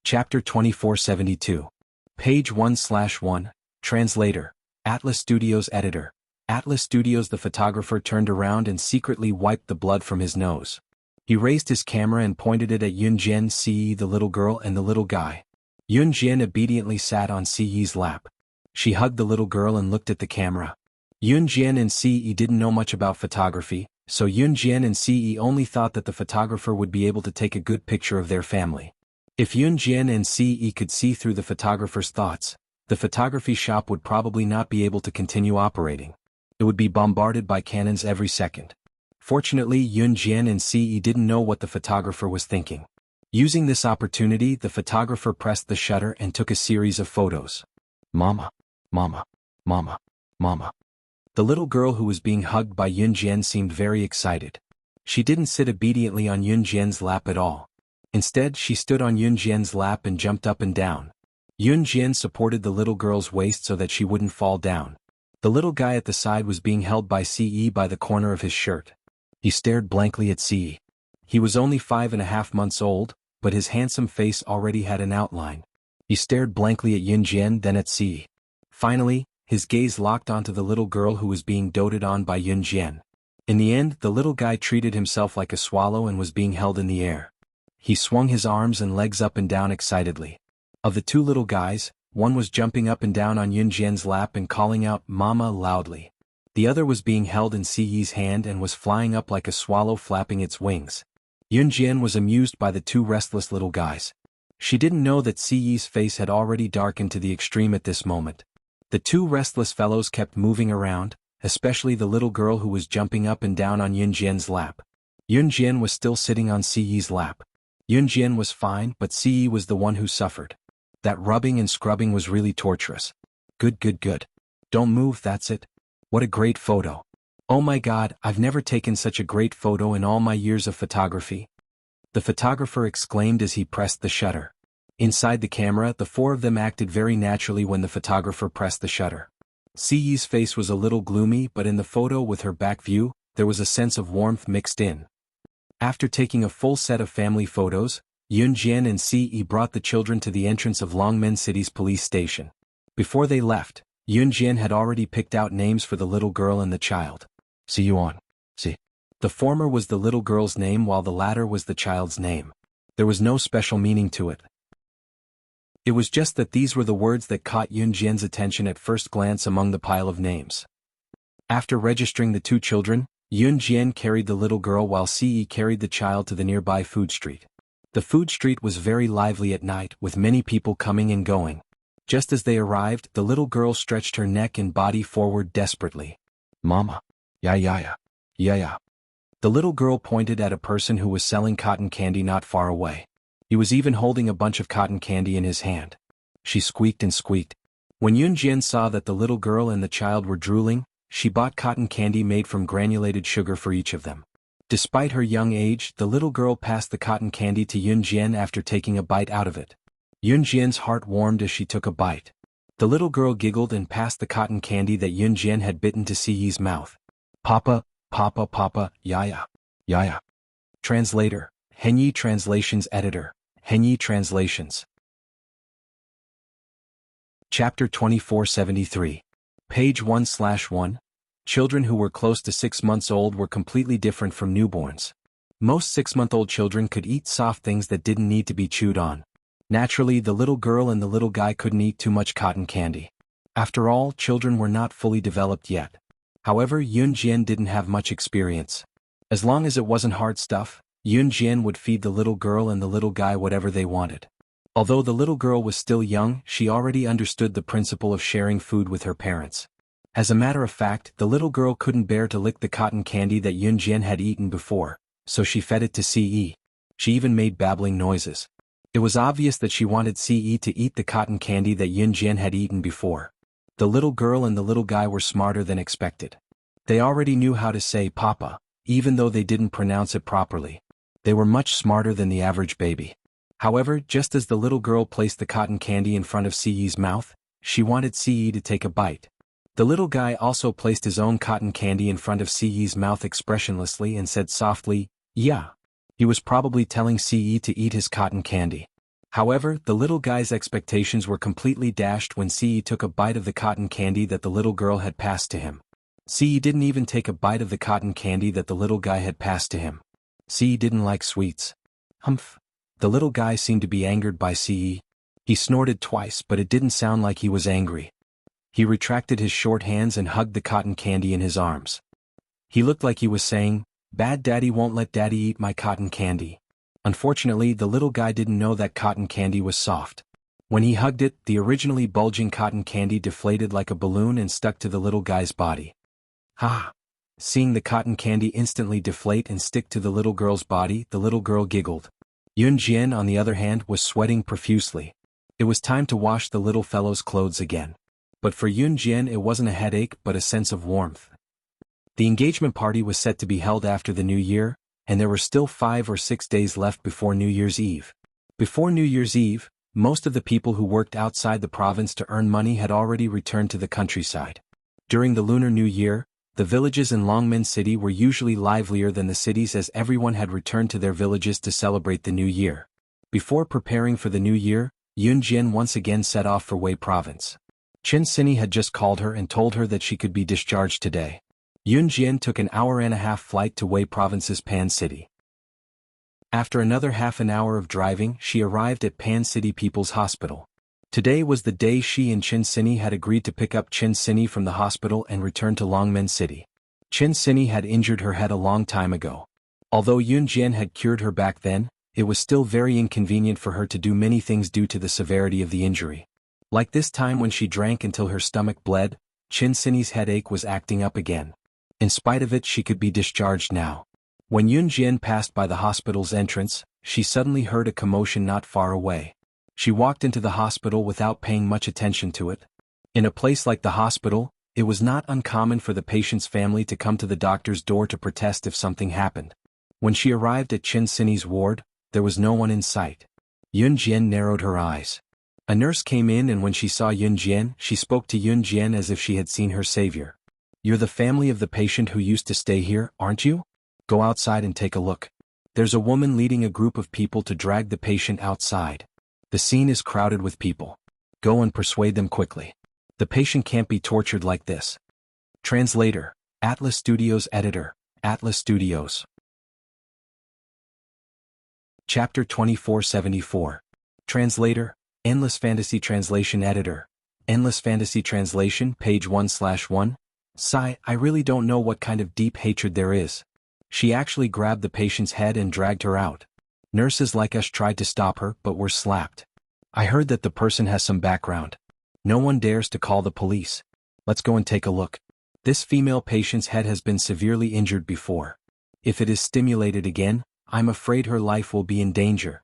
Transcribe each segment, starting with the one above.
Chapter 2472. Page 1/1. Translator. Atlas Studios Editor. Atlas Studios. The photographer turned around and secretly wiped the blood from his nose. He raised his camera and pointed it at Yunjian, Ce, the little girl and the little guy. Yunjian obediently sat on Ce's lap. She hugged the little girl and looked at the camera. Yunjian and Ce didn't know much about photography, so Yunjian and Ce only thought that the photographer would be able to take a good picture of their family. If Yunjian and Ce could see through the photographer's thoughts, the photography shop would probably not be able to continue operating. It would be bombarded by cannons every second. Fortunately, Yunjian and Ce didn't know what the photographer was thinking. Using this opportunity, the photographer pressed the shutter and took a series of photos. Mama, mama, mama, mama. The little girl who was being hugged by Yunjian seemed very excited. She didn't sit obediently on Yunjian's lap at all. Instead, she stood on Yunjian's lap and jumped up and down. Yunjian supported the little girl's waist so that she wouldn't fall down. The little guy at the side was being held by Ce by the corner of his shirt. He stared blankly at Ce. He was only 5.5 months old, but his handsome face already had an outline. He stared blankly at Yunjian, then at Ce. Finally, his gaze locked onto the little girl who was being doted on by Yunjian. In the end, the little guy treated himself like a swallow and was being held in the air. He swung his arms and legs up and down excitedly. Of the two little guys, one was jumping up and down on Yunjian's lap and calling out "Mama" loudly. The other was being held in Ce's hand and was flying up like a swallow flapping its wings. Yunjian was amused by the two restless little guys. She didn't know that Ce's face had already darkened to the extreme at this moment. The two restless fellows kept moving around, especially the little girl who was jumping up and down on Yunjian's lap. Yunjian was still sitting on Ce's lap. Yunjian was fine, but Ce was the one who suffered. That rubbing and scrubbing was really torturous. Good. Don't move, that's it. What a great photo. Oh my God, I've never taken such a great photo in all my years of photography. The photographer exclaimed as he pressed the shutter. Inside the camera, the four of them acted very naturally when the photographer pressed the shutter. Ce's face was a little gloomy, but in the photo with her back view, there was a sense of warmth mixed in. After taking a full set of family photos, Yunjian and Ce brought the children to the entrance of Longmen City's police station. Before they left, Yunjian had already picked out names for the little girl and the child. "See you on. See." The former was the little girl's name while the latter was the child's name. There was no special meaning to it. It was just that these were the words that caught Yunjian's attention at first glance among the pile of names. After registering the two children, Yunjian carried the little girl while Ce carried the child to the nearby food street. The food street was very lively at night, with many people coming and going. Just as they arrived, the little girl stretched her neck and body forward desperately. "Mama. Yeah. The little girl pointed at a person who was selling cotton candy not far away. He was even holding a bunch of cotton candy in his hand. She squeaked and squeaked. When Yunjian saw that the little girl and the child were drooling, she bought cotton candy made from granulated sugar for each of them. Despite her young age, the little girl passed the cotton candy to Yunjian after taking a bite out of it. Yunjian's heart warmed as she took a bite. The little girl giggled and passed the cotton candy that Yunjian had bitten to Ce's mouth. "Papa, yeah. Translator. Henyi Translations Editor. Henyi Translations. Chapter 2473. Page 1/1. Children who were close to 6 months old were completely different from newborns. Most 6-month-old children could eat soft things that didn't need to be chewed on. Naturally, the little girl and the little guy couldn't eat too much cotton candy. After all, children were not fully developed yet. However, Yunjian didn't have much experience. As long as it wasn't hard stuff, Yunjian would feed the little girl and the little guy whatever they wanted. Although the little girl was still young, she already understood the principle of sharing food with her parents. As a matter of fact, the little girl couldn't bear to lick the cotton candy that Yunjian had eaten before, so she fed it to Ce. She even made babbling noises. It was obvious that she wanted Ce to eat the cotton candy that Yunjian had eaten before. The little girl and the little guy were smarter than expected. They already knew how to say "Papa," even though they didn't pronounce it properly. They were much smarter than the average baby. However, just as the little girl placed the cotton candy in front of Ce's mouth, she wanted Ce to take a bite. The little guy also placed his own cotton candy in front of Ce's mouth expressionlessly and said softly, "Yeah." He was probably telling Ce to eat his cotton candy. However, the little guy's expectations were completely dashed when Ce took a bite of the cotton candy that the little girl had passed to him. Ce didn't even take a bite of the cotton candy that the little guy had passed to him. Ce didn't like sweets. Humph. The little guy seemed to be angered by Ce. He snorted twice, but it didn't sound like he was angry. He retracted his short hands and hugged the cotton candy in his arms. He looked like he was saying, "Bad daddy won't let daddy eat my cotton candy." Unfortunately, the little guy didn't know that cotton candy was soft. When he hugged it, the originally bulging cotton candy deflated like a balloon and stuck to the little guy's body. Ha! Seeing the cotton candy instantly deflate and stick to the little girl's body, the little girl giggled. Yun Jian, on the other hand, was sweating profusely. It was time to wash the little fellow's clothes again. But for Yun Jian, it wasn't a headache but a sense of warmth. The engagement party was set to be held after the New Year, and there were still 5 or 6 days left before New Year's Eve. Before New Year's Eve, most of the people who worked outside the province to earn money had already returned to the countryside. During the Lunar New Year, the villages in Longmen City were usually livelier than the cities as everyone had returned to their villages to celebrate the New Year. Before preparing for the New Year, Yun Jian once again set off for Wei Province. Chen Sini had just called her and told her that she could be discharged today. Yun Jian took an hour-and-a-half flight to Wei Province's Pan City. After another half an hour of driving, she arrived at Pan City People's Hospital. Today was the day she and Chen Sini had agreed to pick up Chen Sini from the hospital and return to Longmen City. Chen Sini had injured her head a long time ago. Although Yun Jian had cured her back then, it was still very inconvenient for her to do many things due to the severity of the injury. Like this time when she drank until her stomach bled, Chen Sini's headache was acting up again. In spite of it, she could be discharged now. When Yun Jian passed by the hospital's entrance, she suddenly heard a commotion not far away. She walked into the hospital without paying much attention to it. In a place like the hospital, it was not uncommon for the patient's family to come to the doctor's door to protest if something happened. When she arrived at Chen Sini's ward, there was no one in sight. Yun Jian narrowed her eyes. A nurse came in, and when she saw Yun Jian, she spoke to Yun Jian as if she had seen her savior. "You're the family of the patient who used to stay here, aren't you? Go outside and take a look. There's a woman leading a group of people to drag the patient outside. The scene is crowded with people. Go and persuade them quickly. The patient can't be tortured like this." Translator, Atlas Studios Editor, Atlas Studios. Chapter 2474. Translator, Endless Fantasy Translation Editor, Endless Fantasy Translation, page 1/1. Sigh, I really don't know what kind of deep hatred there is. She actually grabbed the patient's head and dragged her out. Nurses like us tried to stop her but were slapped. I heard that the person has some background. No one dares to call the police. Let's go and take a look. This female patient's head has been severely injured before. If it is stimulated again, I'm afraid her life will be in danger.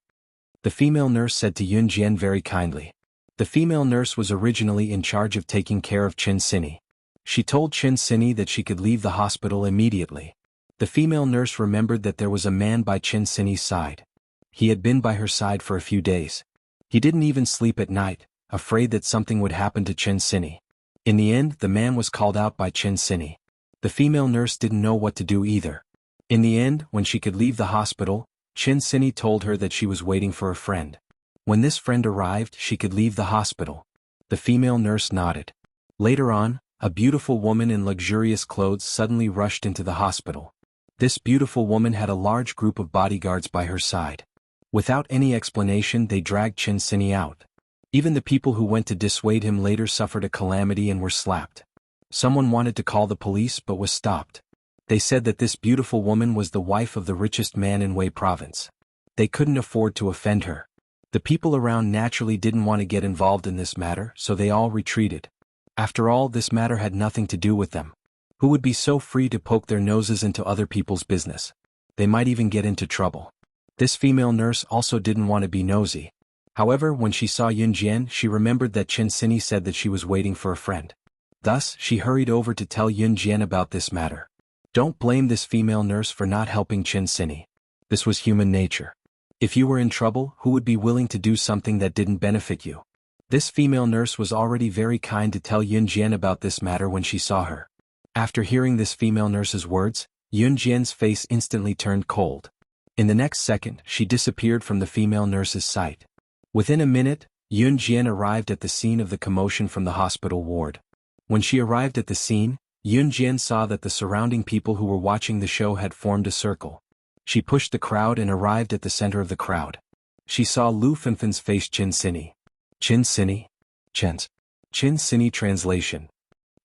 The female nurse said to Yun Jian very kindly. The female nurse was originally in charge of taking care of Chen Sini. She told Chen Sini that she could leave the hospital immediately. The female nurse remembered that there was a man by Chen Sini's side. He had been by her side for a few days. He didn't even sleep at night, afraid that something would happen to Chen Sini. In the end, the man was called out by Chen Sini. The female nurse didn't know what to do either. In the end, when she could leave the hospital, Chen Sini told her that she was waiting for a friend. When this friend arrived, she could leave the hospital. The female nurse nodded. Later on, a beautiful woman in luxurious clothes suddenly rushed into the hospital. This beautiful woman had a large group of bodyguards by her side. Without any explanation, they dragged Chen Sini out. Even the people who went to dissuade him later suffered a calamity and were slapped. Someone wanted to call the police but was stopped. They said that this beautiful woman was the wife of the richest man in Wei Province. They couldn't afford to offend her. The people around naturally didn't want to get involved in this matter, so they all retreated. After all, this matter had nothing to do with them. Who would be so free to poke their noses into other people's business? They might even get into trouble. This female nurse also didn't want to be nosy. However, when she saw Yun Jian, she remembered that Chen Sini said that she was waiting for a friend. Thus, she hurried over to tell Yun Jian about this matter. Don't blame this female nurse for not helping Chen Sini. This was human nature. If you were in trouble, who would be willing to do something that didn't benefit you? This female nurse was already very kind to tell Yun Jian about this matter when she saw her. After hearing this female nurse's words, Yun Jian's face instantly turned cold. In the next second, she disappeared from the female nurse's sight. Within a minute, Yun Jian arrived at the scene of the commotion from the hospital ward. When she arrived at the scene, Yun Jian saw that the surrounding people who were watching the show had formed a circle. She pushed the crowd and arrived at the center of the crowd. She saw Lu Fenfen's face. Qin Sini. Qin Sini? Qin Sini translation.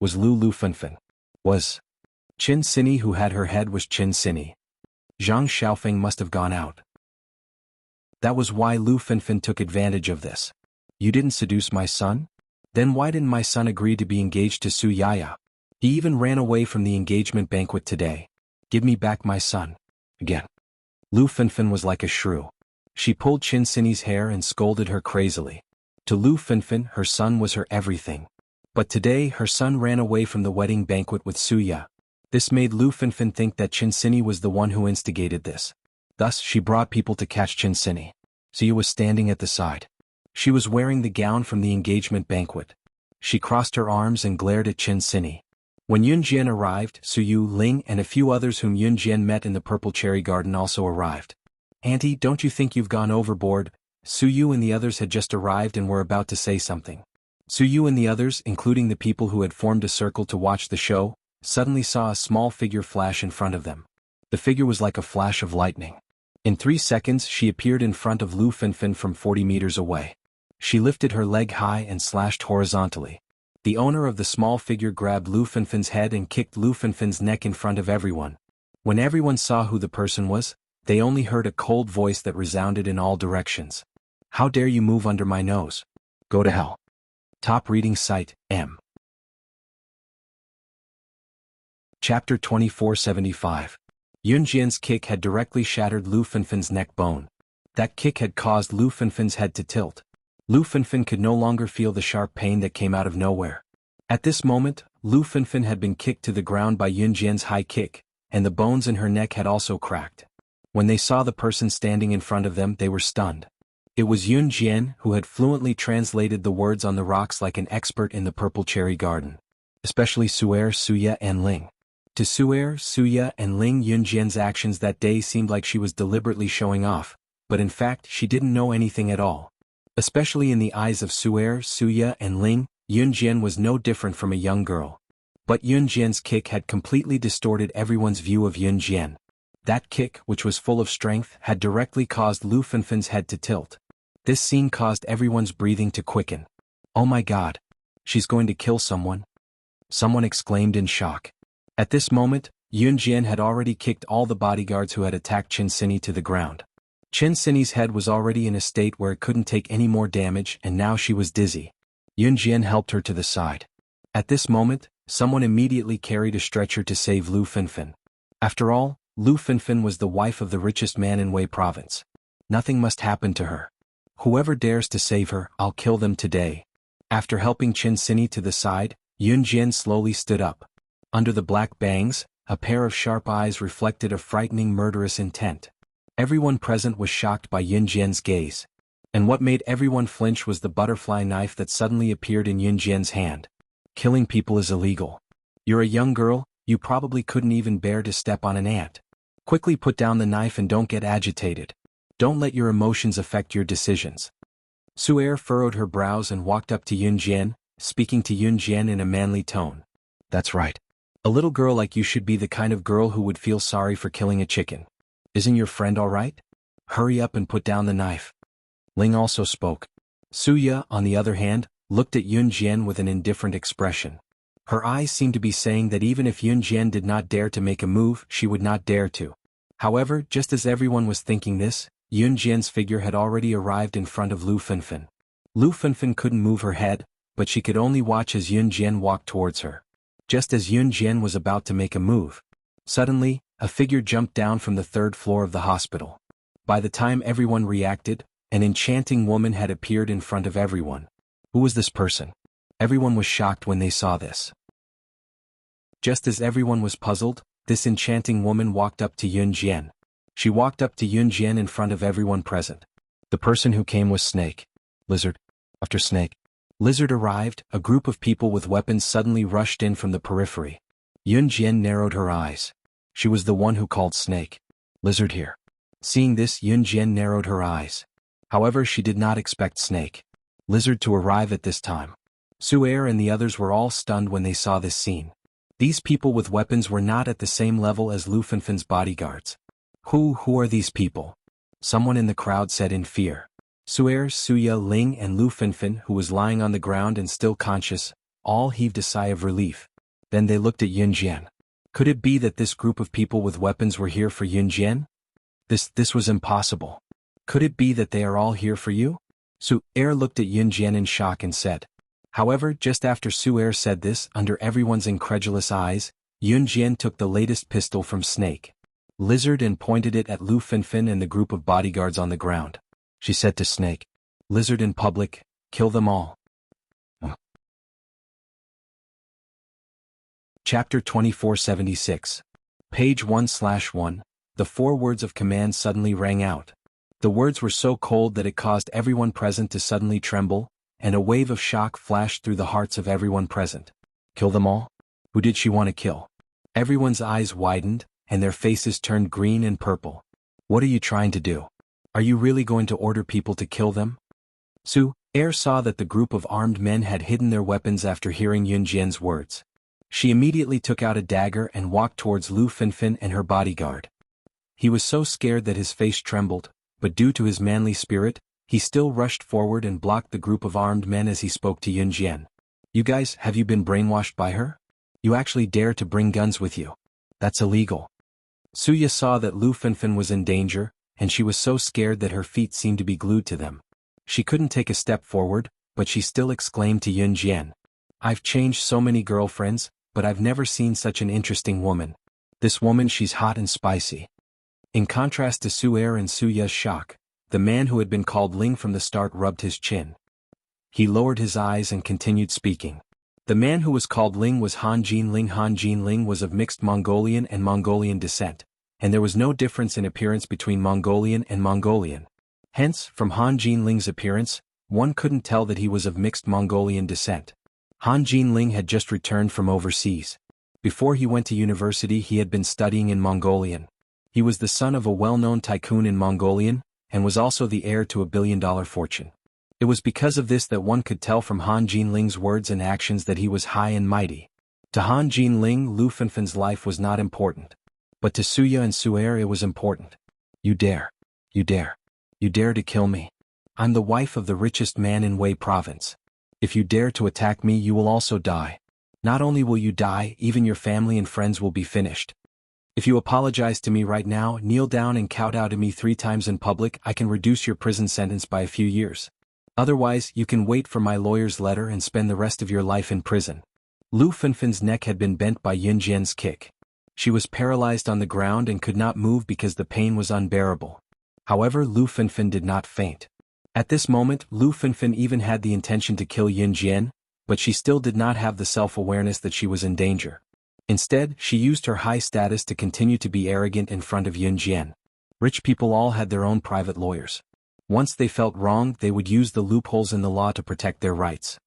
Was Lu Fenfen. Was Qin Sini who had her head was Qin Sini. Zhang Xiaofeng must have gone out. That was why Lu Fenfen took advantage of this. You didn't seduce my son? Then why didn't my son agree to be engaged to Su Yaya? He even ran away from the engagement banquet today. Give me back my son. Again. Lu Fenfen was like a shrew. She pulled Qin Sini's hair and scolded her crazily. To Lu Fenfen, her son was her everything. But today her son ran away from the wedding banquet with Su Ya. This made Lu Fenfen think that Qin Sini was the one who instigated this. Thus she brought people to catch Qin Sini. Su Ya was standing at the side. She was wearing the gown from the engagement banquet. She crossed her arms and glared at Qin Sini. When Yun Jian arrived, Su Yu, Ling and a few others whom Yun Jian met in the Purple Cherry Garden also arrived. Auntie, don't you think you've gone overboard? Su Yu and the others had just arrived and were about to say something. Su Yu and the others, including the people who had formed a circle to watch the show, suddenly saw a small figure flash in front of them. The figure was like a flash of lightning. In 3 seconds she appeared in front of Lu Fenfen from 40 meters away. She lifted her leg high and slashed horizontally. The owner of the small figure grabbed Lu Fenfen's head and kicked Lu Fenfen's neck in front of everyone. When everyone saw who the person was, they only heard a cold voice that resounded in all directions. How dare you move under my nose? Go to hell. Top reading site, M. Chapter 2475. Yun Jian's kick had directly shattered Lu Fenfen's neck bone. That kick had caused Lu Fenfen's head to tilt. Lu Fenfen could no longer feel the sharp pain that came out of nowhere. At this moment, Lu Fenfen had been kicked to the ground by Yun Jian's high kick, and the bones in her neck had also cracked. When they saw the person standing in front of them, they were stunned. It was Yun Jian who had fluently translated the words on the rocks like an expert in the Purple Cherry Garden. Especially Su'er, Suya and Ling. To Su'er, Suya and Ling, Yun Jian's actions that day seemed like she was deliberately showing off, but in fact she didn't know anything at all. Especially in the eyes of Su'er, Suya and Ling, Yun Jian was no different from a young girl. But Yun Jian's kick had completely distorted everyone's view of Yun Jian. That kick, which was full of strength, had directly caused Lu Fenfen's head to tilt. This scene caused everyone's breathing to quicken. Oh my god. She's going to kill someone? Someone exclaimed in shock. At this moment, Yun Jian had already kicked all the bodyguards who had attacked Qin Sini to the ground. Qin Sini's head was already in a state where it couldn't take any more damage and now she was dizzy. Yun Jian helped her to the side. At this moment, someone immediately carried a stretcher to save Lu Fenfen. After all, Lu Fenfen was the wife of the richest man in Wei province. Nothing must happen to her. Whoever dares to save her, I'll kill them today. After helping Qin Sini to the side, Yun Jian slowly stood up. Under the black bangs, a pair of sharp eyes reflected a frightening murderous intent. Everyone present was shocked by Yun Jian's gaze. And what made everyone flinch was the butterfly knife that suddenly appeared in Yun Jian's hand. Killing people is illegal. You're a young girl, you probably couldn't even bear to step on an ant. Quickly put down the knife and don't get agitated. Don't let your emotions affect your decisions. Su'er furrowed her brows and walked up to Yun Jian, speaking to Yun Jian in a manly tone. That's right. A little girl like you should be the kind of girl who would feel sorry for killing a chicken. Isn't your friend all right? Hurry up and put down the knife. Ling also spoke. Suya, on the other hand, looked at Yun Jian with an indifferent expression. Her eyes seemed to be saying that even if Yun Jian did not dare to make a move, she would not dare to. However, just as everyone was thinking this, Yun Jian's figure had already arrived in front of Lu Fenfen. Lu Fenfen couldn't move her head, but she could only watch as Yun Jian walked towards her. Just as Yun Jian was about to make a move, suddenly, a figure jumped down from the 3rd floor of the hospital. By the time everyone reacted, an enchanting woman had appeared in front of everyone. Who was this person? Everyone was shocked when they saw this. Just as everyone was puzzled, this enchanting woman walked up to Yun Jian. She walked up to Yun Jian in front of everyone present. The person who came was Snake. Lizard. After Snake. Lizard arrived, a group of people with weapons suddenly rushed in from the periphery. Yun Jian narrowed her eyes. She was the one who called Snake. Lizard here. Seeing this, Yun Jian narrowed her eyes. However, she did not expect Snake Lizard to arrive at this time. Su'er and the others were all stunned when they saw this scene. These people with weapons were not at the same level as Lu Fenfen's bodyguards. Who are these people? Someone in the crowd said in fear. Su'er, Suya, Ling and Lu Fenfen, who was lying on the ground and still conscious, all heaved a sigh of relief. Then they looked at Yunjian. Could it be that this group of people with weapons were here for Yunjian? This was impossible. Could it be that they are all here for you? Su'er looked at Yunjian in shock and said. However, just after Su'er said this, under everyone's incredulous eyes, Yunjian took the latest pistol from Snake Lizard and pointed it at Lu Fenfen and the group of bodyguards on the ground. She said to Snake Lizard in public, kill them all. Chapter 2476. Page 1/1. The 4 words of command suddenly rang out. The words were so cold that it caused everyone present to suddenly tremble, and a wave of shock flashed through the hearts of everyone present. Kill them all? Who did she want to kill? Everyone's eyes widened, and their faces turned green and purple. What are you trying to do? Are you really going to order people to kill them? Su'er saw that the group of armed men had hidden their weapons after hearing Yunjian's words. She immediately took out a dagger and walked towards Lu Fenfen and her bodyguard. He was so scared that his face trembled, but due to his manly spirit, he still rushed forward and blocked the group of armed men as he spoke to Yunjian. You guys, have you been brainwashed by her? You actually dare to bring guns with you? That's illegal. Suya saw that Lu Fenfen was in danger, and she was so scared that her feet seemed to be glued to them. She couldn't take a step forward, but she still exclaimed to Yunjian. I've changed so many girlfriends, but I've never seen such an interesting woman. This woman, she's hot and spicy. In contrast to Su'er and Suya's shock, the man who had been called Ling from the start rubbed his chin. He lowered his eyes and continued speaking. The man who was called Ling was Han Jinling. Han Jinling was of mixed Mongolian and Mongolian descent, and there was no difference in appearance between Mongolian and Mongolian. Hence, from Han Jinling's appearance, one couldn't tell that he was of mixed Mongolian descent. Han Jinling had just returned from overseas. Before he went to university, he had been studying in Mongolian. He was the son of a well-known tycoon in Mongolian, and was also the heir to a billion-dollar fortune. It was because of this that one could tell from Han Jinling's words and actions that he was high and mighty. To Han Jinling, Lu Fenfen's life was not important. But to Suya and Su'er it was important. You dare to kill me. I'm the wife of the richest man in Wei province. If you dare to attack me, you will also die. Not only will you die, even your family and friends will be finished. If you apologize to me right now, kneel down and kowtow to me 3 times in public, I can reduce your prison sentence by a few years. Otherwise, you can wait for my lawyer's letter and spend the rest of your life in prison. Lu Fenfen's neck had been bent by Yunjian's kick. She was paralyzed on the ground and could not move because the pain was unbearable. However, Lu Fenfen did not faint. At this moment, Lu Fenfen even had the intention to kill Yunjian, but she still did not have the self-awareness that she was in danger. Instead, she used her high status to continue to be arrogant in front of Yunjian. Rich people all had their own private lawyers. Once they felt wronged, they would use the loopholes in the law to protect their rights.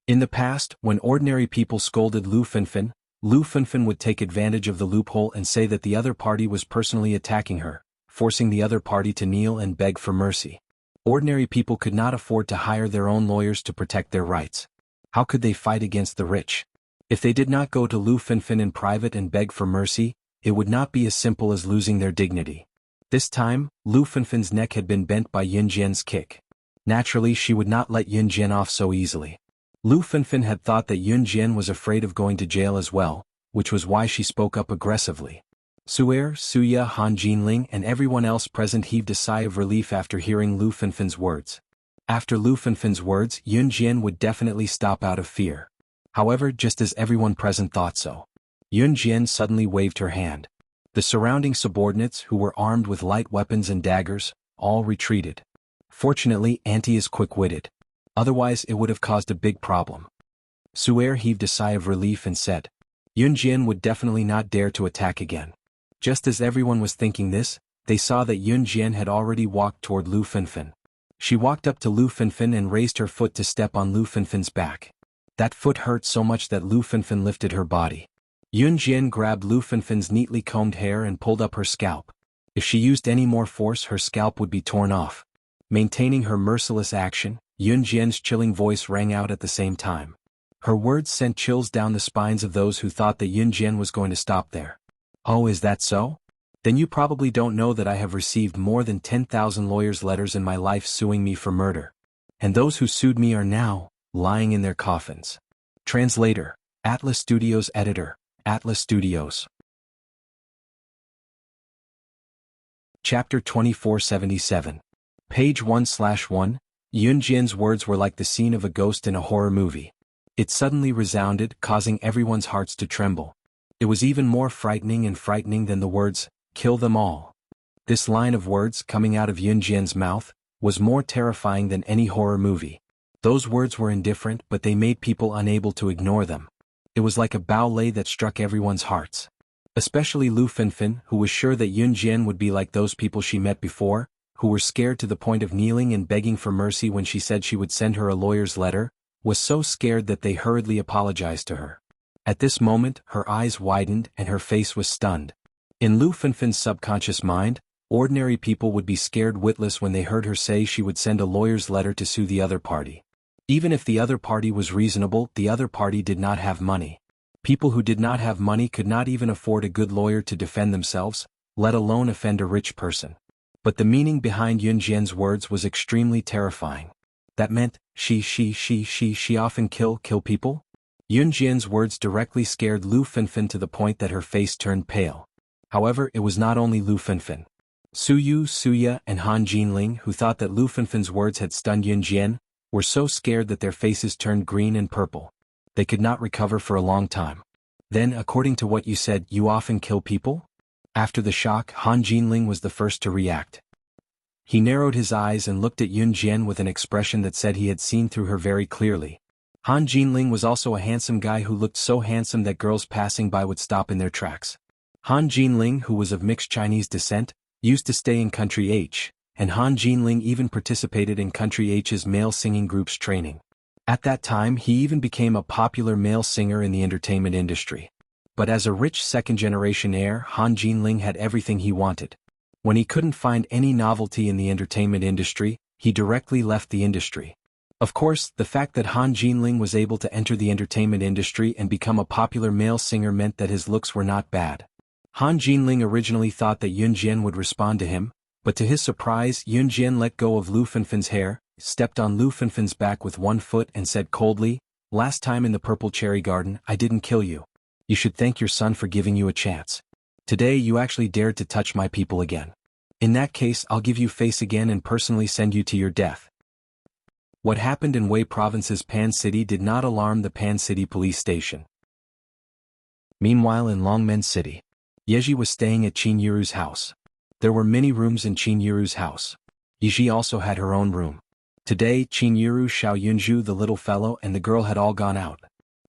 In the past, when ordinary people scolded Lu Fenfen would take advantage of the loophole and say that the other party was personally attacking her, forcing the other party to kneel and beg for mercy. Ordinary people could not afford to hire their own lawyers to protect their rights. How could they fight against the rich? If they did not go to Lu Fenfen in private and beg for mercy, it would not be as simple as losing their dignity. This time, Lu Fenfen's neck had been bent by Yunjian's kick. Naturally, she would not let Yunjian off so easily. Lu Fenfen had thought that Yunjian was afraid of going to jail as well, which was why she spoke up aggressively. Su'er, Suya, Han Jinling and everyone else present heaved a sigh of relief after hearing Lu Fenfen's words. After Lu Fenfen's words, Yunjian would definitely stop out of fear. However, just as everyone present thought so, Yunjian suddenly waved her hand. The surrounding subordinates, who were armed with light weapons and daggers, all retreated. Fortunately, Auntie is quick-witted. Otherwise it would have caused a big problem. Su'er heaved a sigh of relief and said, Yunjian would definitely not dare to attack again. Just as everyone was thinking this, they saw that Yunjian had already walked toward Lu Fenfen. She walked up to Lu Fenfen and raised her foot to step on Lu Fenfen's back. That foot hurt so much that Lu Fenfen lifted her body. Yunjian grabbed Lu Fenfen's neatly combed hair and pulled up her scalp. If she used any more force, her scalp would be torn off. Maintaining her merciless action, Yun Jian's chilling voice rang out at the same time. Her words sent chills down the spines of those who thought that Yun Jian was going to stop there. Oh, is that so? Then you probably don't know that I have received more than 10,000 lawyers' letters in my life suing me for murder. And those who sued me are now lying in their coffins. Translator, Atlas Studios Editor, Atlas Studios. Chapter 2477. Page 1/1. Yun Jian's words were like the scene of a ghost in a horror movie. It suddenly resounded, causing everyone's hearts to tremble. It was even more frightening than the words, "Kill them all." This line of words coming out of Yun Jian's mouth was more terrifying than any horror movie. Those words were indifferent, but they made people unable to ignore them. It was like a ballet that struck everyone's hearts. Especially Lu Fenfen, who was sure that Yun Jian would be like those people she met before, who were scared to the point of kneeling and begging for mercy when she said she would send her a lawyer's letter, was so scared that they hurriedly apologized to her. At this moment, her eyes widened and her face was stunned. In Lu Fenfen's subconscious mind, ordinary people would be scared witless when they heard her say she would send a lawyer's letter to sue the other party. Even if the other party was reasonable, the other party did not have money. People who did not have money could not even afford a good lawyer to defend themselves, let alone offend a rich person. But the meaning behind Yun Jian's words was extremely terrifying. That meant, she often kill people? Yun Jian's words directly scared Lu Fenfen to the point that her face turned pale. However, it was not only Lu Fenfen. Suya, and Han Jinling, who thought that Lu Fenfen's words had stunned Yun Jian, were so scared that their faces turned green and purple. They could not recover for a long time. Then, according to what you said, you often kill people? After the shock, Han Jinling was the first to react. He narrowed his eyes and looked at Yun Jian with an expression that said he had seen through her very clearly. Han Jinling was also a handsome guy who looked so handsome that girls passing by would stop in their tracks. Han Jinling, who was of mixed Chinese descent, used to stay in Country H, and Han Jinling even participated in Country H's male singing group's training. At that time he even became a popular male singer in the entertainment industry. But as a rich second-generation heir, Han Jinling had everything he wanted. When he couldn't find any novelty in the entertainment industry, he directly left the industry. Of course, the fact that Han Jinling was able to enter the entertainment industry and become a popular male singer meant that his looks were not bad. Han Jinling originally thought that Yun Jian would respond to him, but to his surprise, Yun Jian let go of Lu Fenfen's hair, stepped on Lu Fenfen's back with one foot and said coldly, "Last time in the Purple Cherry Garden, I didn't kill you. You should thank your son for giving you a chance. Today you actually dared to touch my people again. In that case, I'll give you face again and personally send you to your death." What happened in Wei Province's Pan City did not alarm the Pan City police station. Meanwhile in Longmen City, Yeji was staying at Qin Yiru's house. There were many rooms in Qin Yiru's house. Yeji also had her own room. Today, Qin Yiru, Xiao Yunju, the little fellow, and the girl had all gone out.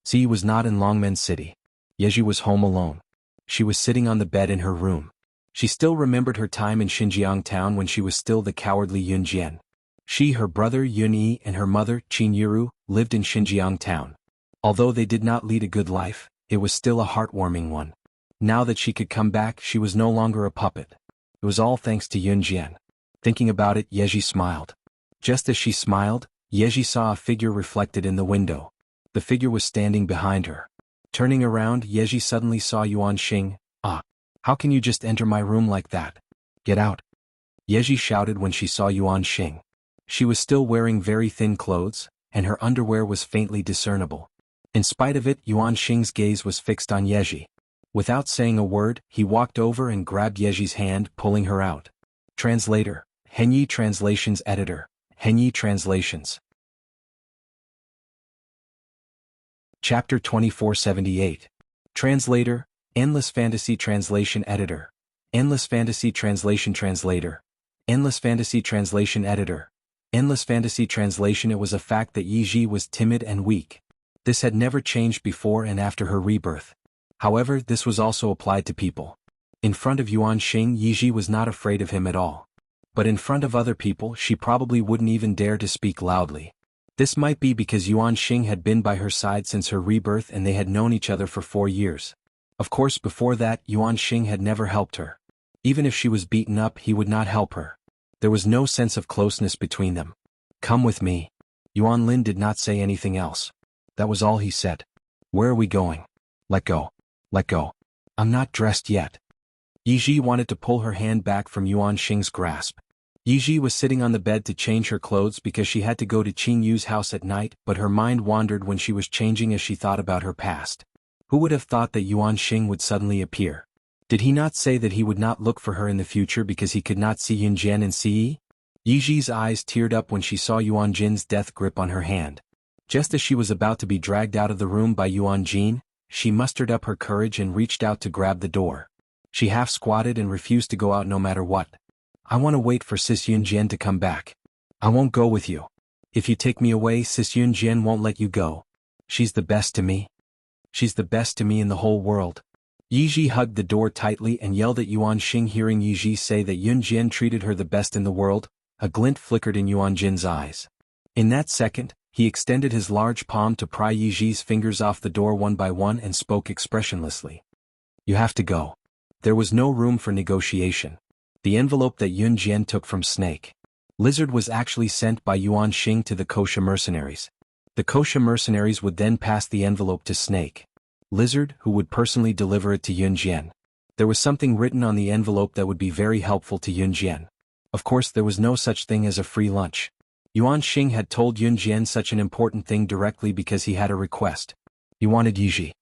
Xi was not in Longmen City. Yeji was home alone. She was sitting on the bed in her room. She still remembered her time in Xinjiang town when she was still the cowardly Yun Jian. She, her brother Yun Yi, and her mother, Qin Yiru, lived in Xinjiang town. Although they did not lead a good life, it was still a heartwarming one. Now that she could come back, she was no longer a puppet. It was all thanks to Yun Jian. Thinking about it, Yeji smiled. Just as she smiled, Yeji saw a figure reflected in the window. The figure was standing behind her. Turning around, Yeji suddenly saw Yuan Xing. "Ah, how can you just enter my room like that? Get out!" Yeji shouted when she saw Yuan Xing. She was still wearing very thin clothes, and her underwear was faintly discernible. In spite of it, Yuan Xing's gaze was fixed on Yeji. Without saying a word, he walked over and grabbed Yeji's hand, pulling her out. Translator, Henyi Translations Editor, Henyi Translations. Chapter 2478. Translator, Endless Fantasy Translation Editor, Endless Fantasy Translation Translator, Endless Fantasy Translation Editor, Endless Fantasy Translation. It was a fact that Yi was timid and weak. This had never changed before and after her rebirth. However, this was also applied to people. In front of Yuan Xing, Yi was not afraid of him at all. But in front of other people, she probably wouldn't even dare to speak loudly. This might be because Yuan Xing had been by her side since her rebirth and they had known each other for 4 years. Of course, before that, Yuan Xing had never helped her. Even if she was beaten up, he would not help her. There was no sense of closeness between them. Come with me. Yuan Lin did not say anything else. That was all he said. Where are we going? Let go. Let go. I'm not dressed yet. Yiji wanted to pull her hand back from Yuan Xing's grasp. Yiji was sitting on the bed to change her clothes because she had to go to Qing Yu's house at night, but her mind wandered when she was changing as she thought about her past. Who would have thought that Yuan Xing would suddenly appear? Did he not say that he would not look for her in the future because he could not see Yun Jian and Ci? Yiji's eyes teared up when she saw Yuan Jin's death grip on her hand. Just as she was about to be dragged out of the room by Yuan Jin, she mustered up her courage and reached out to grab the door. She half squatted and refused to go out no matter what. I want to wait for Sis Yun Jian to come back. I won't go with you. If you take me away, Sis Yun Jian won't let you go. She's the best to me. She's the best to me in the whole world. Yiji hugged the door tightly and yelled at Yuan Xing. Hearing Yiji say that Yun Jian treated her the best in the world, a glint flickered in Yuan Jin's eyes. In that second, he extended his large palm to pry Yiji's fingers off the door one by one and spoke expressionlessly. You have to go. There was no room for negotiation. The envelope that Yun Jian took from Snake Lizard was actually sent by Yuan Xing to the Kosha mercenaries. The Kosha mercenaries would then pass the envelope to Snake Lizard, who would personally deliver it to Yun Jian. There was something written on the envelope that would be very helpful to Yun Jian. Of course, there was no such thing as a free lunch. Yuan Xing had told Yun Jian such an important thing directly because he had a request. He wanted Yiji.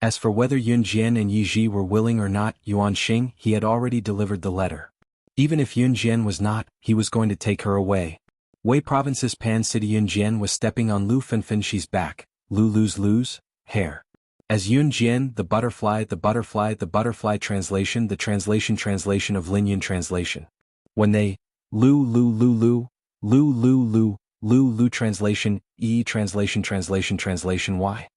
As for whether Yun Jian and Yiji were willing or not, Yuan Xing, he had already delivered the letter. Even if Yun Jian was not, he was going to take her away. Wei Province's Pan City. Yun Jian was stepping on Lu Fenfenxi's back, Lu's hair. As Yun Jian, the butterfly translation, the translation of Lin Yun translation. When they, Lu translation, translation Y.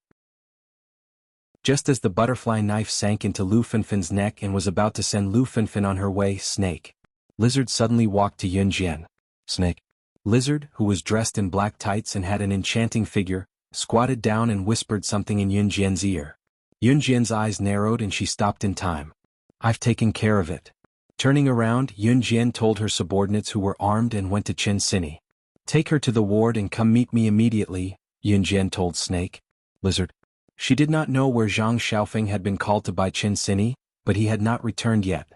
Just as the butterfly knife sank into Lu Fenfen's neck and was about to send Lu Fenfen on her way, Snake Lizard suddenly walked to Yun Jian. Snake Lizard, who was dressed in black tights and had an enchanting figure, squatted down and whispered something in Yun Jian's ear. Yun Jian's eyes narrowed and she stopped in time. I've taken care of it. Turning around, Yun Jian told her subordinates who were armed and went to Qin Sini. Take her to the ward and come meet me immediately, Yun Jian told Snake Lizard. She did not know where Zhang Xiaofeng had been called to by Qin Sini, but he had not returned yet.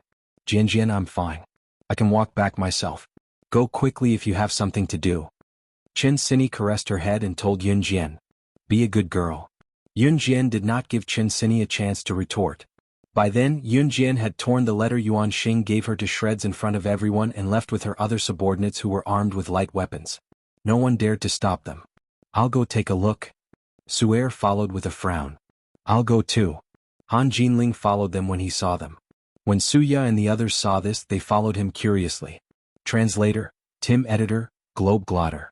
Jian, I'm fine. I can walk back myself. Go quickly if you have something to do. Qin Sini caressed her head and told Yun Jian. Be a good girl. Yun Jian did not give Qin Sini a chance to retort. By then, Yun Jian had torn the letter Yuan Xing gave her to shreds in front of everyone and left with her other subordinates who were armed with light weapons. No one dared to stop them. I'll go take a look. Su'er followed with a frown. I'll go too. Han Jinling followed them when he saw them. When Suya and the others saw this, they followed him curiously. Translator, Tim Editor, Globe Glotter.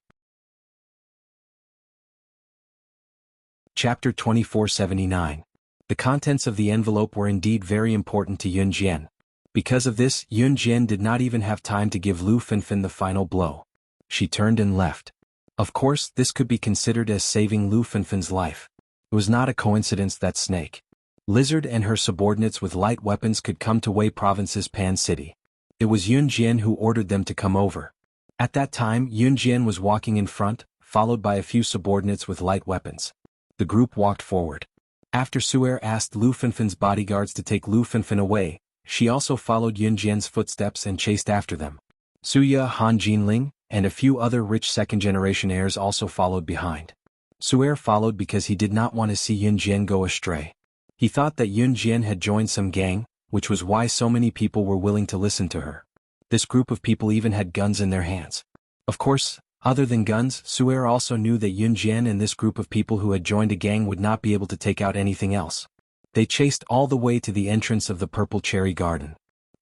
Chapter 2479. The contents of the envelope were indeed very important to Yun Jian. Because of this, Yun Jian did not even have time to give Lu Fenfen the final blow. She turned and left. Of course, this could be considered as saving Lu Fenfen's life. It was not a coincidence that Snake Lizard and her subordinates with light weapons could come to Wei Province's Pan City. It was Yun Jian who ordered them to come over. At that time, Yun Jian was walking in front, followed by a few subordinates with light weapons. The group walked forward. After Su'er asked Lu Fenfen's bodyguards to take Lu Fenfen away, she also followed Yun Jian's footsteps and chased after them. Suya, Han Jinling, and a few other rich second-generation heirs also followed behind. Su'er followed because he did not want to see Yun Jian go astray. He thought that Yun Jian had joined some gang, which was why so many people were willing to listen to her. This group of people even had guns in their hands. Of course, other than guns, Su'er also knew that Yun Jian and this group of people who had joined a gang would not be able to take out anything else. They chased all the way to the entrance of the Purple Cherry Garden.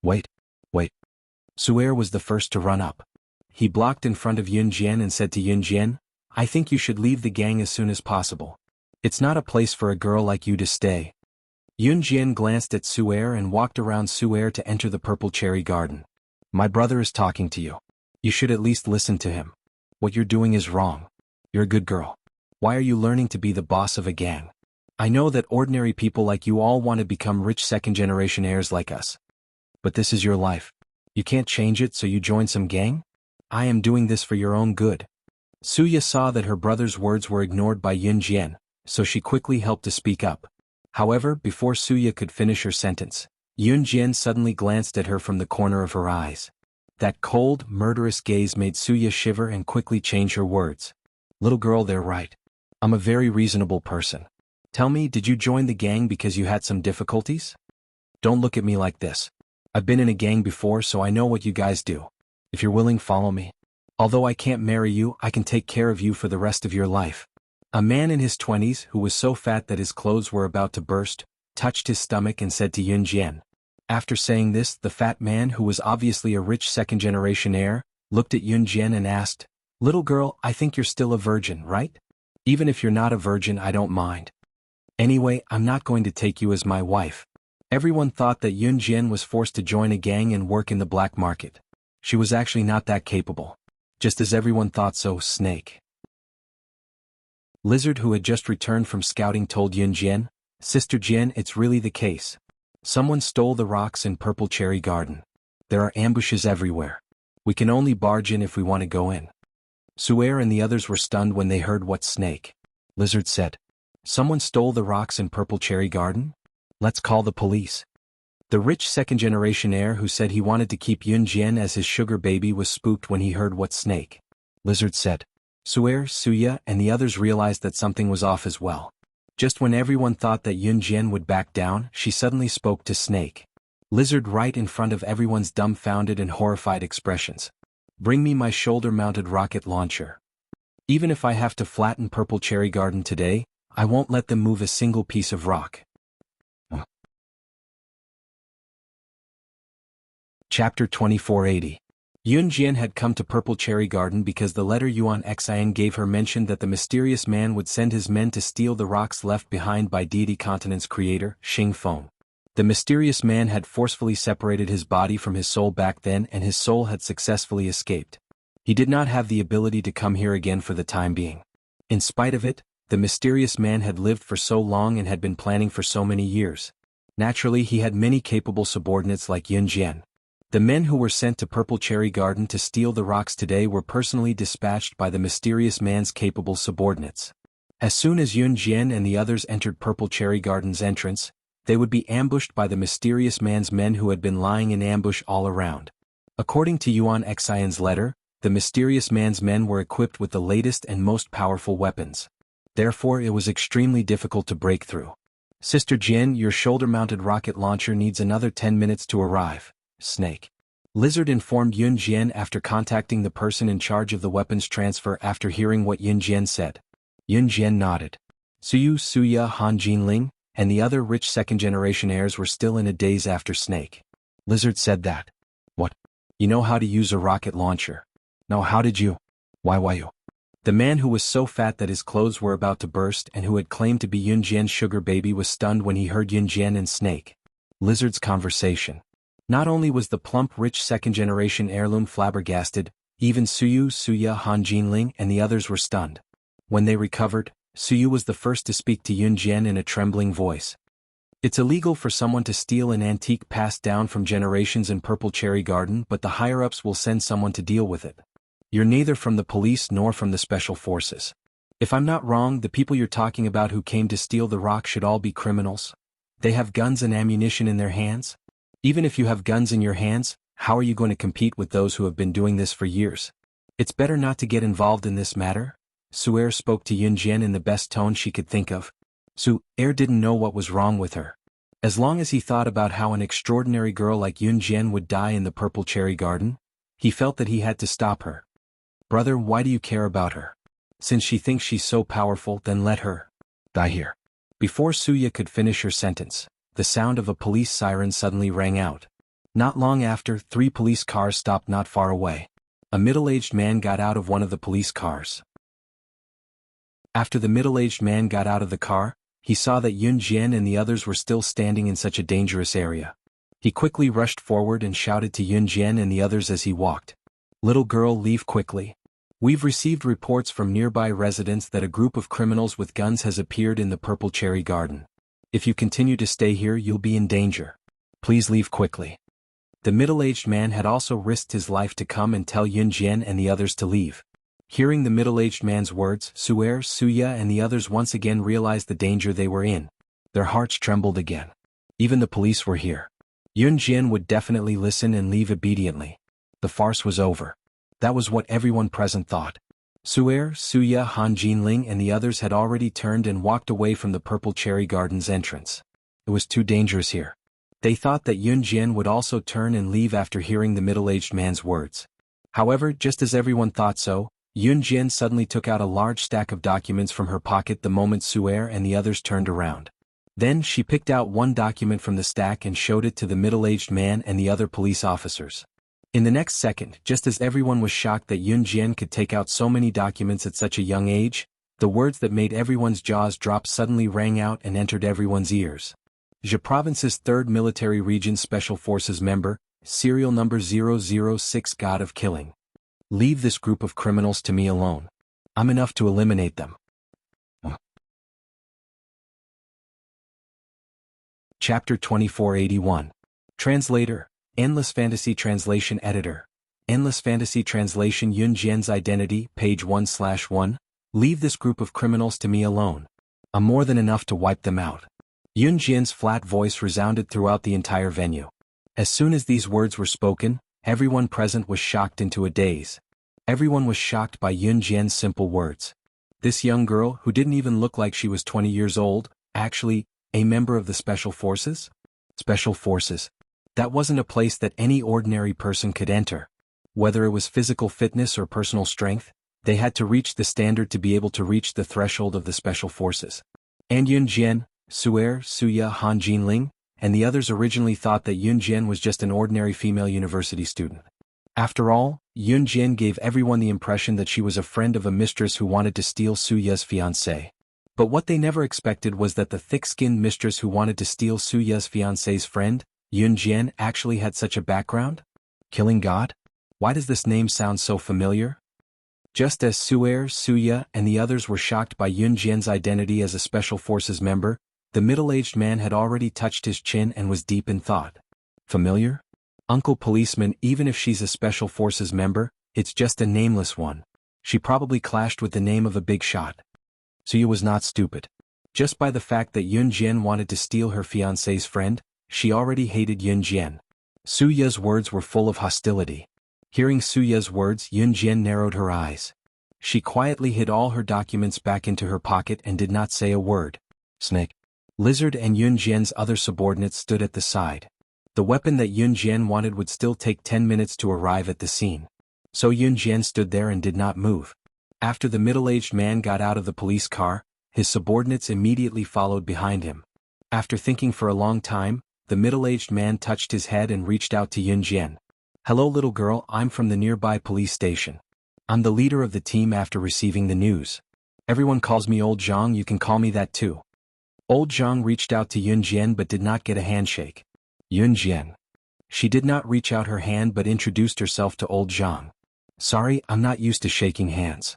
Wait. Su'er was the first to run up. He blocked in front of Yun Jian and said to Yun Jian, I think you should leave the gang as soon as possible. It's not a place for a girl like you to stay. Yun Jian glanced at Su'er and walked around Su'er to enter the Purple Cherry Garden. My brother is talking to you. You should at least listen to him. What you're doing is wrong. You're a good girl. Why are you learning to be the boss of a gang? I know that ordinary people like you all want to become rich second-generation heirs like us. But this is your life. You can't change it, so you join some gang? I am doing this for your own good. Suya saw that her brother's words were ignored by Yunjian, so she quickly helped to speak up. However, before Suya could finish her sentence, Yunjian suddenly glanced at her from the corner of her eyes. That cold, murderous gaze made Suya shiver and quickly change her words. Little girl, they're right. I'm a very reasonable person. Tell me, did you join the gang because you had some difficulties? Don't look at me like this. I've been in a gang before, so I know what you guys do. If you're willing, follow me. Although I can't marry you, I can take care of you for the rest of your life. A man in his 20s, who was so fat that his clothes were about to burst, touched his stomach and said to Yunjian. After saying this, the fat man, who was obviously a rich second-generation heir, looked at Yunjian and asked, Little girl, I think you're still a virgin, right? Even if you're not a virgin, I don't mind. Anyway, I'm not going to take you as my wife. Everyone thought that Yunjian was forced to join a gang and work in the black market. She was actually not that capable. Just as everyone thought so, Snake. Lizard, who had just returned from scouting, told Yunjian, Sister Jian, it's really the case. Someone stole the rocks in Purple Cherry Garden. There are ambushes everywhere. We can only barge in if we want to go in. Suer and the others were stunned when they heard what Snake. Lizard said. Someone stole the rocks in Purple Cherry Garden? Let's call the police. The rich second-generation heir who said he wanted to keep Yunjian as his sugar baby was spooked when he heard what Snake. Lizard said. Suer, Suya, and the others realized that something was off as well. Just when everyone thought that Yunjian would back down, she suddenly spoke to Snake. Lizard, right in front of everyone's dumbfounded and horrified expressions. Bring me my shoulder-mounted rocket launcher. Even if I have to flatten Purple Cherry Garden today, I won't let them move a single piece of rock. Chapter 2480. Yunjian had come to Purple Cherry Garden because the letter Yuan Xian gave her mentioned that the mysterious man would send his men to steal the rocks left behind by Deity Continent's creator, Xing Feng. The mysterious man had forcefully separated his body from his soul back then, and his soul had successfully escaped. He did not have the ability to come here again for the time being. In spite of it, the mysterious man had lived for so long and had been planning for so many years. Naturally, he had many capable subordinates like Yunjian. The men who were sent to Purple Cherry Garden to steal the rocks today were personally dispatched by the mysterious man's capable subordinates. As soon as Yunjian and the others entered Purple Cherry Garden's entrance, they would be ambushed by the mysterious man's men who had been lying in ambush all around. According to Yuan Xian's letter, the mysterious man's men were equipped with the latest and most powerful weapons. Therefore, it was extremely difficult to break through. Sister Jian, your shoulder-mounted rocket launcher needs another 10 minutes to arrive. Snake. Lizard informed Yunjian after contacting the person in charge of the weapons transfer after hearing what Yunjian said. Yunjian nodded. Suyu, Suya, Han Jinling, and the other rich second-generation heirs were still in a daze after Snake. Lizard said that. What? You know how to use a rocket launcher? No, how did you? Why you? The man who was so fat that his clothes were about to burst and who had claimed to be Yunjian's sugar baby was stunned when he heard Yunjian and Snake. Lizard's conversation. Not only was the plump rich second-generation heirloom flabbergasted, even Suyu, Suya, Han Jinling, and the others were stunned. When they recovered, Suyu was the first to speak to Yunjian in a trembling voice. It's illegal for someone to steal an antique passed down from generations in Purple Cherry Garden, but the higher-ups will send someone to deal with it. You're neither from the police nor from the special forces. If I'm not wrong, the people you're talking about who came to steal the rock should all be criminals. They have guns and ammunition in their hands? Even if you have guns in your hands, how are you going to compete with those who have been doing this for years? It's better not to get involved in this matter. Suer spoke to Yunjian in the best tone she could think of. Suer didn't know what was wrong with her. As long as he thought about how an extraordinary girl like Yunjian would die in the Purple Cherry Garden, he felt that he had to stop her. Brother, why do you care about her? Since she thinks she's so powerful, then let her die here. Before Suya could finish her sentence, the sound of a police siren suddenly rang out. Not long after, 3 police cars stopped not far away. A middle-aged man got out of one of the police cars. After the middle-aged man got out of the car, he saw that Yunjian and the others were still standing in such a dangerous area. He quickly rushed forward and shouted to Yunjian and the others as he walked. Little girl, leave quickly. We've received reports from nearby residents that a group of criminals with guns has appeared in the Purple Cherry Garden. If you continue to stay here, you'll be in danger. Please leave quickly. The middle-aged man had also risked his life to come and tell Yun Jian and the others to leave. Hearing the middle-aged man's words, Suya and the others once again realized the danger they were in. Their hearts trembled again. Even the police were here. Yun Jian would definitely listen and leave obediently. The farce was over. That was what everyone present thought. Suya, Han Jinling and the others had already turned and walked away from the Purple Cherry Garden's entrance. It was too dangerous here. They thought that Yun Jian would also turn and leave after hearing the middle-aged man's words. However, just as everyone thought so, Yun Jian suddenly took out a large stack of documents from her pocket the moment Suer and the others turned around. Then she picked out one document from the stack and showed it to the middle-aged man and the other police officers. In the next second, just as everyone was shocked that Yun Jian could take out so many documents at such a young age, the words that made everyone's jaws drop suddenly rang out and entered everyone's ears. Jianghu Province's 3rd Military Region Special Forces member, serial number 006 God of Killing. Leave this group of criminals to me alone. I'm enough to eliminate them. Chapter 2481. Translator, Endless Fantasy Translation Editor. Endless Fantasy Translation Yun Jian's Identity, page 1/1. Leave this group of criminals to me alone. I'm more than enough to wipe them out. Yun Jian's flat voice resounded throughout the entire venue. As soon as these words were spoken, everyone present was shocked into a daze. Everyone was shocked by Yun Jian's simple words. This young girl, who didn't even look like she was 20 years old, actually, a member of the Special Forces? Special Forces. That wasn't a place that any ordinary person could enter. Whether it was physical fitness or personal strength, they had to reach the standard to be able to reach the threshold of the Special Forces. And Yun Jian, Suya, Han Jinling, and the others originally thought that Yun Jian was just an ordinary female university student. After all, Yun Jian gave everyone the impression that she was a friend of a mistress who wanted to steal Suya's fiancé. But what they never expected was that the thick-skinned mistress who wanted to steal Suya's fiancé's friend, Yun Jian, actually had such a background? Killing God? Why does this name sound so familiar? Just as Suya, and the others were shocked by Yun Jian's identity as a Special Forces member, the middle-aged man had already touched his chin and was deep in thought. Familiar? Uncle Policeman, even if she's a Special Forces member, it's just a nameless one. She probably clashed with the name of a big shot. Suya was not stupid. Just by the fact that Yun Jian wanted to steal her fiancé's friend, she already hated Yun Jian. Suya's words were full of hostility. Hearing Suya's words, Yun Jian narrowed her eyes. She quietly hid all her documents back into her pocket and did not say a word. Snake. Lizard and Yun Jian's other subordinates stood at the side. The weapon that Yun Jian wanted would still take 10 minutes to arrive at the scene. So Yun Jian stood there and did not move. After the middle-aged man got out of the police car, his subordinates immediately followed behind him. After thinking for a long time, the middle-aged man touched his head and reached out to Yun Jian. Hello little girl, I'm from the nearby police station. I'm the leader of the team after receiving the news. Everyone calls me Old Jiang, you can call me that too. Old Jiang reached out to Yun Jian but did not get a handshake. Yun Jian. She did not reach out her hand but introduced herself to Old Jiang. Sorry, I'm not used to shaking hands.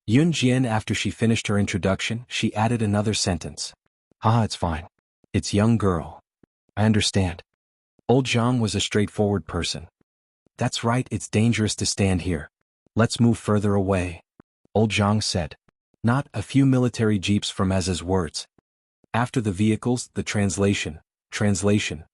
Yun Jian, after she finished her introduction, she added another sentence. Haha, it's fine. It's young girl. I understand. Old Jiang was a straightforward person. That's right, it's dangerous to stand here. Let's move further away. Old Jiang said. Not a few military jeeps from Aza's words. After the vehicles, the translation is, translation.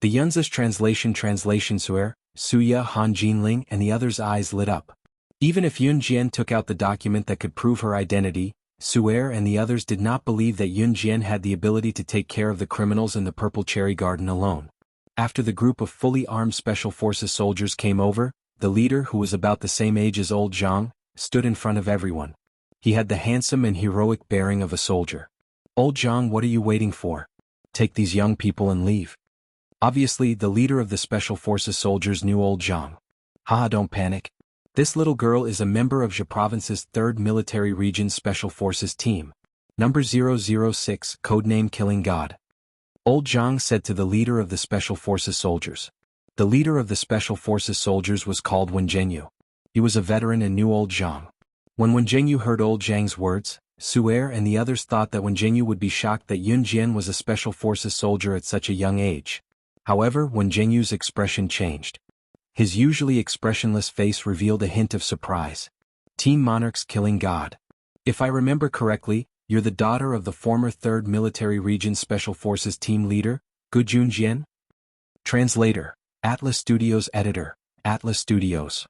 The Yunza's translation Suya, Han Jinling and the others' eyes lit up. Even if Yun Jian took out the document that could prove her identity, Suer and the others did not believe that Yun Jian had the ability to take care of the criminals in the Purple Cherry Garden alone. After the group of fully armed Special Forces soldiers came over, the leader, who was about the same age as Old Jiang, stood in front of everyone. He had the handsome and heroic bearing of a soldier. Old Jiang, what are you waiting for? Take these young people and leave. Obviously, the leader of the Special Forces soldiers knew Old Jiang. Haha, don't panic. This little girl is a member of Jianghu Province's 3rd Military Region Special Forces team. Number 006, codename Killing God. Old Jiang said to the leader of the Special Forces soldiers. The leader of the Special Forces soldiers was called Wenjianyu. He was a veteran and knew Old Jiang. When Wenjianyu heard Old Jiang's words, Su'er and the others thought that Wenjingyu would be shocked that Yun Jian was a special forces soldier at such a young age. However, Wenjingyu's expression changed. His usually expressionless face revealed a hint of surprise. Team Monarch's killing god. If I remember correctly, you're the daughter of the former 3rd Military Region Special Forces team leader, Gu Junjian? Translator, Atlas Studios Editor, Atlas Studios.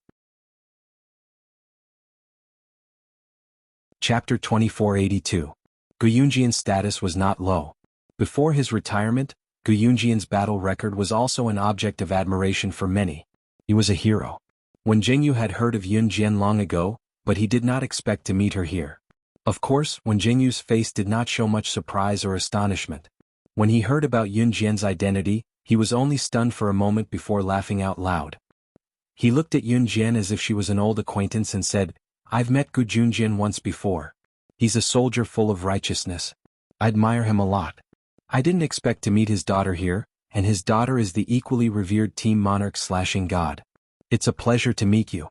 Chapter 2482. Gu Yunjian's status was not low. Before his retirement, Gu Yunjian's battle record was also an object of admiration for many. He was a hero. Wenjingyu had heard of Yun Jian long ago, but he did not expect to meet her here. Of course, Wenjingyu's face did not show much surprise or astonishment. When he heard about Yun Jian's identity, he was only stunned for a moment before laughing out loud. He looked at Yun Jian as if she was an old acquaintance and said, "I've met Gu Junjian once before. He's a soldier full of righteousness. I admire him a lot. I didn't expect to meet his daughter here, and his daughter is the equally revered Team Monarch slashing god. It's a pleasure to meet you."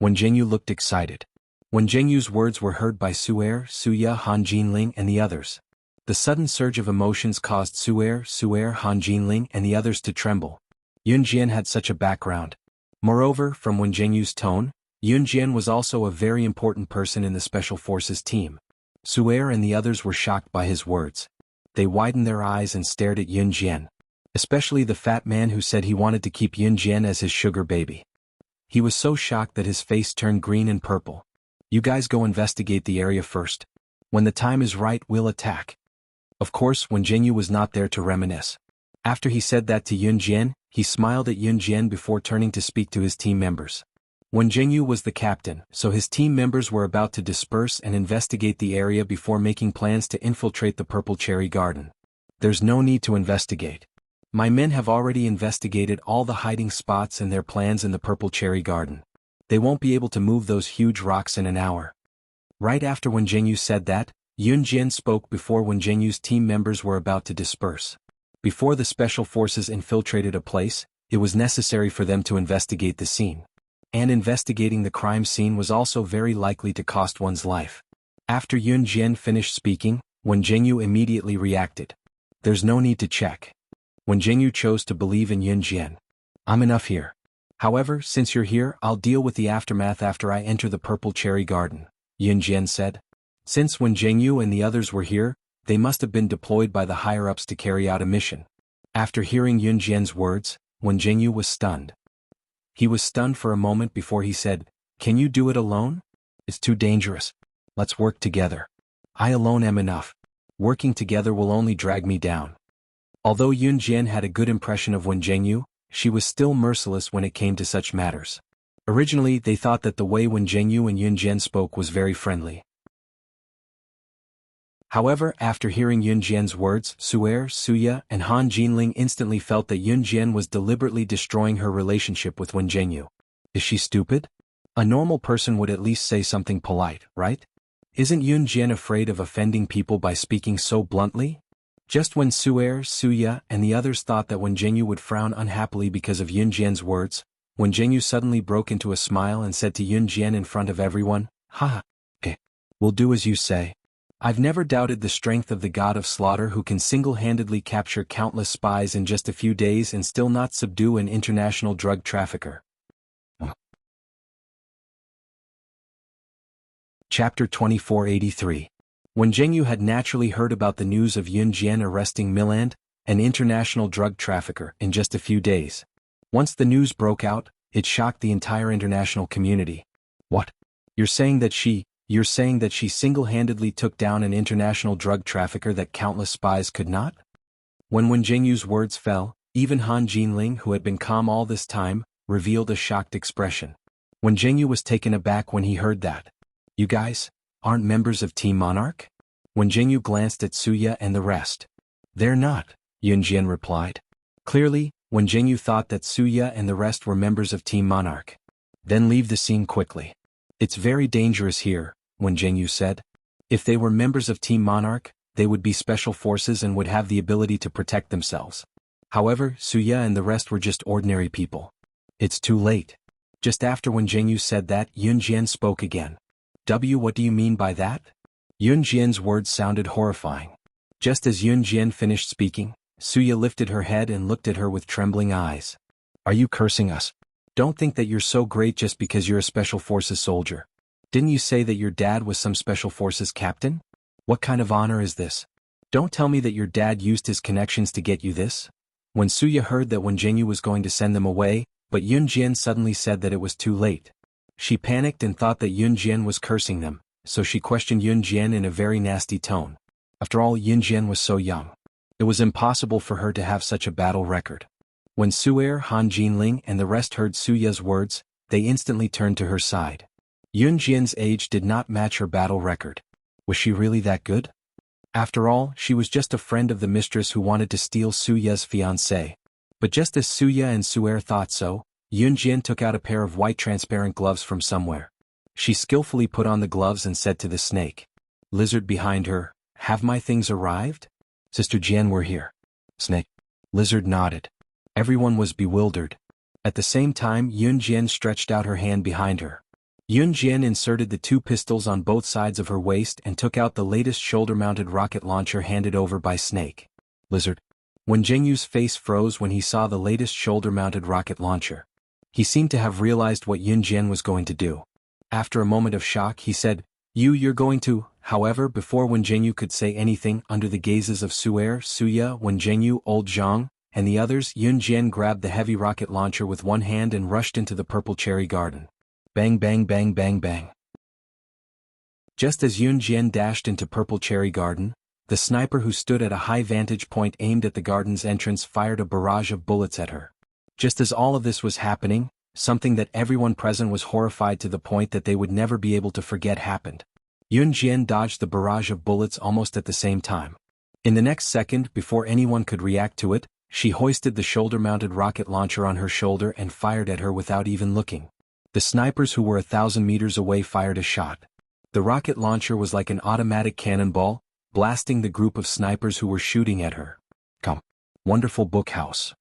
Wenjingyu looked excited. Wenjingyu's words were heard by Su'er, Suya, Han Jinling and the others. The sudden surge of emotions caused Su'er, Han Jinling and the others to tremble. Yun Jian had such a background. Moreover, from Wenjingyu's tone, Yun Jian was also a very important person in the Special Forces team. Su'er and the others were shocked by his words. They widened their eyes and stared at Yun Jian. Especially the fat man who said he wanted to keep Yun Jian as his sugar baby. He was so shocked that his face turned green and purple. "You guys go investigate the area first. When the time is right, we'll attack." Of course, Wenjingyu was not there to reminisce. After he said that to Yun Jian, he smiled at Yun Jian before turning to speak to his team members. Wenjingyu was the captain, so his team members were about to disperse and investigate the area before making plans to infiltrate the Purple Cherry Garden. "There's no need to investigate. My men have already investigated all the hiding spots and their plans in the Purple Cherry Garden. They won't be able to move those huge rocks in an hour." Right after Wenjingyu said that, Yun Jian spoke before Wenjingyu's team members were about to disperse. Before the Special Forces infiltrated a place, it was necessary for them to investigate the scene. And investigating the crime scene was also very likely to cost one's life. After Yun Jian finished speaking, Wenjingyu immediately reacted. "There's no need to check." Wenjingyu chose to believe in Yun Jian. "I'm enough here. However, since you're here, I'll deal with the aftermath after I enter the Purple Cherry Garden," Yun Jian said. Since Wenjingyu and the others were here, they must have been deployed by the higher-ups to carry out a mission. After hearing Yun Jian's words, Wenjingyu was stunned. He was stunned for a moment before he said, "Can you do it alone? It's too dangerous. Let's work together. I alone am enough. Working together will only drag me down." Although Yun Jian had a good impression of Wenjingyu, she was still merciless when it came to such matters. Originally, they thought that the way Wenjingyu and Yun Jian spoke was very friendly. However, after hearing Yun Jian's words, Su'er, Suya, and Han Jinling instantly felt that Yun Jian was deliberately destroying her relationship with Wenjingyu. Is she stupid? A normal person would at least say something polite, right? Isn't Yun Jian afraid of offending people by speaking so bluntly? Just when Su'er, Suya, and the others thought that Wenjingyu would frown unhappily because of Yun Jian's words, Wenjingyu suddenly broke into a smile and said to Yun Jian in front of everyone, "Ha! We'll do as you say. I've never doubted the strength of the god of slaughter who can single-handedly capture countless spies in just a few days and still not subdue an international drug trafficker." Chapter 2483. Wenjingyu had naturally heard about the news of Yun Jian arresting Milland, an international drug trafficker, in just a few days. Once the news broke out, it shocked the entire international community. "What? You're saying that she single-handedly took down an international drug trafficker that countless spies could not?" When Wenjingyu's words fell, even Han Jinling, who had been calm all this time, revealed a shocked expression. Wenjingyu was taken aback when he heard that. "You guys aren't members of Team Monarch?" Wenjingyu glanced at Suya and the rest. "They're not," Yun Jian replied. Clearly, Wenjingyu thought that Suya and the rest were members of Team Monarch. "Then leave the scene quickly. It's very dangerous here," Wenjingyu said. "If they were members of Team Monarch, they would be special forces and would have the ability to protect themselves. However, Suya and the rest were just ordinary people. It's too late." Just after Wenjingyu said that, Yun Jian spoke again. What do you mean by that?" Yun Jian's words sounded horrifying. Just as Yun Jian finished speaking, Suya lifted her head and looked at her with trembling eyes. Are you cursing us? Don't think that you're so great just because you're a Special Forces soldier. Didn't you say that your dad was some Special Forces captain? What kind of honor is this? Don't tell me that your dad used his connections to get you this? When Suya heard that Jianghu was going to send them away, but Yun Jian suddenly said that it was too late. She panicked and thought that Yun Jian was cursing them, so she questioned Yun Jian in a very nasty tone. After all, Yun Jian was so young. It was impossible for her to have such a battle record. When Su'er, Han Jinling and the rest heard Suya's words, they instantly turned to her side. Yun Jian's age did not match her battle record. Was she really that good? After all, she was just a friend of the mistress who wanted to steal Suya's fiancé. But just as Suya and Su'er thought so, Yun Jian took out a pair of white transparent gloves from somewhere. She skillfully put on the gloves and said to the snake. Lizard behind her, have my things arrived? Sister Jian, we're here. Snake. Lizard nodded. Everyone was bewildered. At the same time, Yun Jian stretched out her hand behind her. Yun Jian inserted the two pistols on both sides of her waist and took out the latest shoulder-mounted rocket launcher handed over by Snake. Lizard. When Jianghu's face froze when he saw the latest shoulder-mounted rocket launcher. He seemed to have realized what Yun Jian was going to do. After a moment of shock, he said, You're going to. However, before Jianghu could say anything, under the gazes of Su'er, Suya, Jianghu, Old Zhang, and the others, Yun Jian grabbed the heavy rocket launcher with one hand and rushed into the purple cherry garden. Bang bang bang bang bang. Just as Yun Jian dashed into Purple Cherry Garden, the sniper who stood at a high vantage point aimed at the garden's entrance fired a barrage of bullets at her. Just as all of this was happening, something that everyone present was horrified to the point that they would never be able to forget happened. Yun Jian dodged the barrage of bullets almost at the same time. In the next second, before anyone could react to it, she hoisted the shoulder-mounted rocket launcher on her shoulder and fired at her without even looking. The snipers who were 1,000 meters away fired a shot. The rocket launcher was like an automatic cannonball, blasting the group of snipers who were shooting at her. Come. Wonderful Book House.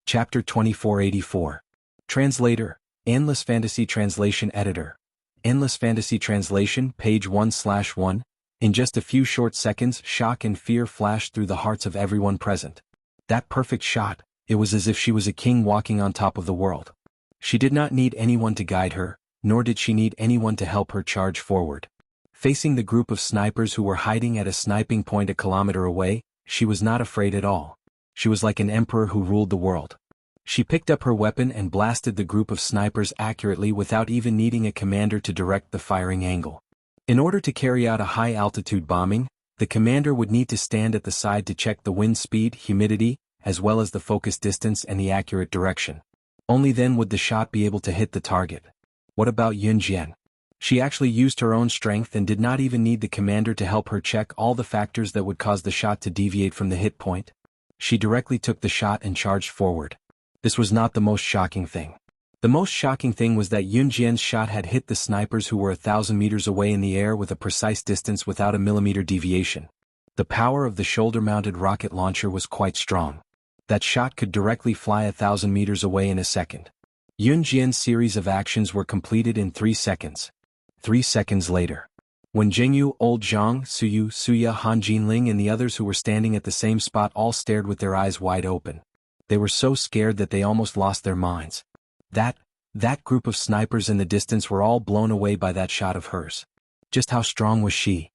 Chapter 2484. Translator, Endless Fantasy Translation Editor. Endless Fantasy Translation, page 1/1. In just a few short seconds, shock and fear flashed through the hearts of everyone present. That perfect shot. It was as if she was a king walking on top of the world. She did not need anyone to guide her, nor did she need anyone to help her charge forward. Facing the group of snipers who were hiding at a sniping point a kilometer away, she was not afraid at all. She was like an emperor who ruled the world. She picked up her weapon and blasted the group of snipers accurately without even needing a commander to direct the firing angle. In order to carry out a high-altitude bombing, the commander would need to stand at the side to check the wind speed, humidity, as well as the focus distance and the accurate direction. Only then would the shot be able to hit the target. What about Yun Jian? She actually used her own strength and did not even need the commander to help her check all the factors that would cause the shot to deviate from the hit point. She directly took the shot and charged forward. This was not the most shocking thing. The most shocking thing was that Yun Jian's shot had hit the snipers who were 1,000 meters away in the air with a precise distance without a millimeter deviation. The power of the shoulder-mounted rocket launcher was quite strong. That shot could directly fly 1,000 meters away in a second. Yun Jian's series of actions were completed in 3 seconds. 3 seconds later. When Jianghu, Old Zhang, Suya, Han Jinling and the others who were standing at the same spot all stared with their eyes wide open. They were so scared that they almost lost their minds. That group of snipers in the distance were all blown away by that shot of hers. Just how strong was she?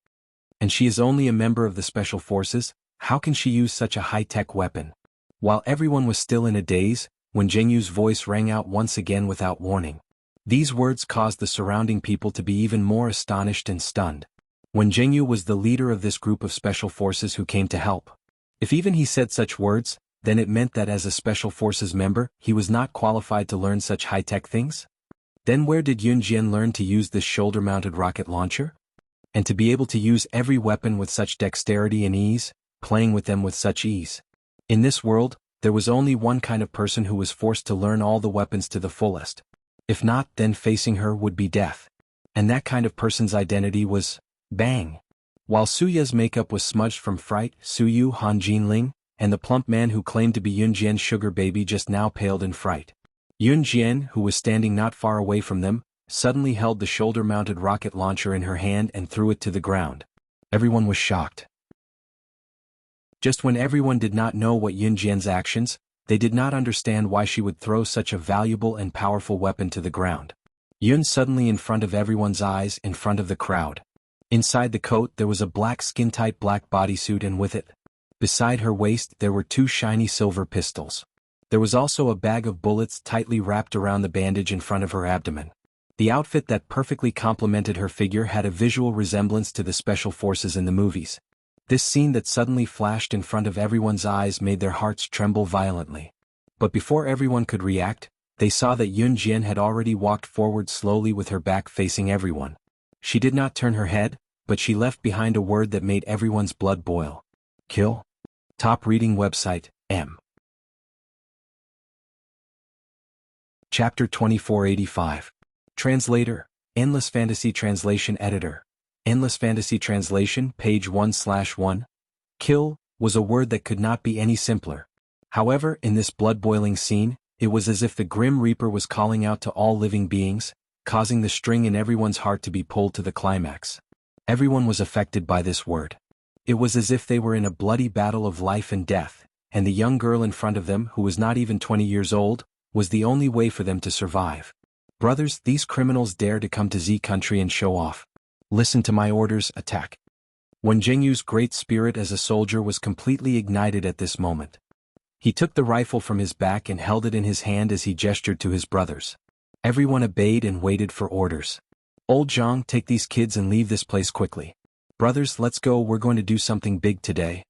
And she is only a member of the Special Forces, how can she use such a high-tech weapon? While everyone was still in a daze, when Jianghu's voice rang out once again without warning. These words caused the surrounding people to be even more astonished and stunned. When Jianghu was the leader of this group of Special Forces who came to help. If even he said such words, then it meant that as a Special Forces member, he was not qualified to learn such high-tech things? Then where did Yun Jian learn to use this shoulder-mounted rocket launcher? And to be able to use every weapon with such dexterity and ease, playing with them with such ease. In this world, there was only one kind of person who was forced to learn all the weapons to the fullest. If not, then facing her would be death. And that kind of person's identity was, Bang. While Suya's makeup was smudged from fright, Suyu, Han Jinling, and the plump man who claimed to be Yun Jian's sugar baby just now paled in fright. Yun Jian, who was standing not far away from them, suddenly held the shoulder-mounted rocket launcher in her hand and threw it to the ground. Everyone was shocked. Just when everyone did not know what Yunjian's actions, they did not understand why she would throw such a valuable and powerful weapon to the ground. Yun suddenly in front of everyone's eyes, in front of the crowd. Inside the coat there was a black skin-tight black bodysuit, and with it, beside her waist, there were 2 shiny silver pistols. There was also a bag of bullets tightly wrapped around the bandage in front of her abdomen. The outfit that perfectly complemented her figure had a visual resemblance to the special forces in the movies. This scene that suddenly flashed in front of everyone's eyes made their hearts tremble violently. But before everyone could react, they saw that Yunjian had already walked forward slowly with her back facing everyone. She did not turn her head, but she left behind a word that made everyone's blood boil. Kill. Top reading website, M. Chapter 2485. Translator, Endless Fantasy Translation Editor. Endless Fantasy Translation, page 1/1. Kill was a word that could not be any simpler. However, in this blood-boiling scene, it was as if the Grim Reaper was calling out to all living beings, causing the string in everyone's heart to be pulled to the climax. Everyone was affected by this word. It was as if they were in a bloody battle of life and death, and the young girl in front of them, who was not even 20 years old, was the only way for them to survive. Brothers, these criminals dare to come to Z country and show off. Listen to my orders, attack. When Jianghu's great spirit as a soldier was completely ignited at this moment. He took the rifle from his back and held it in his hand as he gestured to his brothers. Everyone obeyed and waited for orders. Old Jiang, take these kids and leave this place quickly. Brothers, let's go, we're going to do something big today.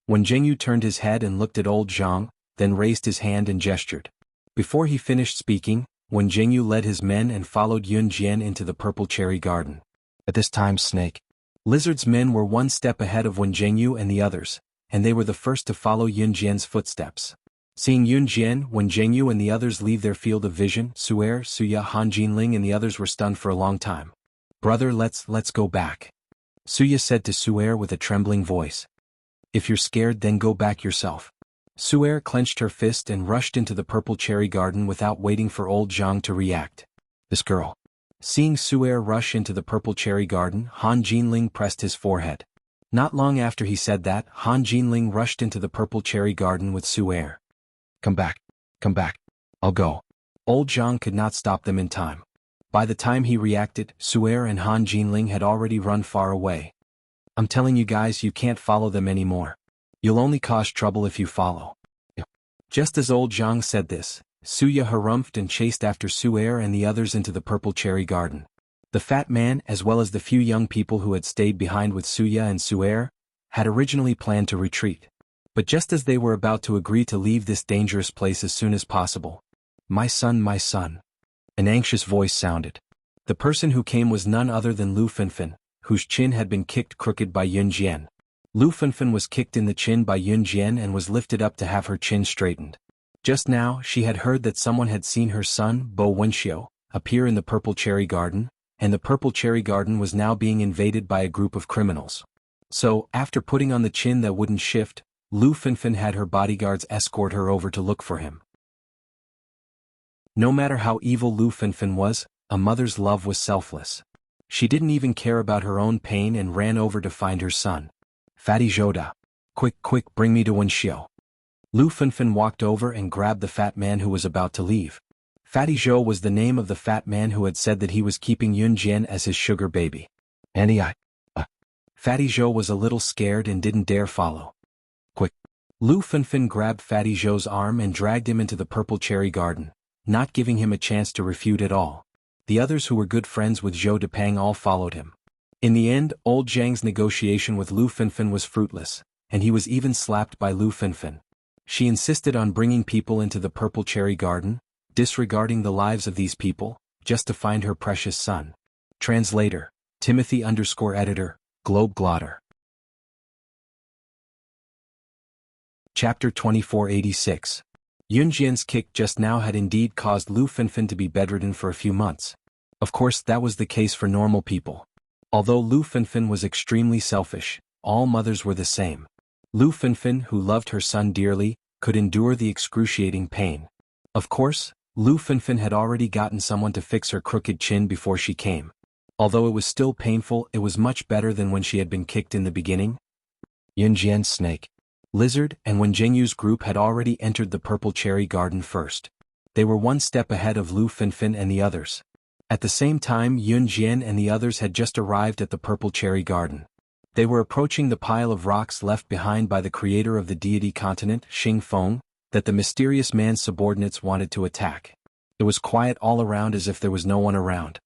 When Jianghu turned his head and looked at old Jiang, then raised his hand and gestured. Before he finished speaking, when Jianghu led his men and followed Yunjian into the purple cherry garden. At this time Snake Lizard's men were one step ahead of Wen Jianghu and the others, and they were the first to follow Yunjian's footsteps. Seeing Yunjian, Wen Jianghu and the others leave their field of vision, Su'er, Suya, Han Jinling and the others were stunned for a long time. Brother, let's go back. Suya said to Su'er with a trembling voice. If you're scared, then go back yourself. Su'er clenched her fist and rushed into the purple cherry garden without waiting for old Jiang to react. This girl. Seeing Su'er rush into the purple cherry garden, Han Jinling pressed his forehead. Not long after he said that, Han Jinling rushed into the purple cherry garden with Su'er. Come back. I'll go. Old Jiang could not stop them in time. By the time he reacted, Su'er and Han Jinling had already run far away. I'm telling you guys, you can't follow them anymore. You'll only cause trouble if you follow. Just as old Jiang said this, Suya harumphed and chased after Su'er and the others into the purple cherry garden. The fat man, as well as the few young people who had stayed behind with Suya and Su'er, had originally planned to retreat. But just as they were about to agree to leave this dangerous place as soon as possible. My son, an anxious voice sounded. The person who came was none other than Lu Fenfen, whose chin had been kicked crooked by Yunjian. Lu Fenfen was kicked in the chin by Yunjian and was lifted up to have her chin straightened. Just now, she had heard that someone had seen her son, Bo Wenxiu, appear in the purple cherry garden, and the purple cherry garden was now being invaded by a group of criminals. So, after putting on the chin that wouldn't shift, Lu Fenfen had her bodyguards escort her over to look for him. No matter how evil Lu Fenfen was, a mother's love was selfless. She didn't even care about her own pain and ran over to find her son. Fatty Zhouda. Quick, bring me to Wenxiu. Lu Fenfen walked over and grabbed the fat man who was about to leave. Fatty Zhou was the name of the fat man who had said that he was keeping Yunjian as his sugar baby. Fatty Zhou was a little scared and didn't dare follow. Quick. Lu Fenfen grabbed Fatty Zhou's arm and dragged him into the purple cherry garden, not giving him a chance to refute at all. The others who were good friends with Zhou Depang all followed him. In the end, old Zhang's negotiation with Lu Fenfen was fruitless, and he was even slapped by Lu Fenfen. She insisted on bringing people into the purple cherry garden, disregarding the lives of these people, just to find her precious son. Translator, Timothy_editor, Globe Glotter. Chapter 2486. Yunjian's kick just now had indeed caused Lu Fenfen to be bedridden for a few months. Of course, that was the case for normal people. Although Lu Fenfen was extremely selfish, all mothers were the same. Lu Fenfen, who loved her son dearly, could endure the excruciating pain. Of course, Lu Fenfen had already gotten someone to fix her crooked chin before she came. Although it was still painful, it was much better than when she had been kicked in the beginning. Yunjian's snake, lizard, and Wen Jingyu's group had already entered the purple cherry garden first. They were one step ahead of Lu Fenfen and the others. At the same time, Yunjian and the others had just arrived at the purple cherry garden. They were approaching the pile of rocks left behind by the creator of the deity continent, Xing Feng, that the mysterious man's subordinates wanted to attack. It was quiet all around as if there was no one around.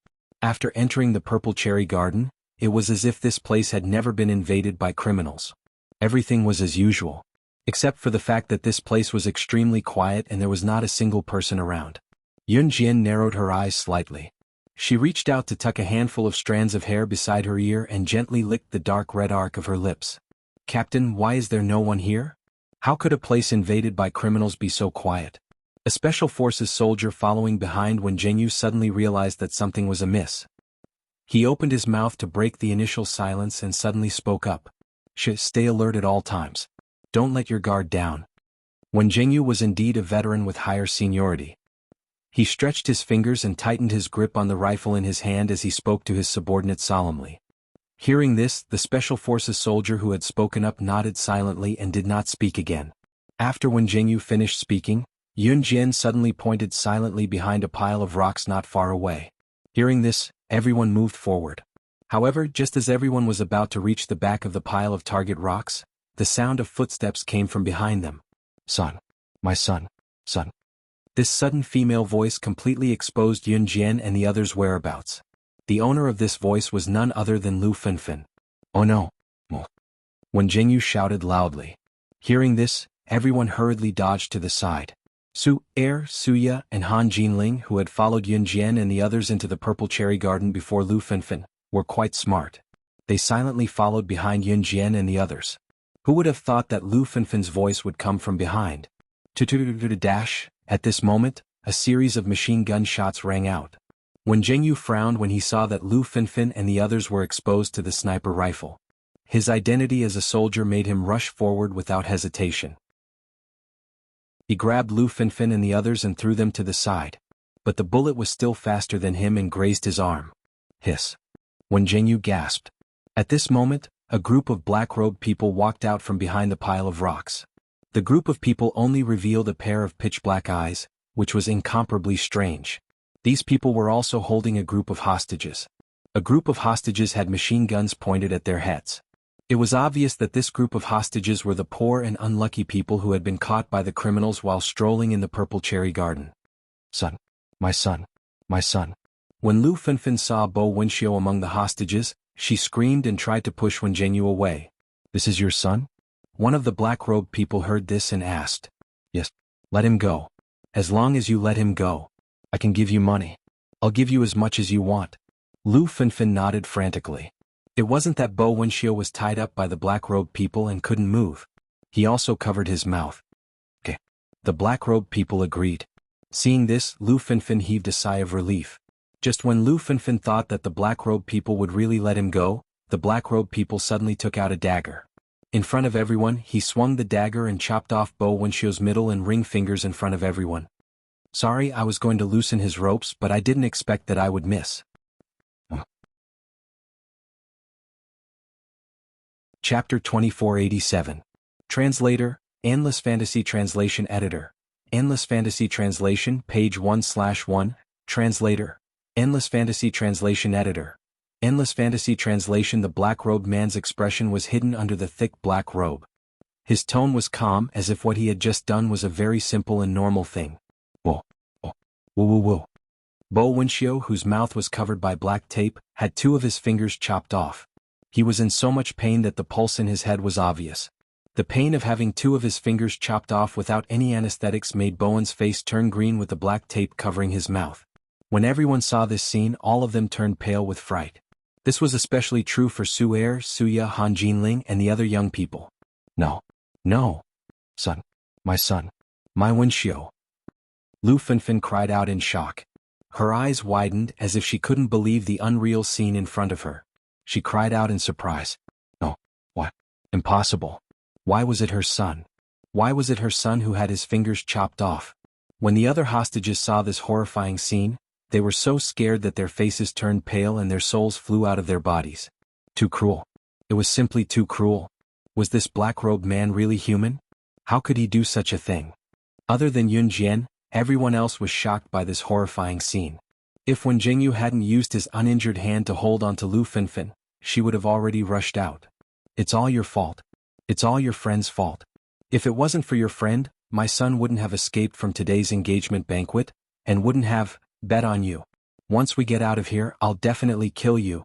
After entering the purple cherry garden, it was as if this place had never been invaded by criminals. Everything was as usual, except for the fact that this place was extremely quiet and there was not a single person around. Yunjian narrowed her eyes slightly. She reached out to tuck a handful of strands of hair beside her ear and gently licked the dark red arc of her lips. "Captain, why is there no one here? How could a place invaded by criminals be so quiet?" A special forces soldier following behind when Jianghu suddenly realized that something was amiss. He opened his mouth to break the initial silence and suddenly spoke up. "Stay alert at all times. Don't let your guard down." When Jianghu was indeed a veteran with higher seniority. He stretched his fingers and tightened his grip on the rifle in his hand as he spoke to his subordinates solemnly. Hearing this, the special forces soldier who had spoken up nodded silently and did not speak again. After when Jianghu finished speaking, Yunjian suddenly pointed silently behind a pile of rocks not far away. Hearing this, everyone moved forward. However, just as everyone was about to reach the back of the pile of target rocks, the sound of footsteps came from behind them. "Son. My son. Son." This sudden female voice completely exposed Yunjian and the others' whereabouts. The owner of this voice was none other than Lu Fenfen. "Oh no. Mo." When Jianghu shouted loudly. Hearing this, everyone hurriedly dodged to the side. Suya, and Han Jinling, who had followed Yunjian and the others into the purple cherry garden before Lu Fenfen, were quite smart. They silently followed behind Yunjian and the others. Who would have thought that Lu Fenfen's voice would come from behind? Dash. At this moment, a series of machine gun shots rang out. When Jianghu frowned when he saw that Lu Fenfen and the others were exposed to the sniper rifle. His identity as a soldier made him rush forward without hesitation. He grabbed Lu Fenfen and the others and threw them to the side. But the bullet was still faster than him and grazed his arm. Hiss. When Jianghu gasped. At this moment, a group of black-robed people walked out from behind the pile of rocks. The group of people only revealed a pair of pitch-black eyes, which was incomparably strange. These people were also holding a group of hostages. A group of hostages had machine guns pointed at their heads. It was obvious that this group of hostages were the poor and unlucky people who had been caught by the criminals while strolling in the purple cherry garden. "Son. My son. My son." When Lu Fenfen saw Bo Wenxiu among the hostages, she screamed and tried to push Wen Jinyu away. "This is your son?" One of the black-robed people heard this and asked. "Yes. Let him go. As long as you let him go, I can give you money. I'll give you as much as you want." Lu Fenfen nodded frantically. It wasn't that Bo Wenxiu was tied up by the black-robed people and couldn't move. He also covered his mouth. "Okay." The black-robed people agreed. Seeing this, Lu Fenfen heaved a sigh of relief. Just when Lu Fenfen thought that the black-robed people would really let him go, the black-robed people suddenly took out a dagger. In front of everyone, he swung the dagger and chopped off Bo Wenxiu's middle and ring fingers in front of everyone. "Sorry, I was going to loosen his ropes, but I didn't expect that I would miss." Chapter 2487. Translator, Endless Fantasy Translation Editor. Endless Fantasy Translation, page 1/1. Translator, Endless Fantasy Translation Editor. Endless Fantasy Translation. The black-robed man's expression was hidden under the thick black robe. His tone was calm, as if what he had just done was a very simple and normal thing. Whoa. Whoa. Whoa. Whoa. Bo Wenxiu, whose mouth was covered by black tape, had 2 of his fingers chopped off. He was in so much pain that the pulse in his head was obvious. The pain of having 2 of his fingers chopped off without any anesthetics made Bowen's face turn green with the black tape covering his mouth. When everyone saw this scene, all of them turned pale with fright. This was especially true for Suya, Han Jinling, and the other young people. "No. No. Son. My son. My Wenxiu." Lu Fenfen cried out in shock. Her eyes widened as if she couldn't believe the unreal scene in front of her. She cried out in surprise. "No. What? Impossible. Why was it her son? Why was it her son who had his fingers chopped off? When the other hostages saw this horrifying scene, they were so scared that their faces turned pale and their souls flew out of their bodies. Too cruel. It was simply too cruel. Was this black-robed man really human? How could he do such a thing? Other than Yun Jian, everyone else was shocked by this horrifying scene. If when Jianghu hadn't used his uninjured hand to hold onto Lu Fenfen, she would have already rushed out. It's all your fault. It's all your friend's fault. If it wasn't for your friend, my son wouldn't have escaped from today's engagement banquet, and wouldn't have bet on you. Once we get out of here, I'll definitely kill you.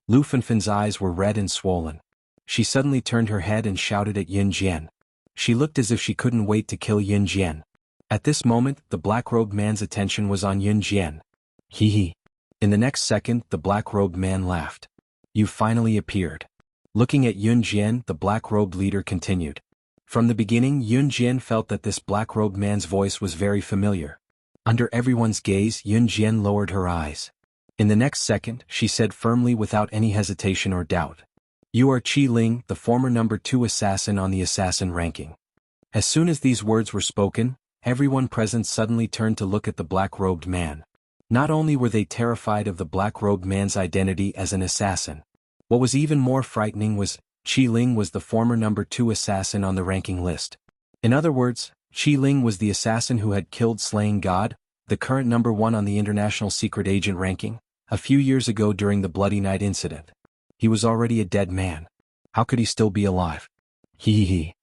Lu Fenfen's eyes were red and swollen. She suddenly turned her head and shouted at Yun Jian. She looked as if she couldn't wait to kill Yun Jian. At this moment, the black-robed man's attention was on Yun Jian. Hee hee. In the next second, the black-robed man laughed. You finally appeared. Looking at Yun Jian, the black-robed leader continued. From the beginning, Yun Jian felt that this black-robed man's voice was very familiar. Under everyone's gaze, Yun Jian lowered her eyes. In the next second, she said firmly without any hesitation or doubt. You are Qi Ling, the former number 2 assassin on the assassin ranking. As soon as these words were spoken, everyone present suddenly turned to look at the black-robed man. Not only were they terrified of the black-robed man's identity as an assassin. What was even more frightening was, Qi Ling was the former number 2 assassin on the ranking list. In other words, Qi Ling was the assassin who had killed Slaying God, the current number 1 on the international secret agent ranking, a few years ago during the Bloody Night incident. He was already a dead man. How could he still be alive? Hee hee.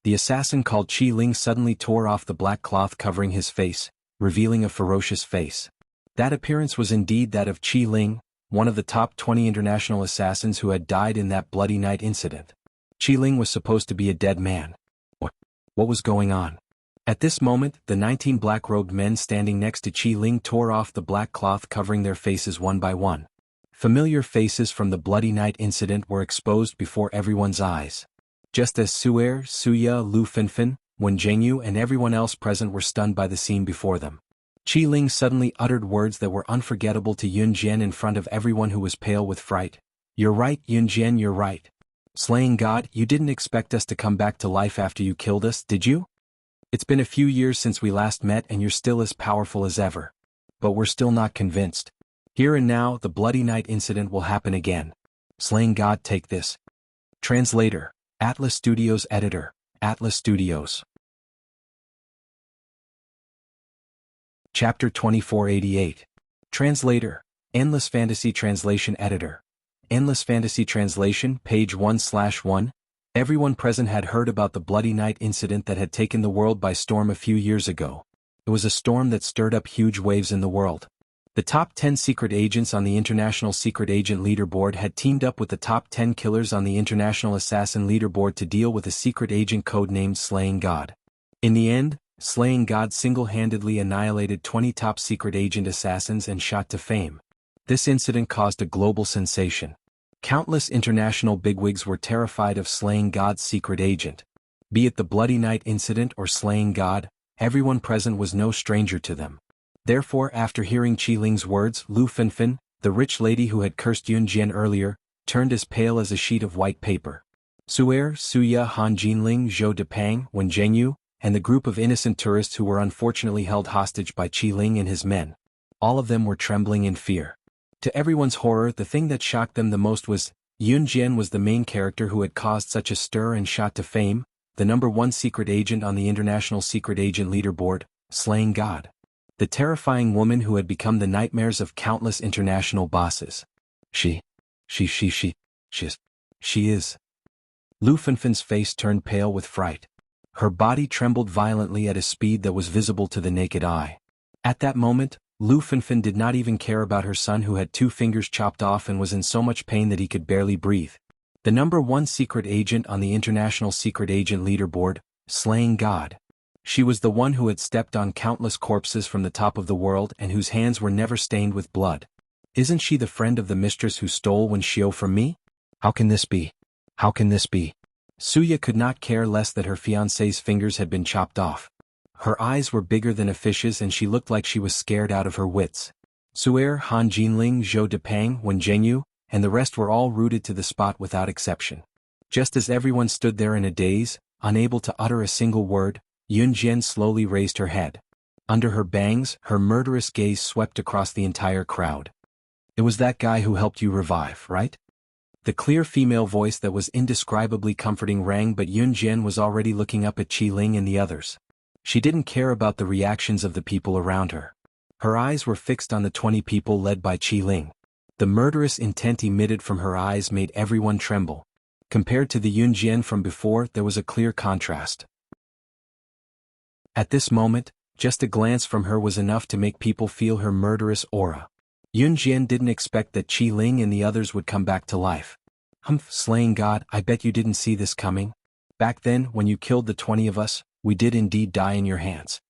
The assassin called Qi Ling suddenly tore off the black cloth covering his face, revealing a ferocious face. That appearance was indeed that of Qi Ling, one of the top 20 international assassins who had died in that Bloody Night incident. Qi Ling was supposed to be a dead man. What was going on? At this moment, the 19 black-robed men standing next to Qi Ling tore off the black cloth covering their faces one by one. Familiar faces from the Bloody Night incident were exposed before everyone's eyes. Just as Su'er, Suya, Lu Fenfen, Wen Jianghu and everyone else present were stunned by the scene before them. Qi Ling suddenly uttered words that were unforgettable to Yun Jian in front of everyone who was pale with fright. You're right, Yun Jian, you're right. Slaying God, you didn't expect us to come back to life after you killed us, did you? It's been a few years since we last met and you're still as powerful as ever. But we're still not convinced. Here and now, the Bloody Night incident will happen again. Slaying God, take this. Translator, Atlas Studios Editor, Atlas Studios. Chapter 2488. Translator, Endless Fantasy Translation Editor. Endless Fantasy Translation, page 1/1. Everyone present had heard about the Bloody Night incident that had taken the world by storm a few years ago. It was a storm that stirred up huge waves in the world. The top 10 secret agents on the International Secret Agent Leaderboard had teamed up with the top 10 killers on the International Assassin Leaderboard to deal with a secret agent codenamed Slaying God. In the end, Slaying God single-handedly annihilated 20 top secret agent assassins and shot to fame. This incident caused a global sensation. Countless international bigwigs were terrified of Slaying God's secret agent. Be it the Bloody Night incident or Slaying God, everyone present was no stranger to them. Therefore, after hearing Qi Ling's words, Lu Fenfen, the rich lady who had cursed Yun Jian earlier, turned as pale as a sheet of white paper. Su'er, Suya, Han Jinling, Zhou Depang, Wen Jianghu, and the group of innocent tourists who were unfortunately held hostage by Qi Ling and his men. All of them were trembling in fear. To everyone's horror, the thing that shocked them the most was, Yun Jian was the main character who had caused such a stir and shot to fame, the number 1 secret agent on the International Secret Agent Leaderboard, Slaying God. The terrifying woman who had become the nightmares of countless international bosses. She is. Lu Fenfen's face turned pale with fright. Her body trembled violently at a speed that was visible to the naked eye. At that moment, Lu Fenfen did not even care about her son who had 2 fingers chopped off and was in so much pain that he could barely breathe. The number 1 secret agent on the International Secret Agent Leaderboard, Slaying God. She was the one who had stepped on countless corpses from the top of the world and whose hands were never stained with blood. Isn't she the friend of the mistress who stole Wen Xiao from me? How can this be? How can this be? Suya could not care less that her fiancé's fingers had been chopped off. Her eyes were bigger than a fish's and she looked like she was scared out of her wits. Su'er, Han Jinling, Zhou Depang, Wen Jianghu, and the rest were all rooted to the spot without exception. Just as everyone stood there in a daze, unable to utter a single word, Yun Jian slowly raised her head. Under her bangs, her murderous gaze swept across the entire crowd. It was that guy who helped you revive, right? The clear female voice that was indescribably comforting rang, but Yun Jian was already looking up at Qi Ling and the others. She didn't care about the reactions of the people around her. Her eyes were fixed on the 20 people led by Qi Ling. The murderous intent emitted from her eyes made everyone tremble. Compared to the Yun Jian from before, there was a clear contrast. At this moment, just a glance from her was enough to make people feel her murderous aura. Yun Jian didn't expect that Qi Ling and the others would come back to life. Humph, slaying god, I bet you didn't see this coming. Back then, when you killed the 20 of us, we did indeed die in your hands.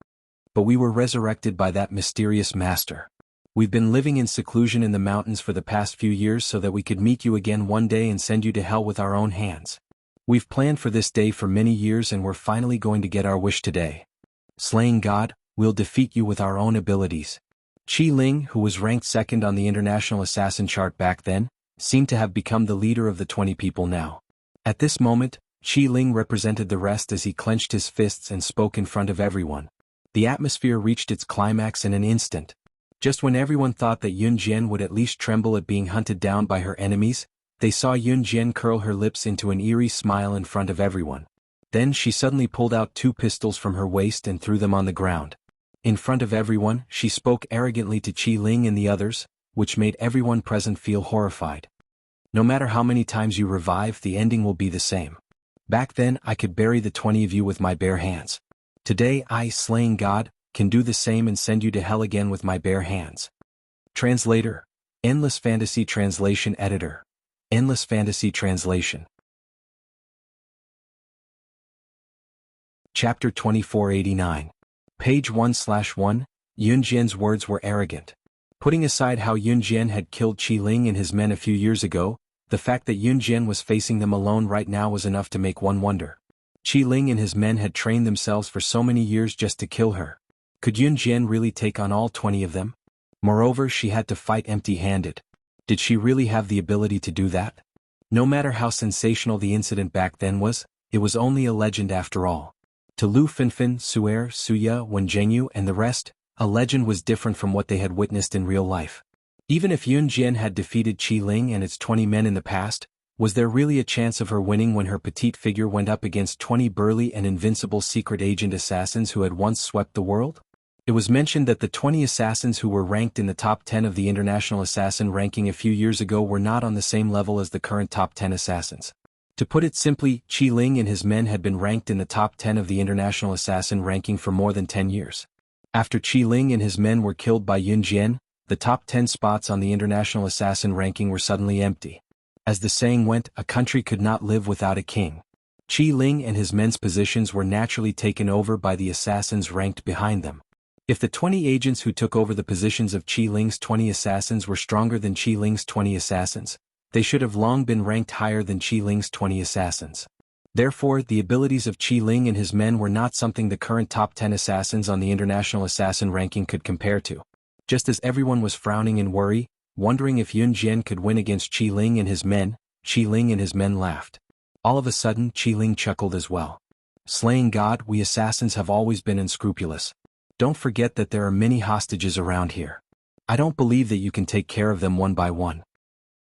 But we were resurrected by that mysterious master. We've been living in seclusion in the mountains for the past few years so that we could meet you again one day and send you to hell with our own hands. We've planned for this day for many years and we're finally going to get our wish today. Slaying god, we'll defeat you with our own abilities. Qi Ling, who was ranked second on the international assassin chart back then, seemed to have become the leader of the 20 people now. At this moment, Qi Ling represented the rest as he clenched his fists and spoke in front of everyone. The atmosphere reached its climax in an instant. Just when everyone thought that Yun Jian would at least tremble at being hunted down by her enemies, they saw Yun Jian curl her lips into an eerie smile in front of everyone. Then she suddenly pulled out 2 pistols from her waist and threw them on the ground. In front of everyone, she spoke arrogantly to Qi Ling and the others, which made everyone present feel horrified. No matter how many times you revive, the ending will be the same. Back then, I could bury the 20 of you with my bare hands. Today, I, slaying god, can do the same and send you to hell again with my bare hands. Translator. Endless Fantasy Translation Editor. Endless Fantasy Translation. Chapter 2489. Page 1/1, Yun Jian's words were arrogant. Putting aside how Yun Jian had killed Qi Ling and his men a few years ago, the fact that Yun Jian was facing them alone right now was enough to make one wonder. Qi Ling and his men had trained themselves for so many years just to kill her. Could Yun Jian really take on all 20 of them? Moreover, she had to fight empty-handed. Did she really have the ability to do that? No matter how sensational the incident back then was, it was only a legend after all. To Lu Finfin, Su'er, Suya, Wen Jianghu and the rest, a legend was different from what they had witnessed in real life. Even if Yun Jian had defeated Qi Ling and its 20 men in the past, was there really a chance of her winning when her petite figure went up against 20 burly and invincible secret agent assassins who had once swept the world? It was mentioned that the 20 assassins who were ranked in the top 10 of the international assassin ranking a few years ago were not on the same level as the current top 10 assassins. To put it simply, Qi Ling and his men had been ranked in the top 10 of the international assassin ranking for more than 10 years. After Qi Ling and his men were killed by Yun Jian, the top 10 spots on the international assassin ranking were suddenly empty. As the saying went, a country could not live without a king. Qi Ling and his men's positions were naturally taken over by the assassins ranked behind them. If the 20 agents who took over the positions of Qi Ling's 20 assassins were stronger than Qi Ling's 20 assassins, they should have long been ranked higher than Qi Ling's 20 assassins. Therefore, the abilities of Qi Ling and his men were not something the current top 10 assassins on the international assassin ranking could compare to. Just as everyone was frowning in worry, wondering if Yun Jian could win against Qi Ling and his men, Qi Ling and his men laughed. All of a sudden, Qi Ling chuckled as well. Slaying god, we assassins have always been unscrupulous. Don't forget that there are many hostages around here. I don't believe that you can take care of them one by one.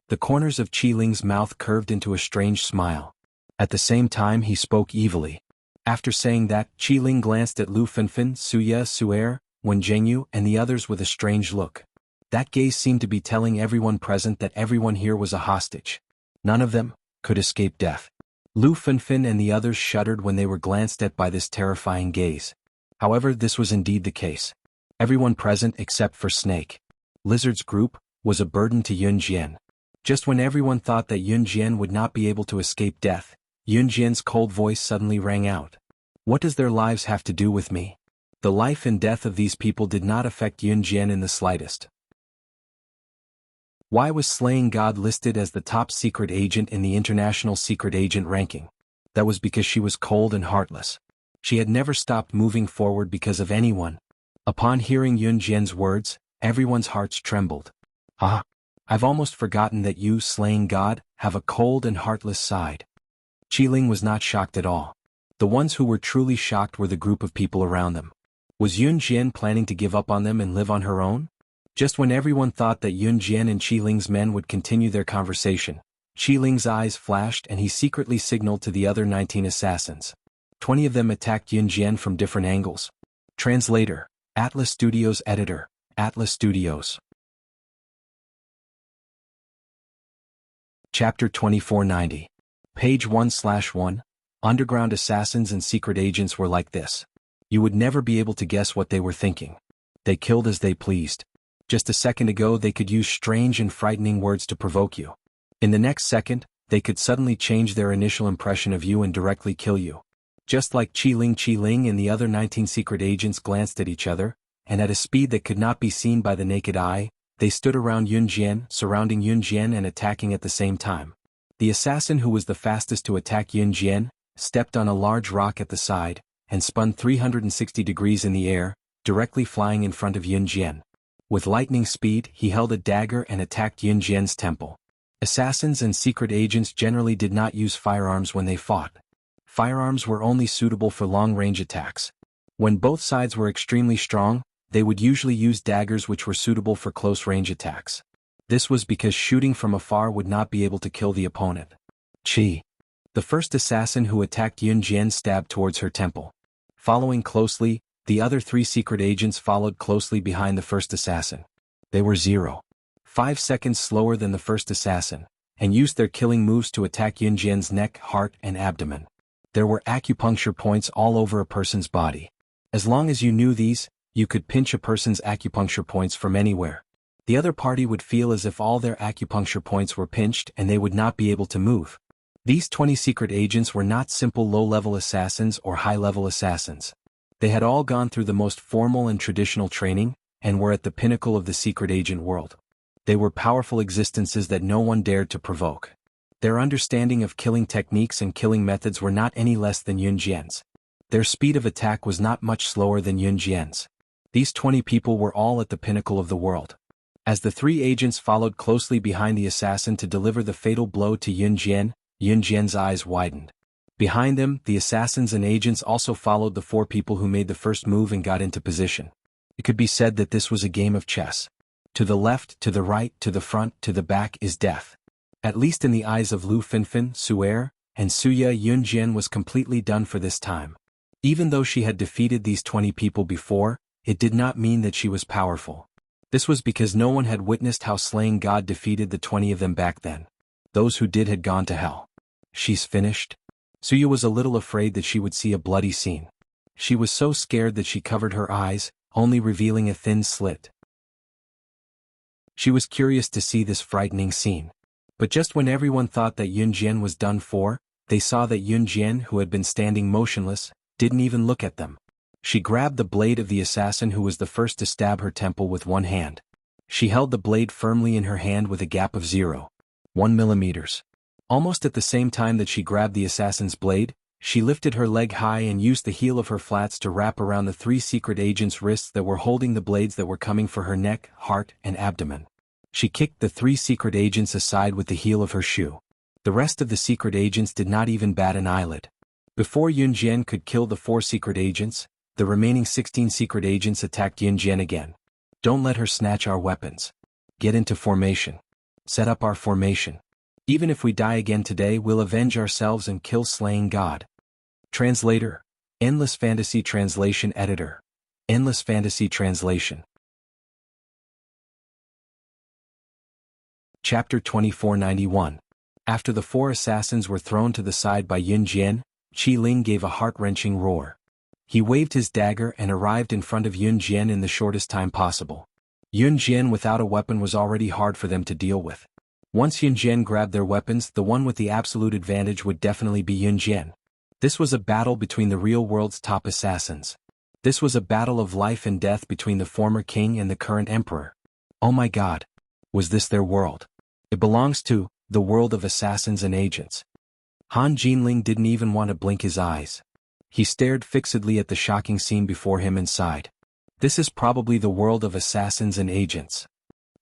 The corners of Qi Ling's mouth curved into a strange smile. At the same time he spoke evilly. After saying that, Qi Ling glanced at Lu Finfin, Suya, Su'er, Wen Jianghu and the others with a strange look. That gaze seemed to be telling everyone present that everyone here was a hostage. None of them could escape death. Lu Finfin and the others shuddered when they were glanced at by this terrifying gaze. However, this was indeed the case. Everyone present except for Snake Lizard's group was a burden to Yun Jian. Just when everyone thought that Yun Jian would not be able to escape death, Yun Jian's cold voice suddenly rang out. What does their lives have to do with me? The life and death of these people did not affect Yun Jian in the slightest. Why was Slaying God listed as the top secret agent in the international secret agent ranking? That was because she was cold and heartless. She had never stopped moving forward because of anyone. Upon hearing Yun Jian's words, everyone's hearts trembled. Ah! I've almost forgotten that you, Slaying God, have a cold and heartless side. Qi Ling was not shocked at all. The ones who were truly shocked were the group of people around them. Was Yun Jian planning to give up on them and live on her own? Just when everyone thought that Yun Jian and Qi Ling's men would continue their conversation, Qi Ling's eyes flashed and he secretly signaled to the other 19 assassins. 20 of them attacked Yun Jian from different angles. Translator, Atlas Studios Editor, Atlas Studios. Chapter 2490. Page 1/1. Underground assassins and secret agents were like this. You would never be able to guess what they were thinking. They killed as they pleased. Just a second ago they could use strange and frightening words to provoke you. In the next second, they could suddenly change their initial impression of you and directly kill you. Just like Qi Ling and the other 19 secret agents glanced at each other, and at a speed that could not be seen by the naked eye, they stood around Yun Jian, surrounding Yun Jian and attacking at the same time. The assassin who was the fastest to attack Yun Jian stepped on a large rock at the side, and spun 360 degrees in the air, directly flying in front of Yun Jian. With lightning speed, he held a dagger and attacked Yun Jian's temple. Assassins and secret agents generally did not use firearms when they fought. Firearms were only suitable for long-range attacks. When both sides were extremely strong, they would usually use daggers which were suitable for close-range attacks. This was because shooting from afar would not be able to kill the opponent. Qi. The first assassin who attacked Yun Jian stabbed towards her temple. Following closely, the other 3 secret agents followed closely behind the first assassin. They were 0.5 seconds slower than the first assassin, and used their killing moves to attack Yun Jian's neck, heart, and abdomen. There were acupuncture points all over a person's body. As long as you knew these, you could pinch a person's acupuncture points from anywhere. The other party would feel as if all their acupuncture points were pinched and they would not be able to move. These 20 secret agents were not simple low-level assassins or high-level assassins. They had all gone through the most formal and traditional training, and were at the pinnacle of the secret agent world. They were powerful existences that no one dared to provoke. Their understanding of killing techniques and killing methods were not any less than Yun Jian's. Their speed of attack was not much slower than Yun Jian's. These 20 people were all at the pinnacle of the world. As the 3 agents followed closely behind the assassin to deliver the fatal blow to Yun Jian's eyes widened. Behind them, the assassins and agents also followed the 4 people who made the first move and got into position. It could be said that this was a game of chess. To the left, to the right, to the front, to the back is death. At least in the eyes of Lu Finfin, Su'er, and Suya, Yun Jian was completely done for this time. Even though she had defeated these 20 people before, it did not mean that she was powerful. This was because no one had witnessed how slaying God defeated the 20 of them back then. Those who did had gone to hell. She's finished? Suya was a little afraid that she would see a bloody scene. She was so scared that she covered her eyes, only revealing a thin slit. She was curious to see this frightening scene. But just when everyone thought that Yun Jian was done for, they saw that Yun Jian, who had been standing motionless, didn't even look at them. She grabbed the blade of the assassin who was the first to stab her temple with one hand. She held the blade firmly in her hand with a gap of 0.1 millimeters. Almost at the same time that she grabbed the assassin's blade, she lifted her leg high and used the heel of her flats to wrap around the 3 secret agents' wrists that were holding the blades that were coming for her neck, heart, and abdomen. She kicked the 3 secret agents aside with the heel of her shoe. The rest of the secret agents did not even bat an eyelid. Before Yun Jian could kill the 4 secret agents, the remaining 16 secret agents attacked Yun Jian again. Don't let her snatch our weapons. Get into formation. Set up our formation. Even if we die again today, we'll avenge ourselves and kill slaying God. Translator, Endless Fantasy Translation Editor, Endless Fantasy Translation. Chapter 2491. After the 4 assassins were thrown to the side by Yun Jian, Qi Ling gave a heart-wrenching roar. He waved his dagger and arrived in front of Yun Jian in the shortest time possible. Yun Jian without a weapon was already hard for them to deal with. Once Yun Jian grabbed their weapons, the one with the absolute advantage would definitely be Yun Jian. This was a battle between the real world's top assassins. This was a battle of life and death between the former king and the current emperor. Oh my God! Was this their world? It belongs to the world of assassins and agents. Han Jinling didn't even want to blink his eyes. He stared fixedly at the shocking scene before him and sighed. This is probably the world of assassins and agents.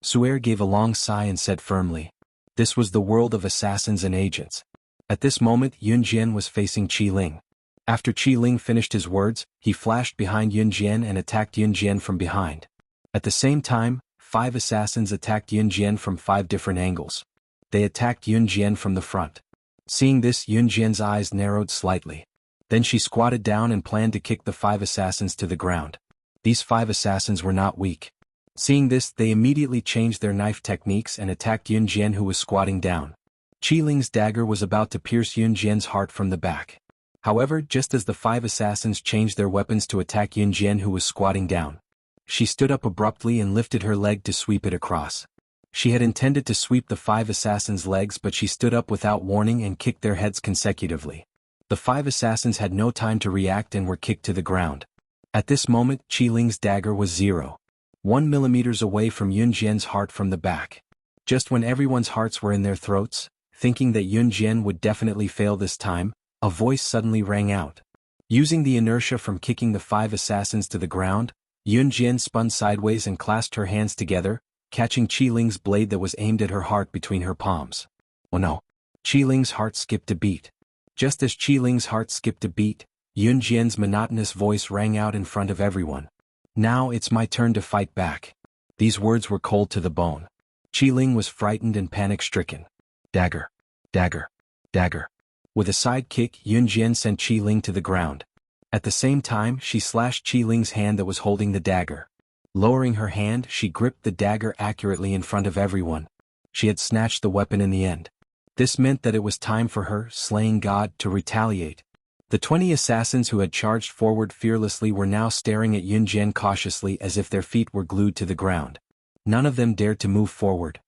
Su'er gave a long sigh and said firmly, this was the world of assassins and agents. At this moment Yun Jian was facing Qi Ling. After Qi Ling finished his words, he flashed behind Yun Jian and attacked Yun Jian from behind. At the same time, 5 assassins attacked Yun Jian from 5 different angles. They attacked Yun Jian from the front. Seeing this, Yun Jian's eyes narrowed slightly. Then she squatted down and planned to kick the 5 assassins to the ground. These 5 assassins were not weak. Seeing this, they immediately changed their knife techniques and attacked Yun Jian, who was squatting down. Qi Ling's dagger was about to pierce Yun Jian's heart from the back. However, just as the 5 assassins changed their weapons to attack Yun Jian, who was squatting down, she stood up abruptly and lifted her leg to sweep it across. She had intended to sweep the 5 assassins' legs, but she stood up without warning and kicked their heads consecutively. The 5 assassins had no time to react and were kicked to the ground. At this moment, Qi Ling's dagger was 0.1 millimeters away from Yun Jian's heart from the back. Just when everyone's hearts were in their throats, thinking that Yun Jian would definitely fail this time, a voice suddenly rang out. Using the inertia from kicking the 5 assassins to the ground, Yun Jian spun sideways and clasped her hands together, catching Qi Ling's blade that was aimed at her heart between her palms. Oh no! Qi Ling's heart skipped a beat. Just as Qi Ling's heart skipped a beat, Yun Jian's monotonous voice rang out in front of everyone. Now it's my turn to fight back. These words were cold to the bone. Qi Ling was frightened and panic-stricken. Dagger. Dagger. Dagger. With a side kick, Yun Jian sent Qi Ling to the ground. At the same time, she slashed Qi Ling's hand that was holding the dagger. Lowering her hand, she gripped the dagger accurately in front of everyone. She had snatched the weapon in the end. This meant that it was time for her, slaying God, to retaliate. The 20 assassins who had charged forward fearlessly were now staring at Yun Jian cautiously as if their feet were glued to the ground. None of them dared to move forward.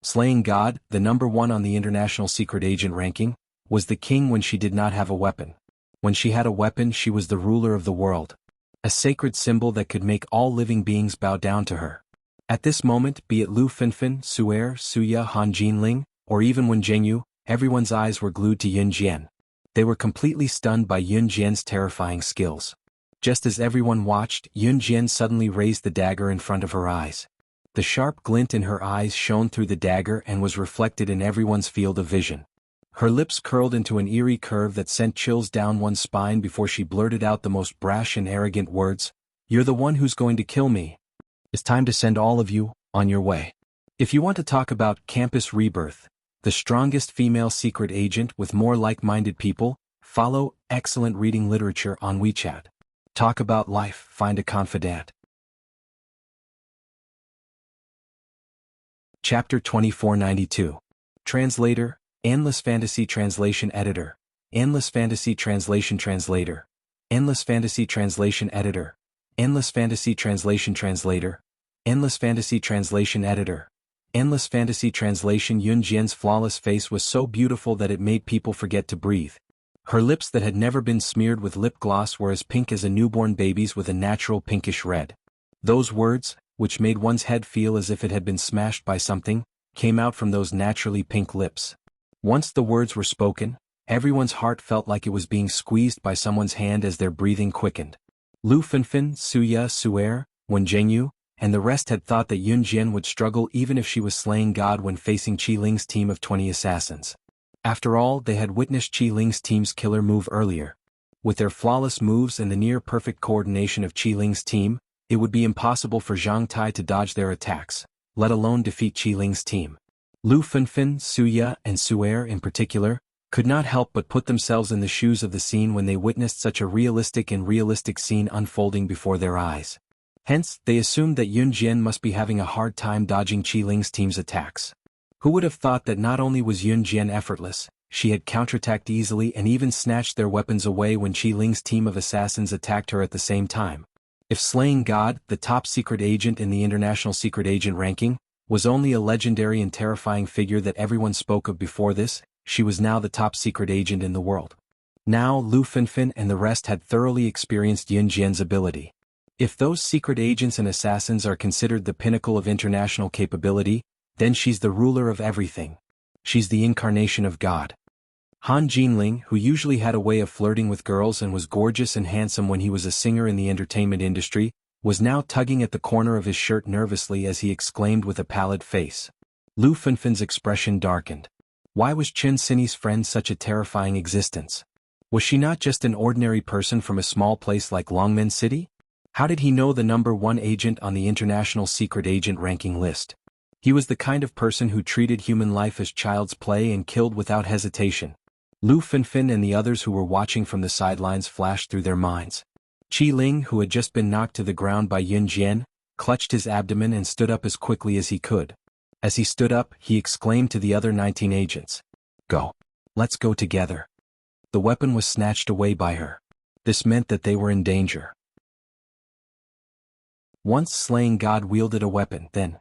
Slaying God, the number 1 on the international secret agent ranking, was the king when she did not have a weapon. When she had a weapon, she was the ruler of the world. A sacred symbol that could make all living beings bow down to her. At this moment, be it Lu Fenfen, Su'er, Suya, Han Jinling, or even Wen Jianghu, everyone's eyes were glued to Yun Jian. They were completely stunned by Yun Jian's terrifying skills. Just as everyone watched, Yun Jian suddenly raised the dagger in front of her eyes. The sharp glint in her eyes shone through the dagger and was reflected in everyone's field of vision. Her lips curled into an eerie curve that sent chills down one's spine before she blurted out the most brash and arrogant words. "You're the one who's going to kill me. It's time to send all of you on your way." If you want to talk about campus rebirth, the strongest female secret agent with more like-minded people, follow excellent reading literature on WeChat. Talk about life, find a confidant. Chapter 2492. Translator, Endless Fantasy Translation Editor, Endless Fantasy Translation Translator, Endless Fantasy Translation Editor, Endless Fantasy Translation Translator, Endless Fantasy Translation Editor, Endless Fantasy Translation. Yun Jian's flawless face was so beautiful that it made people forget to breathe. Her lips that had never been smeared with lip gloss were as pink as a newborn baby's with a natural pinkish red. Those words, which made one's head feel as if it had been smashed by something, came out from those naturally pink lips. Once the words were spoken, everyone's heart felt like it was being squeezed by someone's hand as their breathing quickened. Lu Fenfen, Suya, Su'er, Wen Jianghu, and the rest had thought that Yun Jian would struggle even if she was slaying God when facing Qi Ling's team of 20 assassins. After all, they had witnessed Qi Ling's team's killer move earlier. With their flawless moves and the near-perfect coordination of Qi Ling's team, it would be impossible for Zhang Tai to dodge their attacks, let alone defeat Qi Ling's team. Lu Fenfen, Suya, and Su'er in particular, could not help but put themselves in the shoes of the scene when they witnessed such a realistic scene unfolding before their eyes. Hence, they assumed that Yun Jian must be having a hard time dodging Qi Ling's team's attacks. Who would have thought that not only was Yun Jian effortless, she had counterattacked easily and even snatched their weapons away when Qi Ling's team of assassins attacked her at the same time. If slaying God, the top secret agent in the international secret agent ranking, was only a legendary and terrifying figure that everyone spoke of before this, she was now the top secret agent in the world. Now Lu Fenfen and the rest had thoroughly experienced Yun Jian's ability. If those secret agents and assassins are considered the pinnacle of international capability, then she's the ruler of everything. She's the incarnation of God. Han Jinling, who usually had a way of flirting with girls and was gorgeous and handsome when he was a singer in the entertainment industry, was now tugging at the corner of his shirt nervously as he exclaimed with a pallid face. Lu Fenfen's expression darkened. Why was Chen Sini's friend such a terrifying existence? Was she not just an ordinary person from a small place like Longmen City? How did he know the #1 agent on the international secret agent ranking list? He was the kind of person who treated human life as child's play and killed without hesitation. Lu Finfin and the others who were watching from the sidelines flashed through their minds. Qi Ling, who had just been knocked to the ground by Yun Jian, clutched his abdomen and stood up as quickly as he could. As he stood up, he exclaimed to the other 19 agents, "Go. Let's go together." The weapon was snatched away by her. This meant that they were in danger. Once slaying God wielded a weapon, then.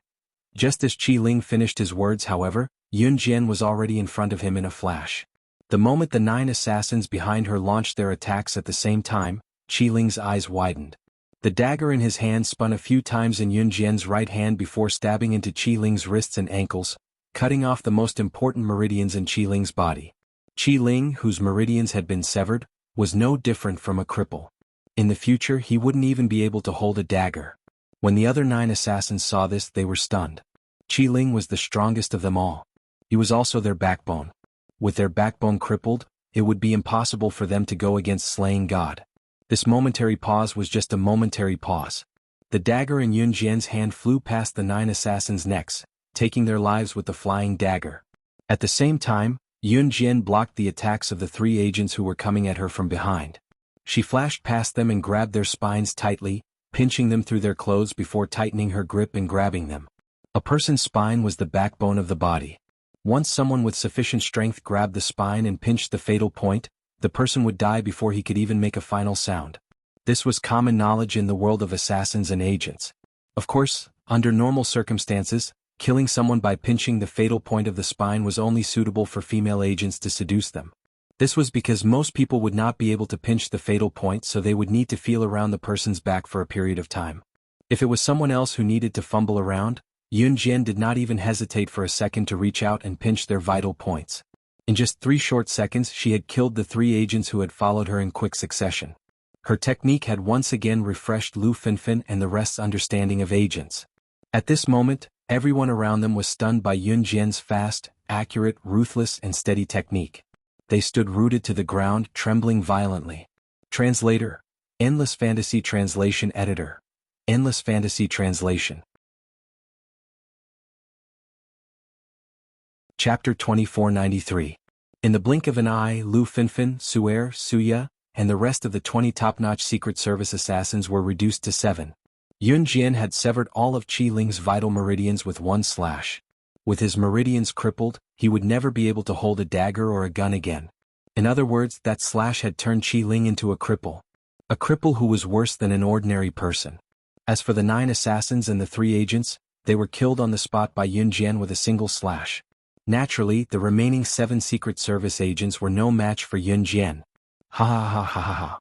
Just as Qi Ling finished his words, however, Yun Jian was already in front of him in a flash. The moment the 9 assassins behind her launched their attacks at the same time, Qi Ling's eyes widened. The dagger in his hand spun a few times in Yun Jian's right hand before stabbing into Qi Ling's wrists and ankles, cutting off the most important meridians in Qi Ling's body. Qi Ling, whose meridians had been severed, was no different from a cripple. In the future he wouldn't even be able to hold a dagger. When the other 9 assassins saw this, they were stunned. Qi Ling was the strongest of them all. He was also their backbone. With their backbone crippled, it would be impossible for them to go against slaying God. This momentary pause was just a momentary pause. The dagger in Yun Jian's hand flew past the 9 assassins' necks, taking their lives with the flying dagger. At the same time, Yun Jian blocked the attacks of the 3 agents who were coming at her from behind. She flashed past them and grabbed their spines tightly, pinching them through their clothes before tightening her grip and grabbing them. A person's spine was the backbone of the body. Once someone with sufficient strength grabbed the spine and pinched the fatal point, the person would die before he could even make a final sound. This was common knowledge in the world of assassins and agents. Of course, under normal circumstances, killing someone by pinching the fatal point of the spine was only suitable for female agents to seduce them. This was because most people would not be able to pinch the fatal point, so they would need to feel around the person's back for a period of time. If it was someone else who needed to fumble around, Yun Jian did not even hesitate for a second to reach out and pinch their vital points. In just 3 short seconds she had killed the 3 agents who had followed her in quick succession. Her technique had once again refreshed Lu Finfin and the rest's understanding of agents. At this moment, everyone around them was stunned by Yun Jian's fast, accurate, ruthless and steady technique. They stood rooted to the ground, trembling violently. Translator. Endless Fantasy Translation Editor. Endless Fantasy Translation. Chapter 2493. In the blink of an eye, Lu Finfin, Suer, Suya, and the rest of the 20 top-notch Secret Service assassins were reduced to 7. Yun Jian had severed all of Qi Ling's vital meridians with one slash. With his meridians crippled, he would never be able to hold a dagger or a gun again. In other words, that slash had turned Qi Ling into a cripple. A cripple who was worse than an ordinary person. As for the 9 assassins and the 3 agents, they were killed on the spot by Yun Jian with a single slash. Naturally, the remaining 7 Secret Service agents were no match for Yun Jian. Ha ha ha ha ha ha.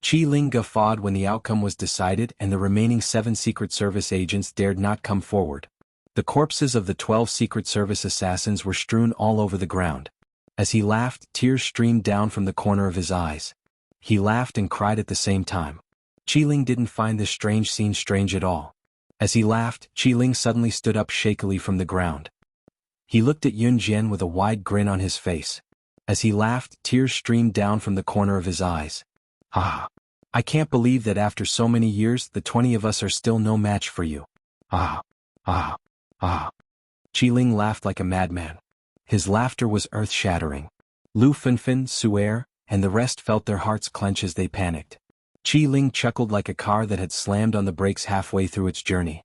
Qi Ling guffawed when the outcome was decided and the remaining 7 Secret Service agents dared not come forward. The corpses of the 12 Secret Service assassins were strewn all over the ground. As he laughed, tears streamed down from the corner of his eyes. He laughed and cried at the same time. Qi Ling didn't find this strange scene strange at all. As he laughed, Qi Ling suddenly stood up shakily from the ground. He looked at Yun Jian with a wide grin on his face. As he laughed, tears streamed down from the corner of his eyes. Ah! I can't believe that after so many years the 20 of us are still no match for you. Ah! Ah! Ah! Qi Ling laughed like a madman. His laughter was earth-shattering. Lu Finfin, Suer, and the rest felt their hearts clench as they panicked. Qi Ling chuckled like a car that had slammed on the brakes halfway through its journey.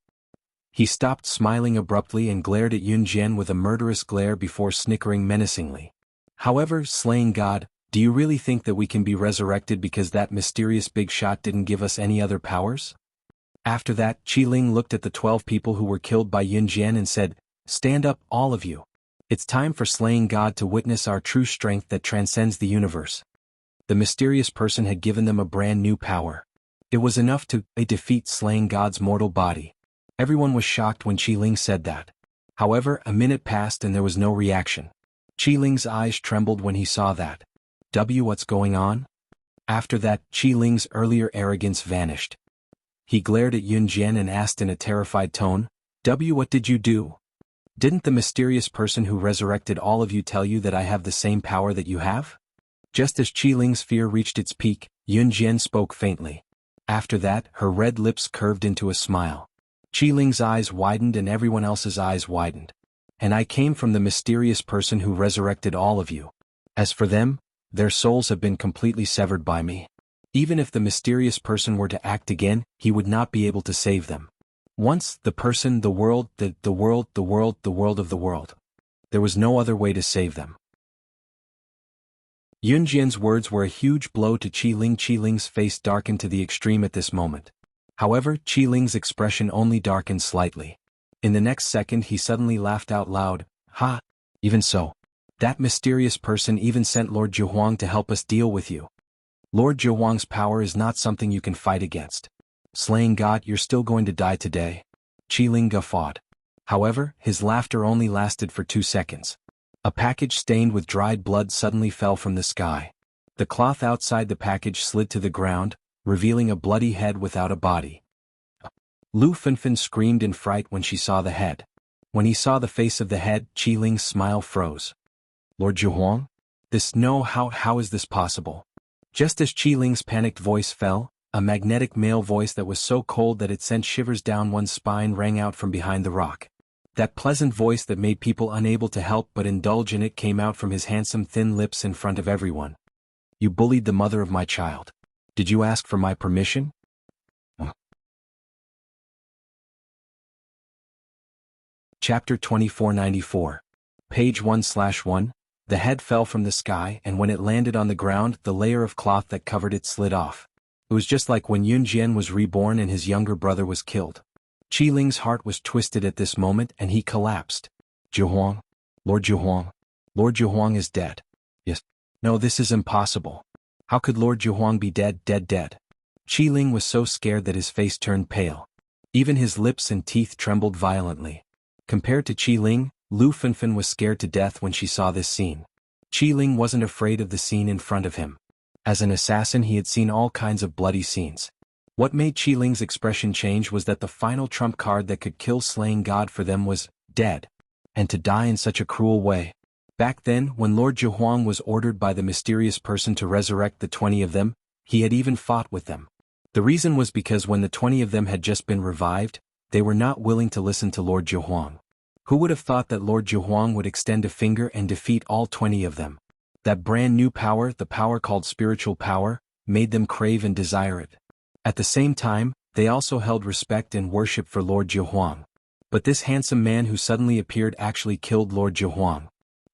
He stopped smiling abruptly and glared at Yun Jian with a murderous glare before snickering menacingly. However, slaying God, do you really think that we can be resurrected because that mysterious big shot didn't give us any other powers? After that, Qi Ling looked at the 12 people who were killed by Yun Jian and said, "Stand up, all of you. It's time for slaying God to witness our true strength that transcends the universe." The mysterious person had given them a brand new power. It was enough to defeat slaying God's mortal body. Everyone was shocked when Qi Ling said that. However, a minute passed and there was no reaction. Qi Ling's eyes trembled when he saw that. What's going on? After that, Qi Ling's earlier arrogance vanished. He glared at Yun Jian and asked in a terrified tone, What did you do? Didn't the mysterious person who resurrected all of you tell you that I have the same power that you have? Just as Qiling's fear reached its peak, Yun Jian spoke faintly. After that, her red lips curved into a smile. Qiling's eyes widened and everyone else's eyes widened. And I came from the mysterious person who resurrected all of you. As for them, their souls have been completely severed by me. Even if the mysterious person were to act again, he would not be able to save them. Once, the person, the world of the world. There was no other way to save them. Yun Jian's words were a huge blow to Qiling. Qiling's face darkened to the extreme at this moment. However, Qiling's expression only darkened slightly. In the next second he suddenly laughed out loud. Ha! Even so. That mysterious person even sent Lord Zhihuang to help us deal with you. Lord Zhihuang's power is not something you can fight against. Slaying God, you're still going to die today. Qiling guffawed. However, his laughter only lasted for 2 seconds. A package stained with dried blood suddenly fell from the sky. The cloth outside the package slid to the ground, revealing a bloody head without a body. Lu Fenfen screamed in fright when she saw the head. When he saw the face of the head, Qiling's smile froze. Lord Zhihuang? How is this possible? Just as Qiling's panicked voice fell, a magnetic male voice that was so cold that it sent shivers down one's spine rang out from behind the rock. That pleasant voice that made people unable to help but indulge in it came out from his handsome thin lips in front of everyone. You bullied the mother of my child. Did you ask for my permission? Chapter 2494. Page 1/1. The head fell from the sky and when it landed on the ground, the layer of cloth that covered it slid off. It was just like when Yun Jian was reborn and his younger brother was killed. Qiling's heart was twisted at this moment and he collapsed. Zhihuang? Lord Zhihuang? Lord Zhihuang is dead. Yes. No, this is impossible. How could Lord Zhihuang be dead? Qiling was so scared that his face turned pale. Even his lips and teeth trembled violently. Compared to Qiling, Lu Fenfen was scared to death when she saw this scene. Qiling wasn't afraid of the scene in front of him. As an assassin he had seen all kinds of bloody scenes. What made Qiling's expression change was that the final trump card that could kill slaying God for them was dead. And to die in such a cruel way. Back then, when Lord Zhihuang was ordered by the mysterious person to resurrect the 20 of them, he had even fought with them. The reason was because when the 20 of them had just been revived, they were not willing to listen to Lord Zhihuang. Who would have thought that Lord Zhihuang would extend a finger and defeat all 20 of them? That brand new power, the power called spiritual power, made them crave and desire it. At the same time, they also held respect and worship for Lord Zhihuang. But this handsome man who suddenly appeared actually killed Lord Zhihuang.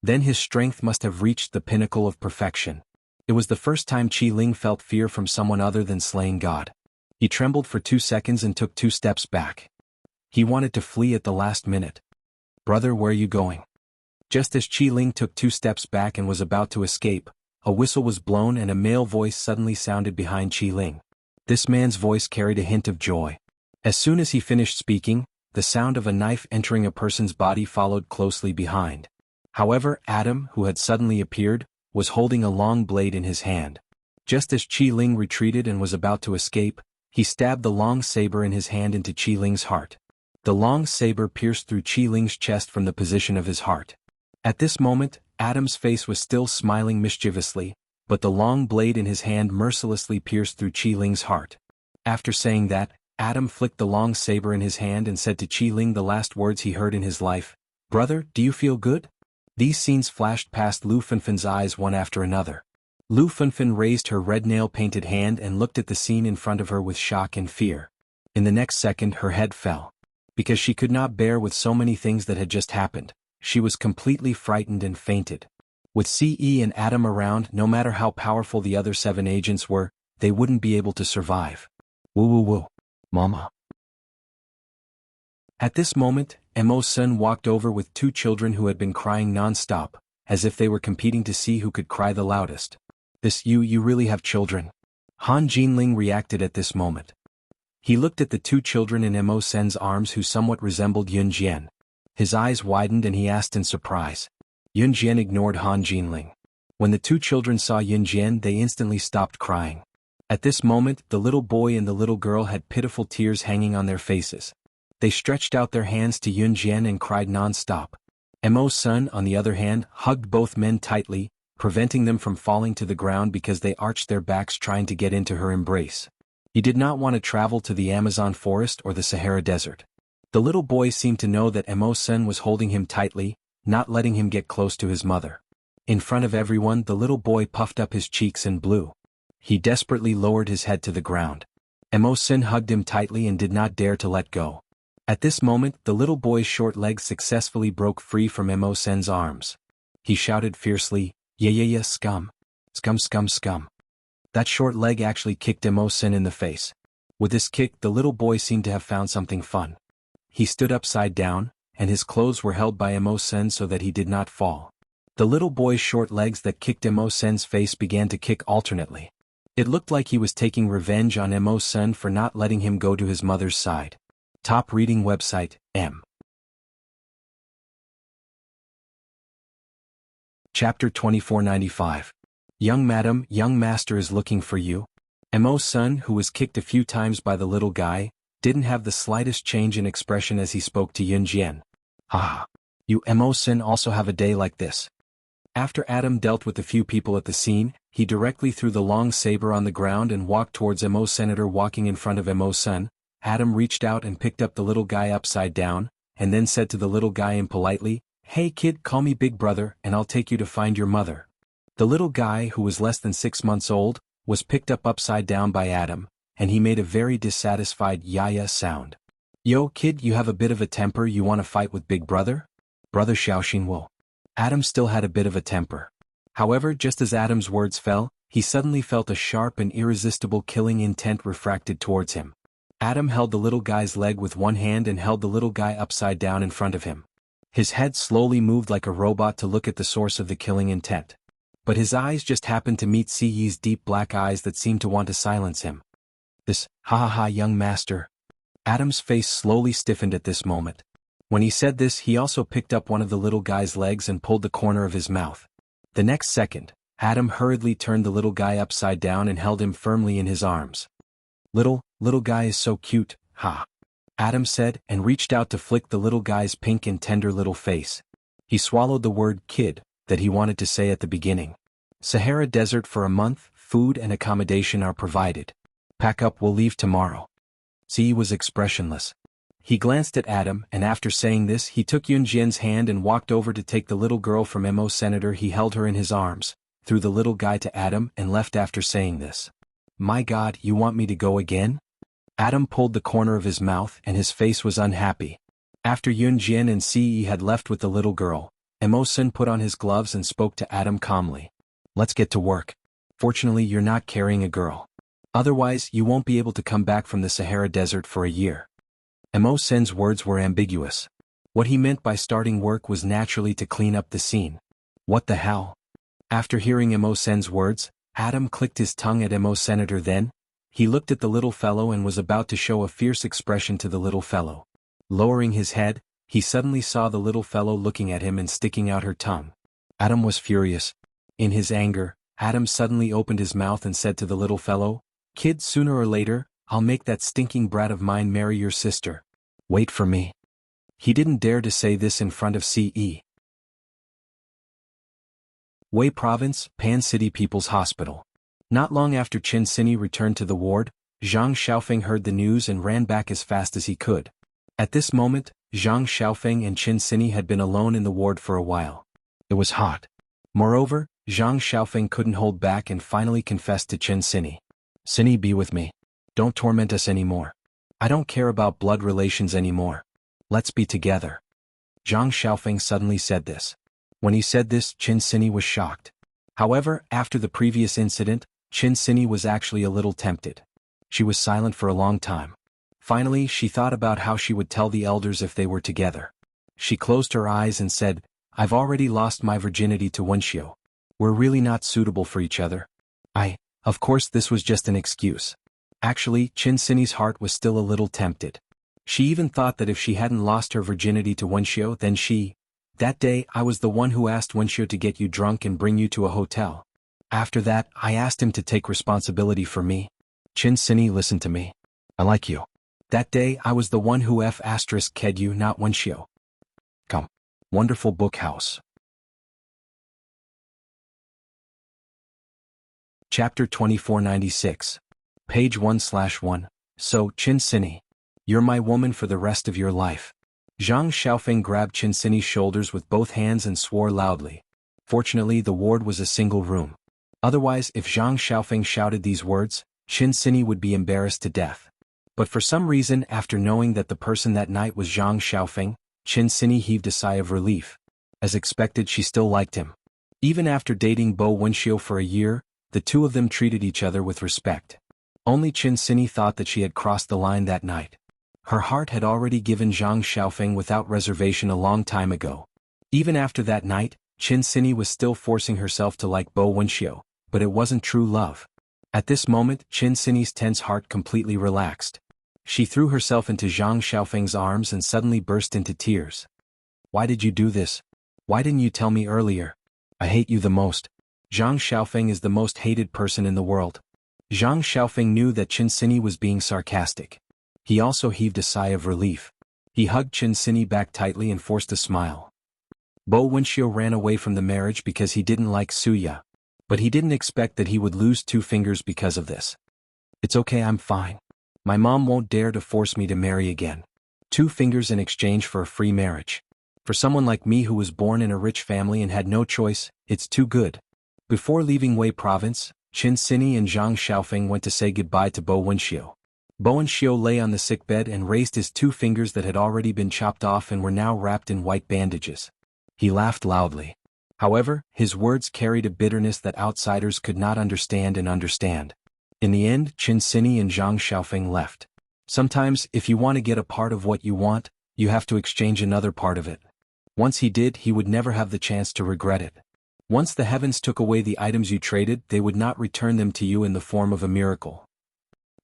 Then his strength must have reached the pinnacle of perfection. It was the first time Qiling felt fear from someone other than slaying God. He trembled for 2 seconds and took 2 steps back. He wanted to flee at the last minute. Brother, where are you going? Just as Qiling took 2 steps back and was about to escape, a whistle was blown and a male voice suddenly sounded behind Qiling. This man's voice carried a hint of joy. As soon as he finished speaking, the sound of a knife entering a person's body followed closely behind. However, Adam, who had suddenly appeared, was holding a long blade in his hand. Just as Qiling retreated and was about to escape, he stabbed the long saber in his hand into Qiling's heart. The long saber pierced through Qiling's chest from the position of his heart. At this moment, Adam's face was still smiling mischievously, but the long blade in his hand mercilessly pierced through Qiling's heart. After saying that, Adam flicked the long saber in his hand and said to Qiling the last words he heard in his life, "Brother, do you feel good?" These scenes flashed past Lu Fenfen's eyes one after another. Lu Fenfen raised her red nail-painted hand and looked at the scene in front of her with shock and fear. In the next second her head fell. Because she could not bear with so many things that had just happened, she was completely frightened and fainted. With CE and Adam around, no matter how powerful the other 7 agents were, they wouldn't be able to survive. Woo, Mama. At this moment, Mo Sun walked over with 2 children who had been crying non-stop, as if they were competing to see who could cry the loudest. You really have children? Han Jinling reacted at this moment. He looked at the 2 children in Mo Sun's arms who somewhat resembled Yun Jian. His eyes widened and he asked in surprise. Yun Jian ignored Han Jinling. When the 2 children saw Yun Jian, they instantly stopped crying. At this moment, the little boy and the little girl had pitiful tears hanging on their faces. They stretched out their hands to Yun Jian and cried non-stop. Mo Sun, on the other hand, hugged both men tightly, preventing them from falling to the ground because they arched their backs trying to get into her embrace. He did not want to travel to the Amazon forest or the Sahara Desert. The little boy seemed to know that Emo-sen was holding him tightly, not letting him get close to his mother. In front of everyone, the little boy puffed up his cheeks and blew. He desperately lowered his head to the ground. Emo-sen hugged him tightly and did not dare to let go. At this moment, the little boy's short legs successfully broke free from Emo-sen's arms. He shouted fiercely, "Yeah, scum. Scum, scum, scum." That short leg actually kicked Emo-sen in the face. With this kick, the little boy seemed to have found something fun. He stood upside down, and his clothes were held by Emo-sen so that he did not fall. The little boy's short legs that kicked Emo-sen's face began to kick alternately. It looked like he was taking revenge on Emo-sen for not letting him go to his mother's side. Top reading website, M. Chapter 2495. Young madam, young master is looking for you. Emo-sen, who was kicked a few times by the little guy, didn't have the slightest change in expression as he spoke to Yunjian. "Ah, you Emo-sen also have a day like this." After Adam dealt with the few people at the scene, he directly threw the long saber on the ground and walked towards Emo-senator. Walking in front of Emo-sen, Adam reached out and picked up the little guy upside down, and then said to the little guy impolitely, "Hey kid, call me big brother and I'll take you to find your mother." The little guy, who was less than 6 months old, was picked up upside down by Adam, and he made a very dissatisfied "yaya" sound. "Yo kid, you have a bit of a temper. You want to fight with big brother? Brother Xiaoxin will." Adam still had a bit of a temper. However, just as Adam's words fell, he suddenly felt a sharp and irresistible killing intent refracted towards him. Adam held the little guy's leg with one hand and held the little guy upside down in front of him. His head slowly moved like a robot to look at the source of the killing intent. But his eyes just happened to meet Siyi's deep black eyes that seemed to want to silence him. "This, ha, young master." Adam's face slowly stiffened at this moment. When he said this, he also picked up one of the little guy's legs and pulled the corner of his mouth. The next second, Adam hurriedly turned the little guy upside down and held him firmly in his arms. Little guy is so cute, ha," Adam said, and reached out to flick the little guy's pink and tender little face. He swallowed the word "kid" that he wanted to say at the beginning. "Sahara Desert for a month, food and accommodation are provided. Pack up, we'll leave tomorrow." Siyi was expressionless. He glanced at Adam, and after saying this, he took Yunjian's hand and walked over to take the little girl from Emo-senator. He held her in his arms, threw the little guy to Adam, and left after saying this. "My God, you want me to go again?" Adam pulled the corner of his mouth and his face was unhappy. After Yunjian and Siyi had left with the little girl, Emo-sen put on his gloves and spoke to Adam calmly. "Let's get to work. Fortunately, you're not carrying a girl. Otherwise, you won't be able to come back from the Sahara Desert for a year." Emo-sen's words were ambiguous. What he meant by starting work was naturally to clean up the scene. What the hell? After hearing Emo-sen's words, Adam clicked his tongue at Emo-senator. Then, he looked at the little fellow and was about to show a fierce expression to the little fellow. Lowering his head, he suddenly saw the little fellow looking at him and sticking out her tongue. Adam was furious. In his anger, Adam suddenly opened his mouth and said to the little fellow, "Kid, sooner or later, I'll make that stinking brat of mine marry your sister. Wait for me." He didn't dare to say this in front of C.E. Wei Province, Pan City People's Hospital. Not long after Qin Sini returned to the ward, Zhang Xiaofeng heard the news and ran back as fast as he could. At this moment, Zhang Xiaofeng and Qin Sini had been alone in the ward for a while. It was hot. Moreover, Zhang Xiaofeng couldn't hold back and finally confessed to Qin Sini. "Sini, be with me. Don't torment us anymore. I don't care about blood relations anymore. Let's be together." Zhang Xiaofeng suddenly said this. When he said this, Qin Sini was shocked. However, after the previous incident, Qin Sini was actually a little tempted. She was silent for a long time. Finally, she thought about how she would tell the elders if they were together. She closed her eyes and said, "I've already lost my virginity to Wuxia. We're really not suitable for each other." Of course this was just an excuse. Actually, Qin Sini's heart was still a little tempted. She even thought that if she hadn't lost her virginity to Wuxia, then that day I was the one who asked Wuxia to get you drunk and bring you to a hotel. After that, I asked him to take responsibility for me. Qin Sini, listen to me. I like you. That day I was the one who ked you, not Wuxia. Come. Wonderful book house. Chapter 2496. Page 1/1. So, Qin Sini. You're my woman for the rest of your life. Zhang Xiaofeng grabbed Qin Sini's shoulders with both hands and swore loudly. Fortunately, the ward was a single room. Otherwise, if Zhang Xiaofeng shouted these words, Qin Sini would be embarrassed to death. But for some reason, after knowing that the person that night was Zhang Xiaofeng, Qin Sini heaved a sigh of relief. As expected, she still liked him. Even after dating Bo Wenxiu for a year, the two of them treated each other with respect. Only Qin Sini thought that she had crossed the line that night. Her heart had already given Zhang Xiaofeng without reservation a long time ago. Even after that night, Qin Sini was still forcing herself to like Bo Wenxiu, but it wasn't true love. At this moment, Qin Sini's tense heart completely relaxed. She threw herself into Zhang Xiaofeng's arms and suddenly burst into tears. Why did you do this? Why didn't you tell me earlier? I hate you the most. Zhang Xiaofeng is the most hated person in the world. Zhang Xiaofeng knew that Qin Sini was being sarcastic. He also heaved a sigh of relief. He hugged Qin Sini back tightly and forced a smile. Bo Wenxiu ran away from the marriage because he didn't like Suya. But he didn't expect that he would lose 2 fingers because of this. It's okay, I'm fine. My mom won't dare to force me to marry again. 2 fingers in exchange for a free marriage. For someone like me who was born in a rich family and had no choice, it's too good. Before leaving Wei province, Qin Sini and Zhang Xiaofeng went to say goodbye to Bo Wenxiu. Bo Wenxiu lay on the sickbed and raised his 2 fingers that had already been chopped off and were now wrapped in white bandages. He laughed loudly. However, his words carried a bitterness that outsiders could not understand. In the end, Qin Sini and Zhang Xiaofeng left. Sometimes, if you want to get a part of what you want, you have to exchange another part of it. Once he did, he would never have the chance to regret it. Once the heavens took away the items you traded, they would not return them to you in the form of a miracle.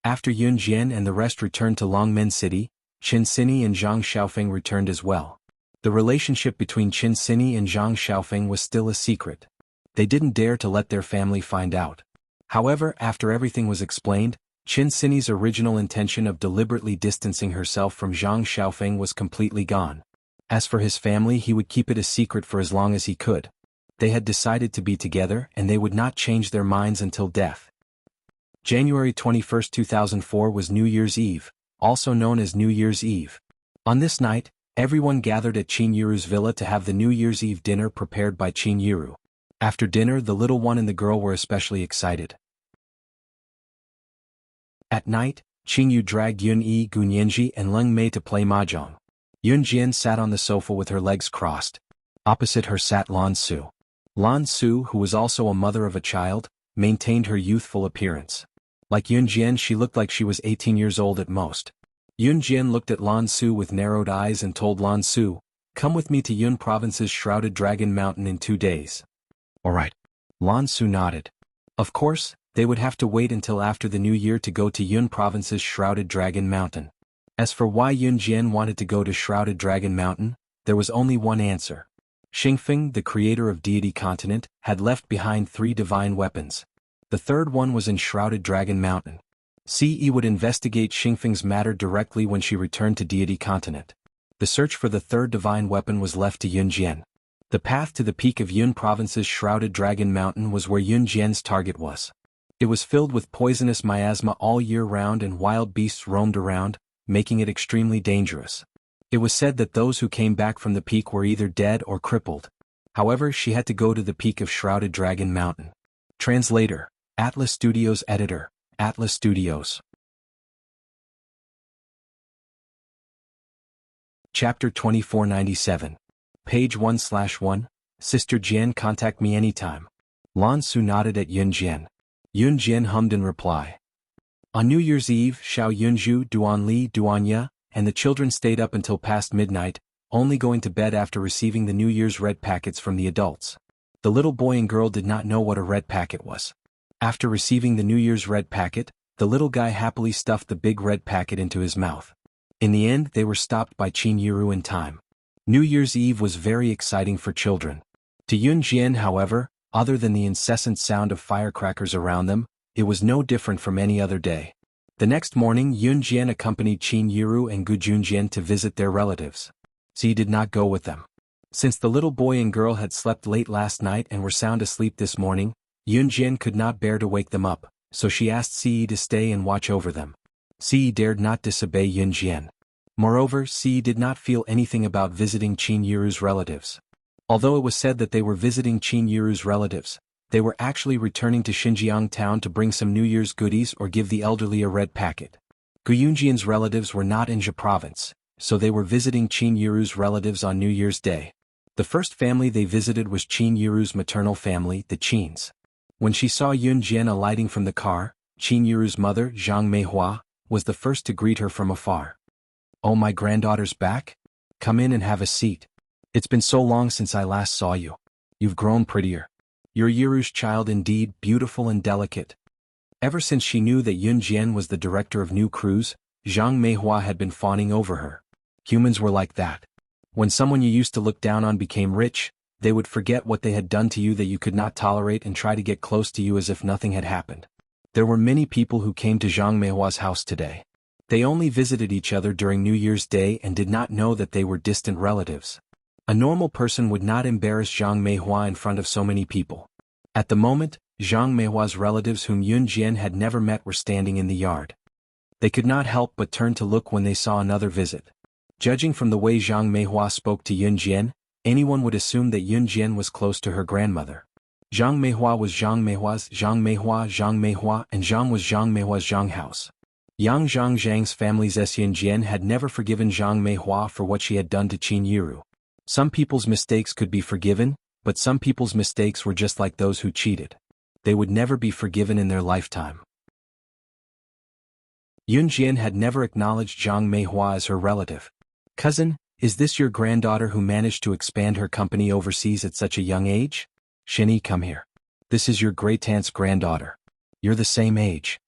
After Yun Jian and the rest returned to Longmen City, Qin Sini and Zhang Xiaofeng returned as well. The relationship between Qin Sini and Zhang Xiaofeng was still a secret. They didn't dare to let their family find out. However, after everything was explained, Qin Sini's original intention of deliberately distancing herself from Zhang Xiaofeng was completely gone. As for his family, he would keep it a secret for as long as he could. They had decided to be together and they would not change their minds until death. January 21, 2004 was New Year's Eve, also known as New Year's Eve. On this night, everyone gathered at Qin Yiru's villa to have the New Year's Eve dinner prepared by Qin Yiru. After dinner, the little one and the girl were especially excited. At night, Qin Yu dragged Yun Yi, Gun Yanji and Leng Mei to play mahjong. Yun Jian sat on the sofa with her legs crossed. Opposite her sat Lan Su. Lan Su, who was also a mother of a child, maintained her youthful appearance. Like Yun Jian, she looked like she was 18 years old at most. Yun Jian looked at Lan Su with narrowed eyes and told Lan Su, "Come with me to Yun Province's Shrouded Dragon Mountain in 2 days." All right. Lan Su nodded. Of course, they would have to wait until after the new year to go to Yun Province's Shrouded Dragon Mountain. As for why Yun Jian wanted to go to Shrouded Dragon Mountain, there was only one answer. Xingfeng, the creator of Deity Continent, had left behind 3 divine weapons. The third one was in Shrouded Dragon Mountain. Ce would investigate Xingfeng's matter directly when she returned to Deity Continent. The search for the third divine weapon was left to Yun Jian. The path to the peak of Yun Province's Shrouded Dragon Mountain was where Yun Jian's target was. It was filled with poisonous miasma all year round and wild beasts roamed around, making it extremely dangerous. It was said that those who came back from the peak were either dead or crippled. However, she had to go to the peak of Shrouded Dragon Mountain. Translator, Atlas Studios Editor, Atlas Studios. Chapter 2497. Page 1/1. Sister Jian, contact me anytime. Lan Su nodded at Yun Jian. Yun Jian hummed in reply. On New Year's Eve, Xiao Yunzhu, Duan Li, Duanya, and the children stayed up until past midnight, only going to bed after receiving the New Year's red packets from the adults. The little boy and girl did not know what a red packet was. After receiving the New Year's red packet, the little guy happily stuffed the big red packet into his mouth. In the end, they were stopped by Qin Yiru in time. New Year's Eve was very exciting for children. To Yun Jian, however, other than the incessant sound of firecrackers around them, it was no different from any other day. The next morning, Yun Jian accompanied Qin Yiru and Gu Junjian to visit their relatives. He did not go with them. Since the little boy and girl had slept late last night and were sound asleep this morning, Yun Jian could not bear to wake them up, so she asked Ce to stay and watch over them. Ce dared not disobey Yun Jian. Moreover, Ce did not feel anything about visiting Qin Yiru's relatives. Although it was said that they were visiting Qin Yiru's relatives, they were actually returning to Xinjiang town to bring some New Year's goodies or give the elderly a red packet. Gu Yunjian's relatives were not in Jia province, so they were visiting Qin Yiru's relatives on New Year's Day. The first family they visited was Qin Yiru's maternal family, the Qins. When she saw Yun Jian alighting from the car, Qin Yiru's mother, Zhang Meihua, was the first to greet her from afar. "Oh, my granddaughter's back? Come in and have a seat. It's been so long since I last saw you. You've grown prettier. You're Yiru's child indeed, beautiful and delicate." Ever since she knew that Yun Jian was the director of new crews, Zhang Meihua had been fawning over her. Humans were like that. When someone you used to look down on became rich, they would forget what they had done to you that you could not tolerate and try to get close to you as if nothing had happened. There were many people who came to Zhang Meihua's house today. They only visited each other during New Year's Day and did not know that they were distant relatives. A normal person would not embarrass Zhang Meihua in front of so many people. At the moment, Zhang Meihua's relatives whom Yun Jian had never met were standing in the yard. They could not help but turn to look when they saw another visit. Judging from the way Zhang Meihua spoke to Yun Jian, anyone would assume that Yun Jian was close to her grandmother. Zhang Meihua was Zhang Meihua's Zhang Meihua, and Zhang was Zhang Meihua's Zhang house. Yang Zhang's family's Yun Jian had never forgiven Zhang Meihua for what she had done to Qin Yiru. Some people's mistakes could be forgiven, but some people's mistakes were just like those who cheated. They would never be forgiven in their lifetime. Yun Jian had never acknowledged Zhang Meihua as her relative. "Cousin, is this your granddaughter who managed to expand her company overseas at such a young age? Shenyi, come here. This is your great-aunt's granddaughter. You're the same age."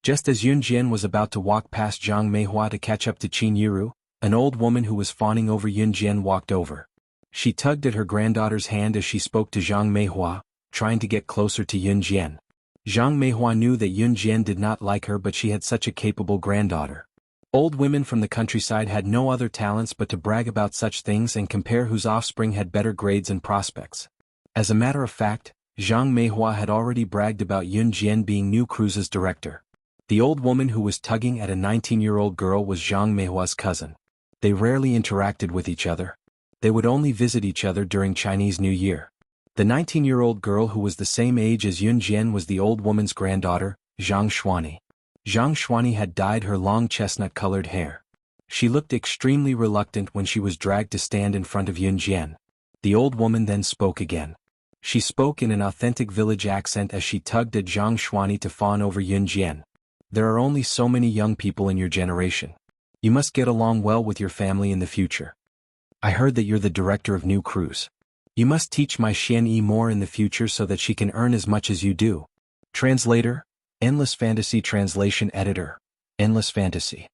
Just as Yun Jian was about to walk past Zhang Meihua to catch up to Qin Yiru, an old woman who was fawning over Yun Jian walked over. She tugged at her granddaughter's hand as she spoke to Zhang Meihua, trying to get closer to Yun Jian. Zhang Meihua knew that Yun Jian did not like her, but she had such a capable granddaughter. Old women from the countryside had no other talents but to brag about such things and compare whose offspring had better grades and prospects. As a matter of fact, Zhang Meihua had already bragged about Yun Jian being New Cruise's director. The old woman who was tugging at a 19-year-old girl was Zhang Meihua's cousin. They rarely interacted with each other. They would only visit each other during Chinese New Year. The 19-year-old girl who was the same age as Yun Jian was the old woman's granddaughter, Zhang Xuani. Zhang Xuani had dyed her long chestnut-colored hair. She looked extremely reluctant when she was dragged to stand in front of Yun Jian. The old woman then spoke again. She spoke in an authentic village accent as she tugged at Zhang Xuani to fawn over Yun Jian. "There are only so many young people in your generation. You must get along well with your family in the future. I heard that you're the director of new crews. You must teach my Xianyi more in the future so that she can earn as much as you do." Translator, Endless Fantasy Translation Editor, Endless Fantasy.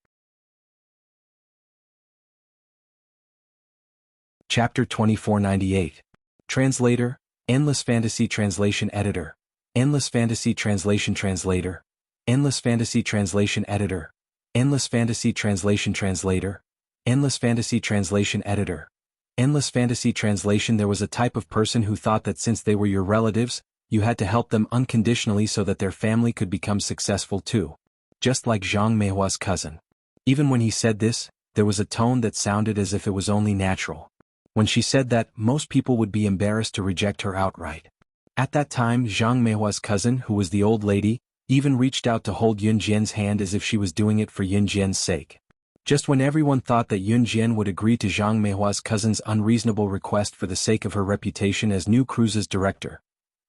Chapter 2498. Translator, Endless Fantasy Translation Editor, Endless Fantasy Translation Translator, Endless Fantasy Translation Editor, Endless Fantasy Translation Translator, Endless Fantasy Translation Editor, Endless Fantasy Translation. There was a type of person who thought that since they were your relatives, you had to help them unconditionally so that their family could become successful too. Just like Zhang Meihua's cousin. Even when he said this, there was a tone that sounded as if it was only natural. When she said that, most people would be embarrassed to reject her outright. At that time, Zhang Meihua's cousin, who was the old lady, even reached out to hold Yun Jian's hand as if she was doing it for Yun Jian's sake. Just when everyone thought that Yun Jian would agree to Zhang Meihua's cousin's unreasonable request for the sake of her reputation as New Cruise's director,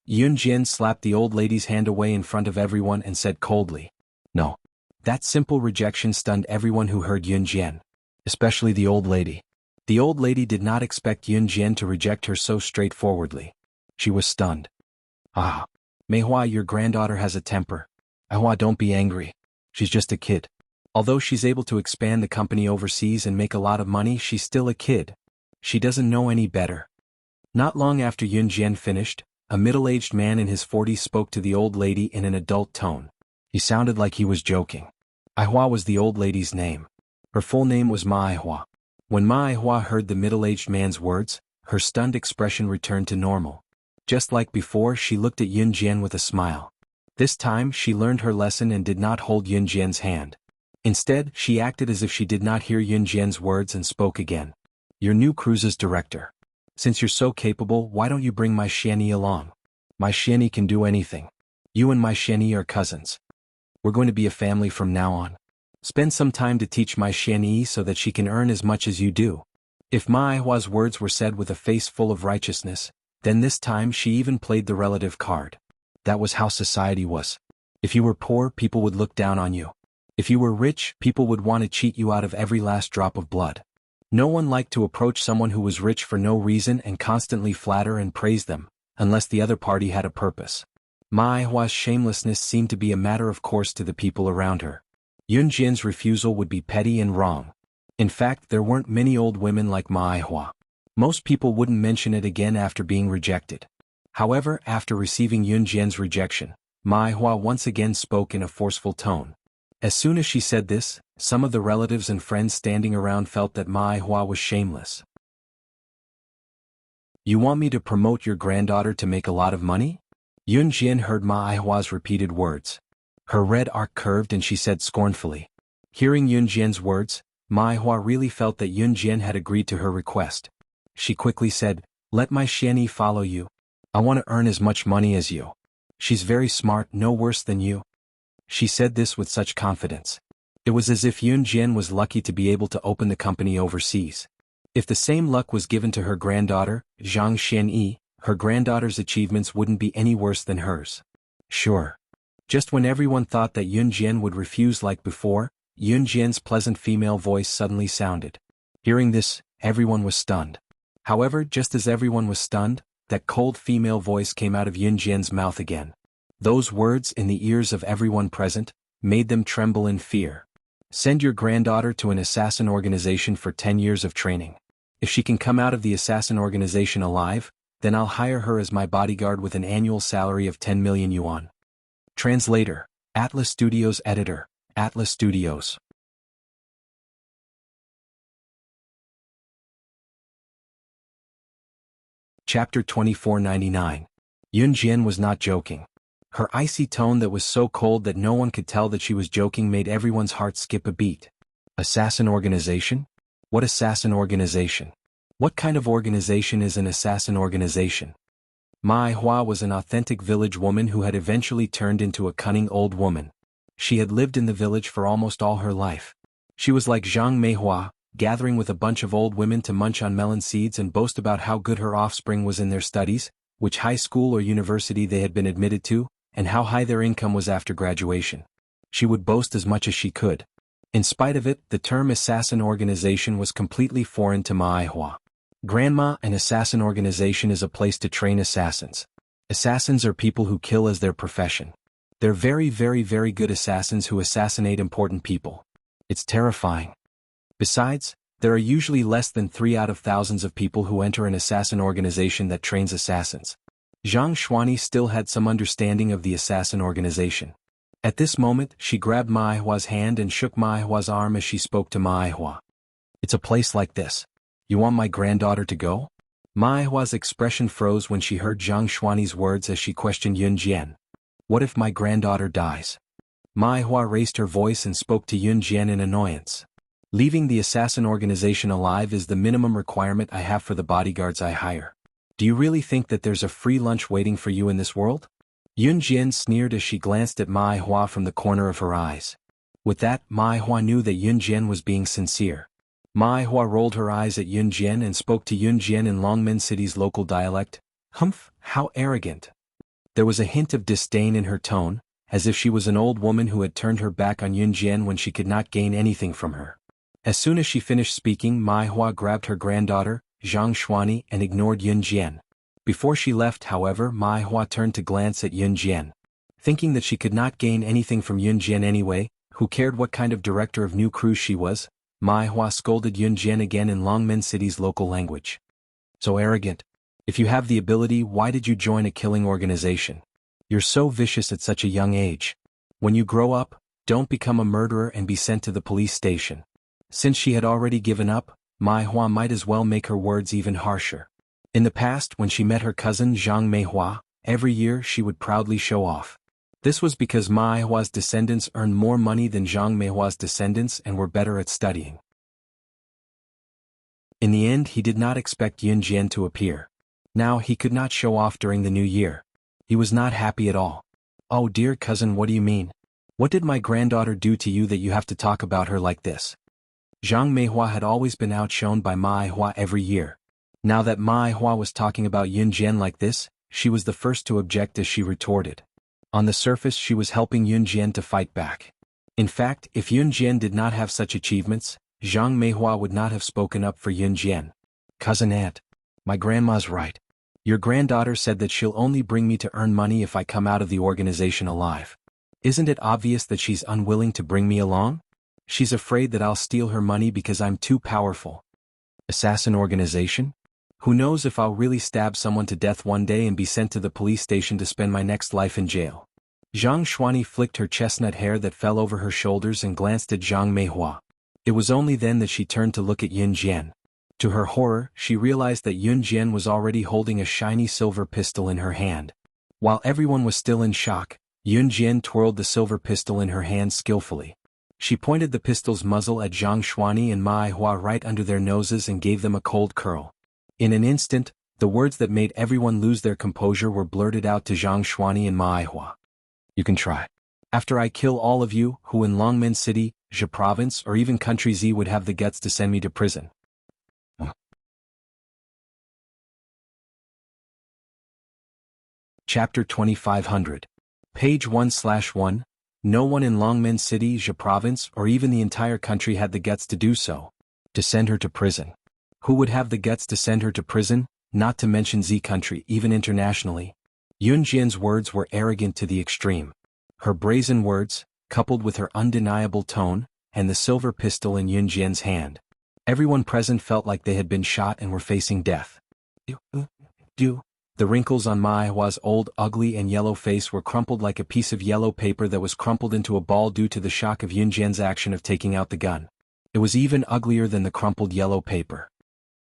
Yun Jian slapped the old lady's hand away in front of everyone and said coldly, "No." That simple rejection stunned everyone who heard Yun Jian, especially the old lady. The old lady did not expect Yun Jian to reject her so straightforwardly. She was stunned. "Ah, Meihua, your granddaughter has a temper. Meihua, don't be angry. She's just a kid. Although she's able to expand the company overseas and make a lot of money, she's still a kid. She doesn't know any better." Not long after Yun Jian finished, a middle-aged man in his 40s spoke to the old lady in an adult tone. He sounded like he was joking. Aihua was the old lady's name. Her full name was Ma Aihua. When Ma Aihua heard the middle-aged man's words, her stunned expression returned to normal. Just like before, she looked at Yun Jian with a smile. This time she learned her lesson and did not hold Yun Jian's hand. Instead, she acted as if she did not hear Yun Jian's words and spoke again. Your new cruise's director. Since you're so capable, why don't you bring my Xianyi along? My Xianyi can do anything. You and my Xianyi are cousins. We're going to be a family from now on. Spend some time to teach my Xianyi so that she can earn as much as you do. If Ma Aihua's words were said with a face full of righteousness, then this time she even played the relative card. That was how society was. If you were poor, people would look down on you. If you were rich, people would want to cheat you out of every last drop of blood. No one liked to approach someone who was rich for no reason and constantly flatter and praise them, unless the other party had a purpose. Ma Aihua's shamelessness seemed to be a matter of course to the people around her. Yun Jian's refusal would be petty and wrong. In fact, there weren't many old women like Ma Aihua. Most people wouldn't mention it again after being rejected. However, after receiving Yun Jian's rejection, Ma Aihua once again spoke in a forceful tone. As soon as she said this, some of the relatives and friends standing around felt that Ma Aihua was shameless. You want me to promote your granddaughter to make a lot of money? Yun Jian heard Ma Aihua's repeated words. Her red arc curved and she said scornfully. Hearing Yun Jian's words, Ma Aihua really felt that Yun Jian had agreed to her request. She quickly said, let my Xianyi follow you. I want to earn as much money as you. She's very smart, no worse than you. She said this with such confidence. It was as if Yun Jian was lucky to be able to open the company overseas. If the same luck was given to her granddaughter, Zhang Xianyi, her granddaughter's achievements wouldn't be any worse than hers. Sure. Just when everyone thought that Yun Jian would refuse like before, Yun Jian's pleasant female voice suddenly sounded. Hearing this, everyone was stunned. However, just as everyone was stunned, that cold female voice came out of Yun Jian's mouth again. Those words, in the ears of everyone present, made them tremble in fear. Send your granddaughter to an assassin organization for 10 years of training. If she can come out of the assassin organization alive, then I'll hire her as my bodyguard with an annual salary of 10 million yuan. Translator, Atlas Studios Editor, Atlas Studios. Chapter 2499. Yun Jian was not joking. Her icy tone that was so cold that no one could tell that she was joking made everyone's heart skip a beat. Assassin organization? What assassin organization? What kind of organization is an assassin organization? Ma Aihua was an authentic village woman who had eventually turned into a cunning old woman. She had lived in the village for almost all her life. She was like Zhang Meihua, gathering with a bunch of old women to munch on melon seeds and boast about how good her offspring was in their studies, which high school or university they had been admitted to, and how high their income was after graduation. She would boast as much as she could. In spite of it, the term assassin organization was completely foreign to Ma Aihua. Grandma, an assassin organization is a place to train assassins. Assassins are people who kill as their profession. They're very good assassins who assassinate important people. It's terrifying. Besides, there are usually less than 3 out of thousands of people who enter an assassin organization that trains assassins. Zhang Xuani still had some understanding of the assassin organization. At this moment, she grabbed Ma Aihua's hand and shook Ma Aihua's arm as she spoke to Ma Aihua. It's a place like this. You want my granddaughter to go? Ma Aihua's expression froze when she heard Zhang Xuani's words as she questioned Yun Jian. What if my granddaughter dies? Ma Aihua raised her voice and spoke to Yun Jian in annoyance. Leaving the assassin organization alive is the minimum requirement I have for the bodyguards I hire. Do you really think that there's a free lunch waiting for you in this world? Yun Jian sneered as she glanced at Ma Aihua from the corner of her eyes. With that, Ma Aihua knew that Yun Jian was being sincere. Ma Aihua rolled her eyes at Yun Jian and spoke to Yun Jian in Longmen City's local dialect. Humph, how arrogant. There was a hint of disdain in her tone, as if she was an old woman who had turned her back on Yun Jian when she could not gain anything from her. As soon as she finished speaking, Ma Aihua grabbed her granddaughter, Zhang Xuani, and ignored Yun Jian. Before she left, however, Ma Aihua turned to glance at Yun Jian. Thinking that she could not gain anything from Yun Jian anyway, who cared what kind of director of new crews she was, Ma Aihua scolded Yun Jian again in Longmen City's local language. So arrogant. If you have the ability, why did you join a killing organization? You're so vicious at such a young age. When you grow up, don't become a murderer and be sent to the police station. Since she had already given up, Ma Aihua might as well make her words even harsher. In the past, when she met her cousin Zhang Meihua, every year she would proudly show off. This was because Meihua's descendants earned more money than Zhang Meihua's descendants and were better at studying. In the end, he did not expect Yun Jian to appear. Now he could not show off during the new year. He was not happy at all. "Oh dear cousin, what do you mean? What did my granddaughter do to you that you have to talk about her like this?" Zhang Meihua had always been outshone by Meihua every year. Now that Meihua was talking about Yun Jian like this, she was the first to object as she retorted. On the surface she was helping Yun Jian to fight back. In fact, if Yun Jian did not have such achievements, Zhang Meihua would not have spoken up for Yun Jian. "Cousin aunt, my grandma's right. Your granddaughter said that she'll only bring me to earn money if I come out of the organization alive. Isn't it obvious that she's unwilling to bring me along? She's afraid that I'll steal her money because I'm too powerful." Assassin organization? Who knows if I'll really stab someone to death one day and be sent to the police station to spend my next life in jail. Zhang Xuani flicked her chestnut hair that fell over her shoulders and glanced at Zhang Meihua. It was only then that she turned to look at Yun Jian. To her horror, she realized that Yun Jian was already holding a shiny silver pistol in her hand. While everyone was still in shock, Yun Jian twirled the silver pistol in her hand skillfully. She pointed the pistol's muzzle at Zhang Xuani and Meihua right under their noses and gave them a cold curl. In an instant, the words that made everyone lose their composure were blurted out to Zhang Xuani and Meihua. "You can try. After I kill all of you, who in Longmen City, Zhe Province, or even Country Z would have the guts to send me to prison." Chapter 2500. Page 1/1. No one in Longmen City, Zhe Province, or even the entire country had the guts to do so. To send her to prison. Who would have the guts to send her to prison, not to mention Z country, even internationally? Yun Jian's words were arrogant to the extreme. Her brazen words, coupled with her undeniable tone, and the silver pistol in Yun Jian's hand. Everyone present felt like they had been shot and were facing death. The wrinkles on Meihua's old, ugly and yellow face were crumpled like a piece of yellow paper that was crumpled into a ball due to the shock of Yun Jian's action of taking out the gun. It was even uglier than the crumpled yellow paper.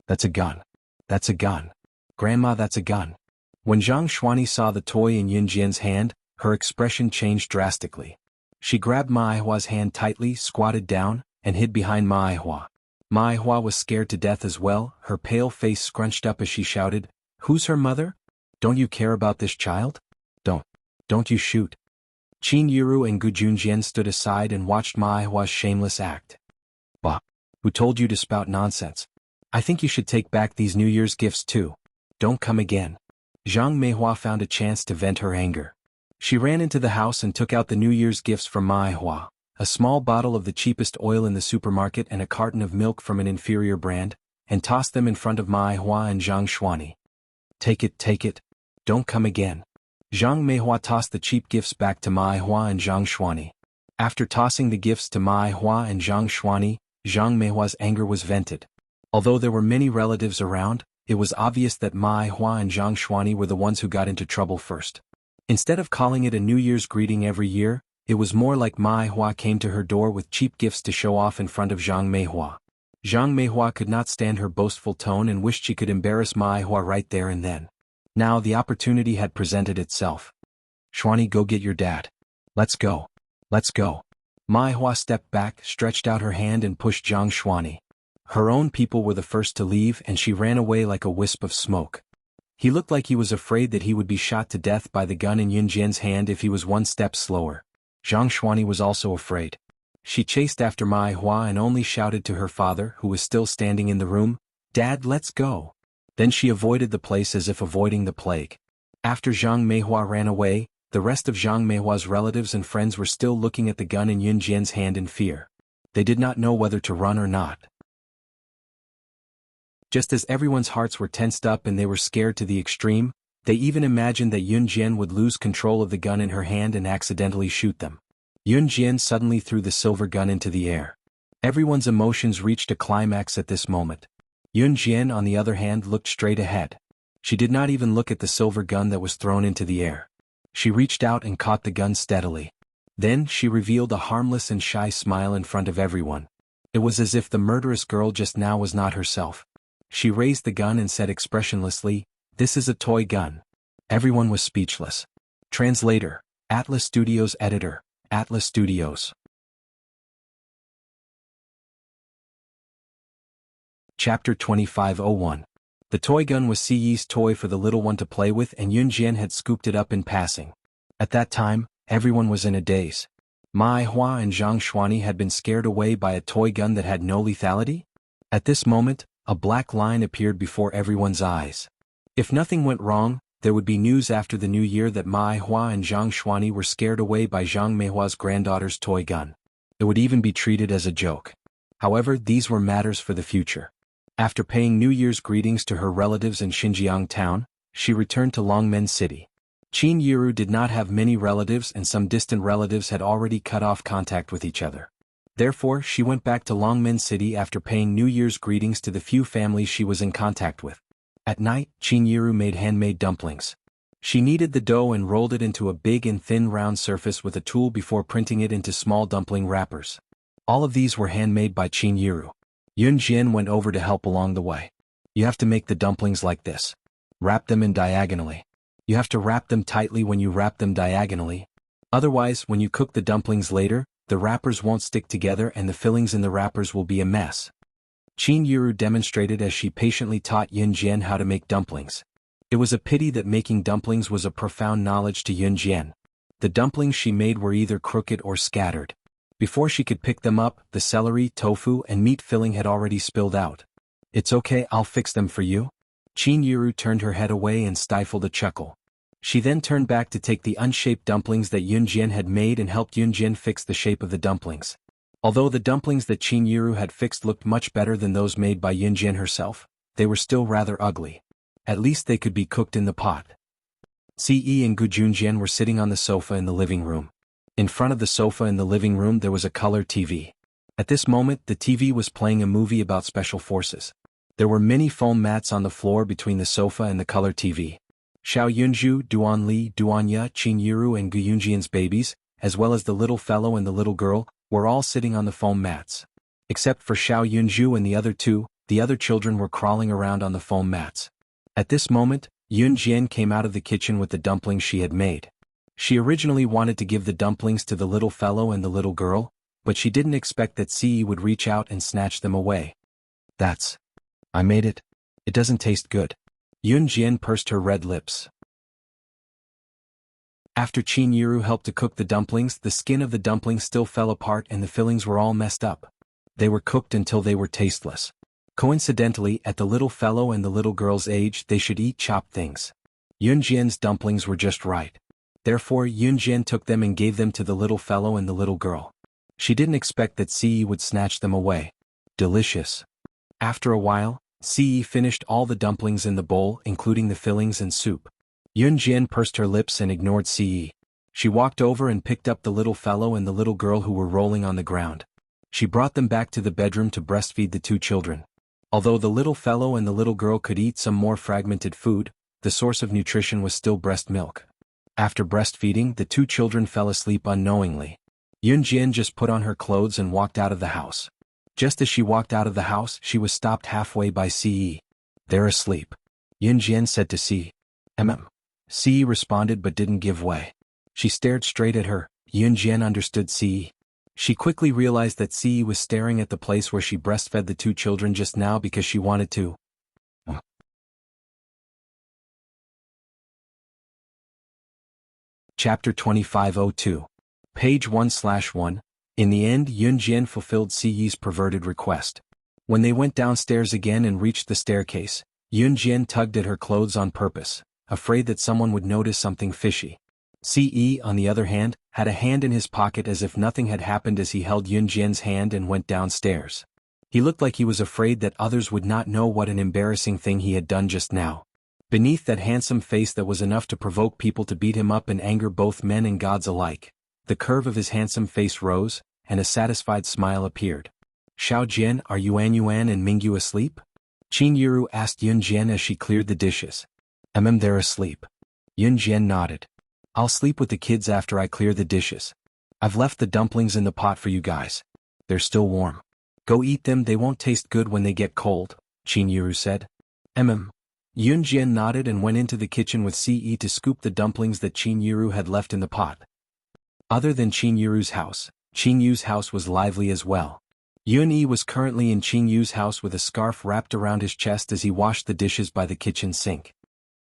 "That's a gun. That's a gun. Grandma, that's a gun." When Zhang Xuani saw the toy in Yun Jian's hand, her expression changed drastically. She grabbed Meihua's hand tightly, squatted down, and hid behind Meihua. Meihua was scared to death as well, her pale face scrunched up as she shouted, "Who's her mother? Don't you care about this child? Don't you shoot." Qin Yiru and Gu Junjian stood aside and watched Meihua's shameless act. "Bah! Who told you to spout nonsense? I think you should take back these New Year's gifts too. Don't come again." Zhang Meihua found a chance to vent her anger. She ran into the house and took out the New Year's gifts from Meihua, a small bottle of the cheapest oil in the supermarket and a carton of milk from an inferior brand, and tossed them in front of Meihua and Zhang Xuani. Take it. Don't come again." Zhang Meihua tossed the cheap gifts back to Meihua and Zhang Xuani. After tossing the gifts to Meihua and Zhang Xuani, Zhang Meihua's anger was vented. Although there were many relatives around, it was obvious that Meihua and Zhang Xuani were the ones who got into trouble first. Instead of calling it a New Year's greeting every year, it was more like Meihua came to her door with cheap gifts to show off in front of Zhang Meihua. Zhang Meihua could not stand her boastful tone and wished she could embarrass Meihua right there and then. Now the opportunity had presented itself. "Xuani, go get your dad. Let's go. Meihua stepped back, stretched out her hand and pushed Zhang Xuani. Her own people were the first to leave and she ran away like a wisp of smoke. He looked like he was afraid that he would be shot to death by the gun in Yun Jian's hand if he was one step slower. Zhang Xuani was also afraid. She chased after Meihua and only shouted to her father, who was still standing in the room, "Dad, let's go." Then she avoided the place as if avoiding the plague. After Zhang Meihua ran away, the rest of Zhang Meihua's relatives and friends were still looking at the gun in Yun Jian's hand in fear. They did not know whether to run or not. Just as everyone's hearts were tensed up and they were scared to the extreme, they even imagined that Yun Jian would lose control of the gun in her hand and accidentally shoot them. Yun Jian suddenly threw the silver gun into the air. Everyone's emotions reached a climax at this moment. Yun Jian, on the other hand, looked straight ahead. She did not even look at the silver gun that was thrown into the air. She reached out and caught the gun steadily. Then she revealed a harmless and shy smile in front of everyone. It was as if the murderous girl just now was not herself. She raised the gun and said expressionlessly, "This is a toy gun." Everyone was speechless. Translator, Atlas Studios Editor, Atlas Studios. Chapter 2501. The toy gun was Siyi's toy for the little one to play with, and Yunjian had scooped it up in passing. At that time, everyone was in a daze. Mai Hua and Zhang Xuani had been scared away by a toy gun that had no lethality? At this moment, a black line appeared before everyone's eyes. If nothing went wrong, there would be news after the new year that Mai Hua and Zhang Xuani were scared away by Zhang Meihua's granddaughter's toy gun. It would even be treated as a joke. However, these were matters for the future. After paying New Year's greetings to her relatives in Xinjiang town, she returned to Longmen City. Qin Yiru did not have many relatives, and some distant relatives had already cut off contact with each other. Therefore, she went back to Longmen City after paying New Year's greetings to the few families she was in contact with. At night, Qin Yiru made handmade dumplings. She kneaded the dough and rolled it into a big and thin round surface with a tool before printing it into small dumpling wrappers. All of these were handmade by Qin Yiru. Yun Jian went over to help along the way. "You have to make the dumplings like this. Wrap them in diagonally. You have to wrap them tightly when you wrap them diagonally. Otherwise, when you cook the dumplings later, the wrappers won't stick together and the fillings in the wrappers will be a mess." Qin Yiru demonstrated as she patiently taught Yun Jian how to make dumplings. It was a pity that making dumplings was a profound knowledge to Yun Jian. The dumplings she made were either crooked or scattered. Before she could pick them up, the celery, tofu, and meat filling had already spilled out. "It's okay, I'll fix them for you." Qin Yiru turned her head away and stifled a chuckle. She then turned back to take the unshaped dumplings that Yun Jian had made and helped Yun Jian fix the shape of the dumplings. Although the dumplings that Qin Yiru had fixed looked much better than those made by Yun Jian herself, they were still rather ugly. At least they could be cooked in the pot. Ce and Gu Junjian were sitting on the sofa in the living room. In front of the sofa in the living room there was a color TV. At this moment, the TV was playing a movie about special forces. There were many foam mats on the floor between the sofa and the color TV. Xiao Yunju, Duan Li, Duanya, Qin Yiru and Gu Yunjian's babies, as well as the little fellow and the little girl, were all sitting on the foam mats. Except for Xiao Yunju and the other two, the other children were crawling around on the foam mats. At this moment, Yun Jian came out of the kitchen with the dumplings she had made. She originally wanted to give the dumplings to the little fellow and the little girl, but she didn't expect that Ce would reach out and snatch them away. I made it. It doesn't taste good." Yun Jian pursed her red lips. After Qin Yiru helped to cook the dumplings, the skin of the dumplings still fell apart and the fillings were all messed up. They were cooked until they were tasteless. Coincidentally, at the little fellow and the little girl's age, they should eat chopped things. Yun Jian's dumplings were just right. Therefore, Yun Jian took them and gave them to the little fellow and the little girl. She didn't expect that Ce would snatch them away. Delicious. After a while, Ce finished all the dumplings in the bowl, including the fillings and soup. Yun Jian pursed her lips and ignored Ce. She walked over and picked up the little fellow and the little girl who were rolling on the ground. She brought them back to the bedroom to breastfeed the two children. Although the little fellow and the little girl could eat some more fragmented food, the source of nutrition was still breast milk. After breastfeeding, the two children fell asleep unknowingly. Yun Jian just put on her clothes and walked out of the house. Just as she walked out of the house, she was stopped halfway by Ce. "They're asleep," Yun Jian said to Ce. Ce responded but didn't give way. She stared straight at her. Yun Jian understood Ce. She quickly realized that Ce was staring at the place where she breastfed the two children just now because she wanted to. Chapter 2502. Page 1/1. In the end, Yun Jian fulfilled Ce's perverted request. When they went downstairs again and reached the staircase, Yun Jian tugged at her clothes on purpose, afraid that someone would notice something fishy. Ce, on the other hand, had a hand in his pocket as if nothing had happened as he held Yun Jian's hand and went downstairs. He looked like he was afraid that others would not know what an embarrassing thing he had done just now. Beneath that handsome face that was enough to provoke people to beat him up and anger both men and gods alike, the curve of his handsome face rose, and a satisfied smile appeared. "Xiao Jian, are Yuan and Mingyu asleep?" Qin Yiru asked Yun Jian as she cleared the dishes. They're asleep." Yun Jian nodded. "I'll sleep with the kids after I clear the dishes. I've left the dumplings in the pot for you guys. They're still warm. Go eat them, they won't taste good when they get cold." Qin Yiru said. Yun Jian nodded and went into the kitchen with Ce to scoop the dumplings that Qin Yiru had left in the pot. Other than Qin Yiru's house, Qin Yu's house was lively as well. Yun Yi was currently in Qin Yu's house with a scarf wrapped around his chest as he washed the dishes by the kitchen sink.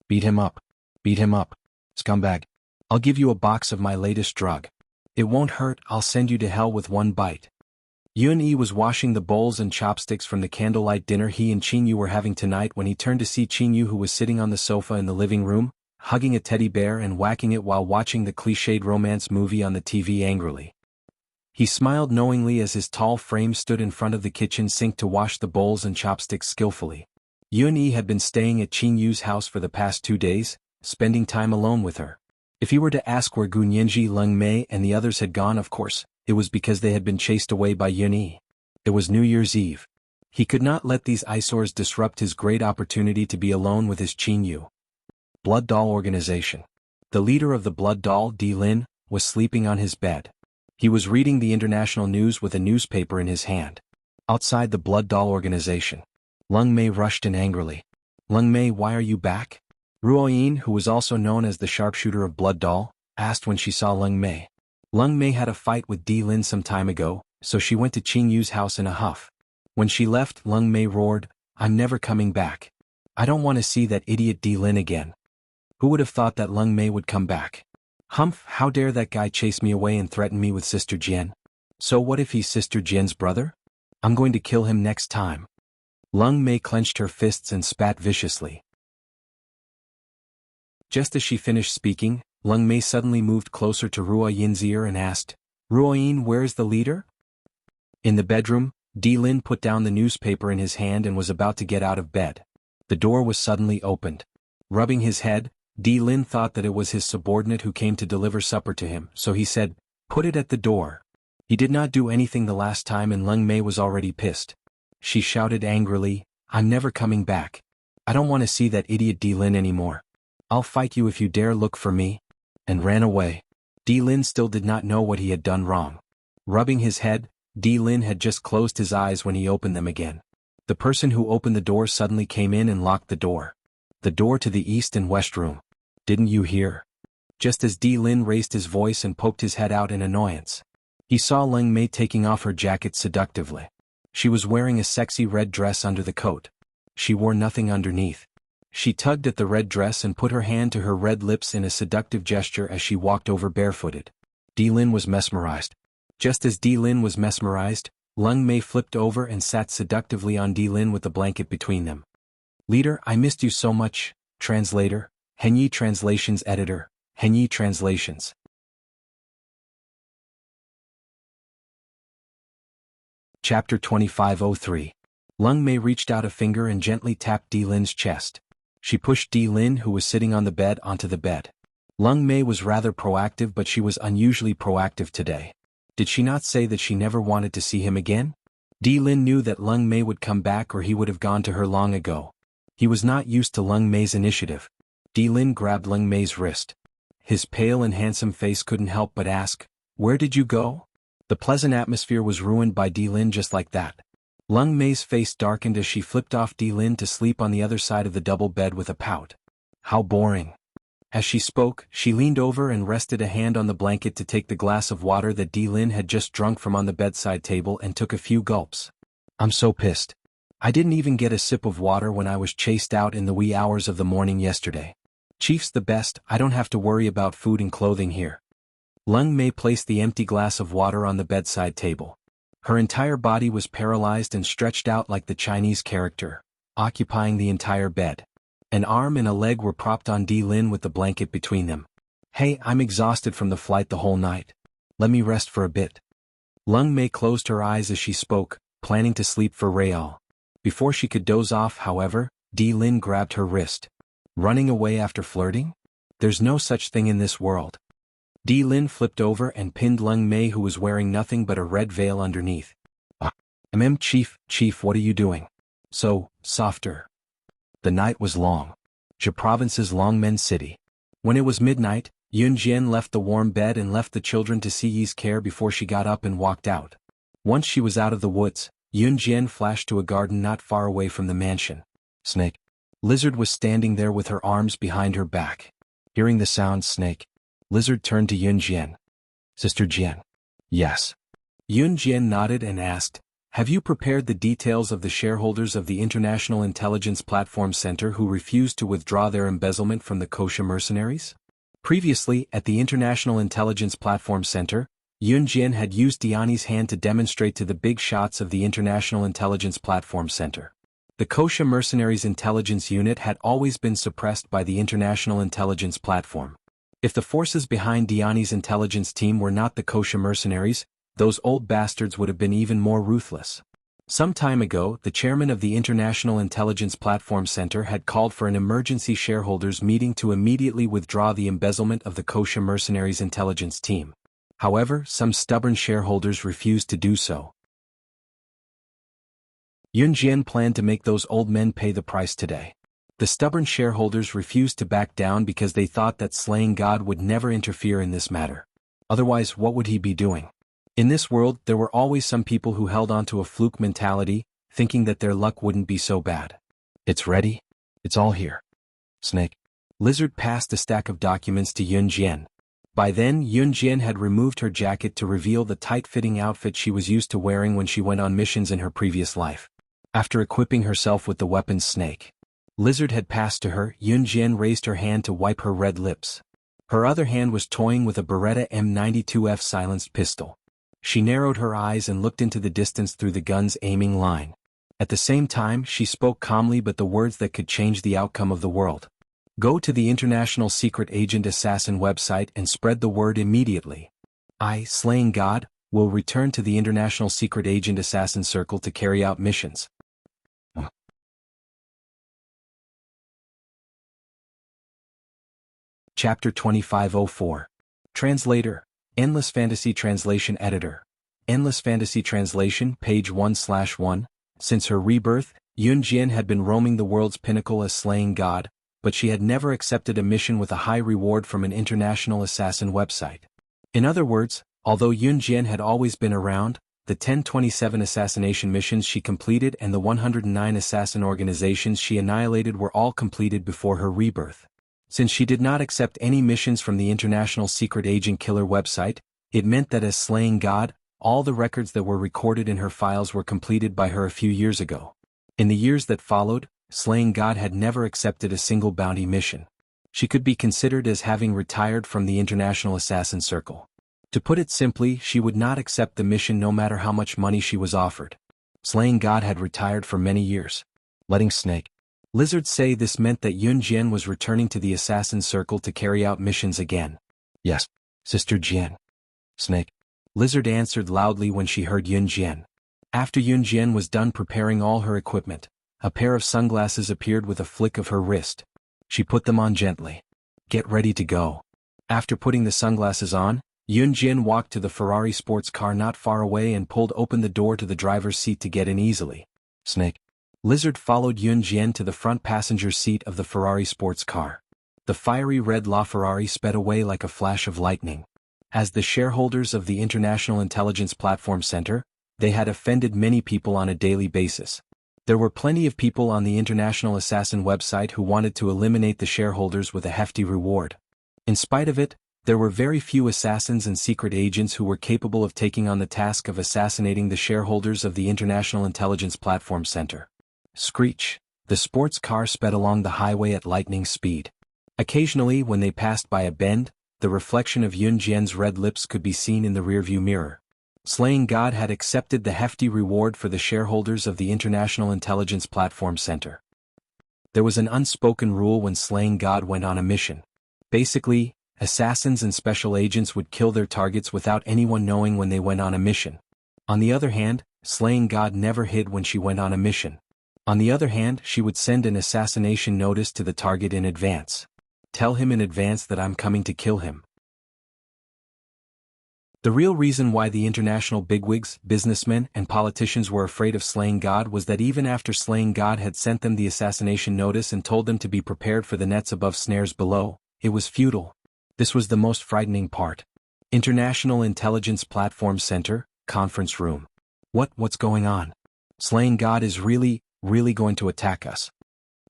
Beat him up. Beat him up. Scumbag. I'll give you a box of my latest drug. It won't hurt, I'll send you to hell with one bite. Yun Yi was washing the bowls and chopsticks from the candlelight dinner he and Qin Yu were having tonight when he turned to see Qin Yu, who was sitting on the sofa in the living room, hugging a teddy bear and whacking it while watching the cliched romance movie on the TV angrily. He smiled knowingly as his tall frame stood in front of the kitchen sink to wash the bowls and chopsticks skillfully. Yun Yi had been staying at Qin Yu's house for the past 2 days, spending time alone with her. If he were to ask where Gu Nianji, Leng Mei and the others had gone, of course, it was because they had been chased away by Yun Yi. It was New Year's Eve. He could not let these eyesores disrupt his great opportunity to be alone with his Qin Yu. Blood Doll Organization. The leader of the Blood Doll, Di Lin, was sleeping on his bed. He was reading the international news with a newspaper in his hand. Outside the Blood Doll Organization, Leng Mei rushed in angrily. Leng Mei, why are you back? Ruoyin, who was also known as the sharpshooter of Blood Doll, asked when she saw Leng Mei. Leng Mei had a fight with Di Lin some time ago, so she went to Qin Yu's house in a huff. When she left, Leng Mei roared, I'm never coming back. I don't want to see that idiot Di Lin again. Who would have thought that Leng Mei would come back? Humph, how dare that guy chase me away and threaten me with Sister Jian? So what if he's Sister Jian's brother? I'm going to kill him next time. Leng Mei clenched her fists and spat viciously. Just as she finished speaking, Leng Mei suddenly moved closer to Ruoyin's ear and asked, Ruoyin, where's the leader? In the bedroom, Di Lin put down the newspaper in his hand and was about to get out of bed. The door was suddenly opened. Rubbing his head, Di Lin thought that it was his subordinate who came to deliver supper to him, so he said, Put it at the door. He did not do anything the last time and Leng Mei was already pissed. She shouted angrily, I'm never coming back. I don't want to see that idiot Di Lin anymore. I'll fight you if you dare look for me. And ran away. Di Lin still did not know what he had done wrong. Rubbing his head, Di Lin had just closed his eyes when he opened them again. The person who opened the door suddenly came in and locked the door. The door to the east and west room. Didn't you hear? Just as Di Lin raised his voice and poked his head out in annoyance, he saw Leng Mei taking off her jacket seductively. She was wearing a sexy red dress under the coat. She wore nothing underneath. She tugged at the red dress and put her hand to her red lips in a seductive gesture as she walked over barefooted. Di Lin was mesmerized. Just as Di Lin was mesmerized, Leng Mei flipped over and sat seductively on Di Lin with the blanket between them. Leader, I missed you so much. Translator, Henyi Translations Editor, Henyi Translations. Chapter 2503. Leng Mei reached out a finger and gently tapped Di Lin's chest. She pushed Di Lin, who was sitting on the bed, onto the bed. Leng Mei was rather proactive, but she was unusually proactive today. Did she not say that she never wanted to see him again? Di Lin knew that Leng Mei would come back or he would have gone to her long ago. He was not used to Leng Mei's initiative. Di Lin grabbed Leng Mei's wrist. His pale and handsome face couldn't help but ask, Where did you go? The pleasant atmosphere was ruined by Di Lin just like that. Leng Mei's face darkened as she flipped off Di Lin to sleep on the other side of the double bed with a pout. How boring. As she spoke, she leaned over and rested a hand on the blanket to take the glass of water that Di Lin had just drunk from on the bedside table and took a few gulps. I'm so pissed. I didn't even get a sip of water when I was chased out in the wee hours of the morning yesterday. Chief's the best, I don't have to worry about food and clothing here. Leng Mei placed the empty glass of water on the bedside table. Her entire body was paralyzed and stretched out like the Chinese character, occupying the entire bed. An arm and a leg were propped on Di Lin with the blanket between them. Hey, I'm exhausted from the flight the whole night. Let me rest for a bit. Leng Mei closed her eyes as she spoke, planning to sleep for real. Before she could doze off, however, Di Lin grabbed her wrist. Running away after flirting? There's no such thing in this world. Di Lin flipped over and pinned Leng Mei, who was wearing nothing but a red veil underneath. Chief, what are you doing? So, softer. The night was long. Jia Province's Longmen City. When it was midnight, Yun Jian left the warm bed and left the children to Si Yi's care before she got up and walked out. Once she was out of the woods, Yun Jian flashed to a garden not far away from the mansion. Snake. Lizard was standing there with her arms behind her back. Hearing the sound Snake, Lizard turned to Yun Jian. Sister Jian. Yes. Yun Jian nodded and asked, have you prepared the details of the shareholders of the International Intelligence Platform Center who refused to withdraw their embezzlement from the kosher mercenaries? Previously, at the International Intelligence Platform Center, Yun Jian had used Diani's hand to demonstrate to the big shots of the International Intelligence Platform Center. The kosher mercenaries' intelligence unit had always been suppressed by the International Intelligence Platform. If the forces behind Diani's intelligence team were not the kosher mercenaries, those old bastards would have been even more ruthless. Some time ago, the chairman of the International Intelligence Platform Center had called for an emergency shareholders meeting to immediately withdraw the embezzlement of the kosher mercenaries' intelligence team. However, some stubborn shareholders refused to do so. Yun Jian planned to make those old men pay the price today. The stubborn shareholders refused to back down because they thought that slaying God would never interfere in this matter. Otherwise, what would he be doing? In this world, there were always some people who held on to a fluke mentality, thinking that their luck wouldn't be so bad. It's ready? It's all here. Snake. Lizard passed a stack of documents to Yun Jian. By then, Yun Jian had removed her jacket to reveal the tight-fitting outfit she was used to wearing when she went on missions in her previous life. After equipping herself with the weapon Snake, Lizard had passed to her. Yun Jian raised her hand to wipe her red lips. Her other hand was toying with a Beretta M92F silenced pistol. She narrowed her eyes and looked into the distance through the gun's aiming line. At the same time, she spoke calmly but the words that could change the outcome of the world. Go to the International Secret Agent Assassin website and spread the word immediately. I, slaying God, will return to the International Secret Agent Assassin Circle to carry out missions. Chapter 2504. Translator. Endless Fantasy Translation Editor. Endless Fantasy Translation, page 1/1. Since her rebirth, Yun Jian had been roaming the world's pinnacle as slaying God, but she had never accepted a mission with a high reward from an international assassin website. In other words, although Yun Jian had always been around, the 1027 assassination missions she completed and the 109 assassin organizations she annihilated were all completed before her rebirth. Since she did not accept any missions from the International Secret Agent Killer website, it meant that as slaying God, all the records that were recorded in her files were completed by her a few years ago. In the years that followed, slaying God had never accepted a single bounty mission. She could be considered as having retired from the International Assassin Circle. To put it simply, she would not accept the mission no matter how much money she was offered. Slaying God had retired for many years. Letting Snake. Lizard say this meant that Yun Jian was returning to the Assassin Circle to carry out missions again. Yes, Sister Jian. Snake. Lizard answered loudly when she heard Yun Jian. After Yun Jian was done preparing all her equipment, a pair of sunglasses appeared with a flick of her wrist. She put them on gently. Get ready to go. After putting the sunglasses on, Yun Jian walked to the Ferrari sports car not far away and pulled open the door to the driver's seat to get in easily. Snake. Lizard followed Yun Jian to the front passenger seat of the Ferrari sports car. The fiery red LaFerrari sped away like a flash of lightning. As the shareholders of the International Intelligence Platform Center, they had offended many people on a daily basis. There were plenty of people on the International Assassin website who wanted to eliminate the shareholders with a hefty reward. In spite of it, there were very few assassins and secret agents who were capable of taking on the task of assassinating the shareholders of the International Intelligence Platform Center. Screech. The sports car sped along the highway at lightning speed. Occasionally, when they passed by a bend, the reflection of Yun Jian's red lips could be seen in the rearview mirror. Slaying God had accepted the hefty reward for the shareholders of the International Intelligence Platform Center. There was an unspoken rule when Slaying God went on a mission. Basically, assassins and special agents would kill their targets without anyone knowing when they went on a mission. On the other hand, Slaying God never hid when she went on a mission. On the other hand, she would send an assassination notice to the target in advance. Tell him in advance that I'm coming to kill him. The real reason why the international bigwigs, businessmen, and politicians were afraid of Slaying God was that even after Slaying God had sent them the assassination notice and told them to be prepared for the nets above snares below, it was futile. This was the most frightening part. International Intelligence Platform Center, conference room. What's going on? Slaying God is really going to attack us.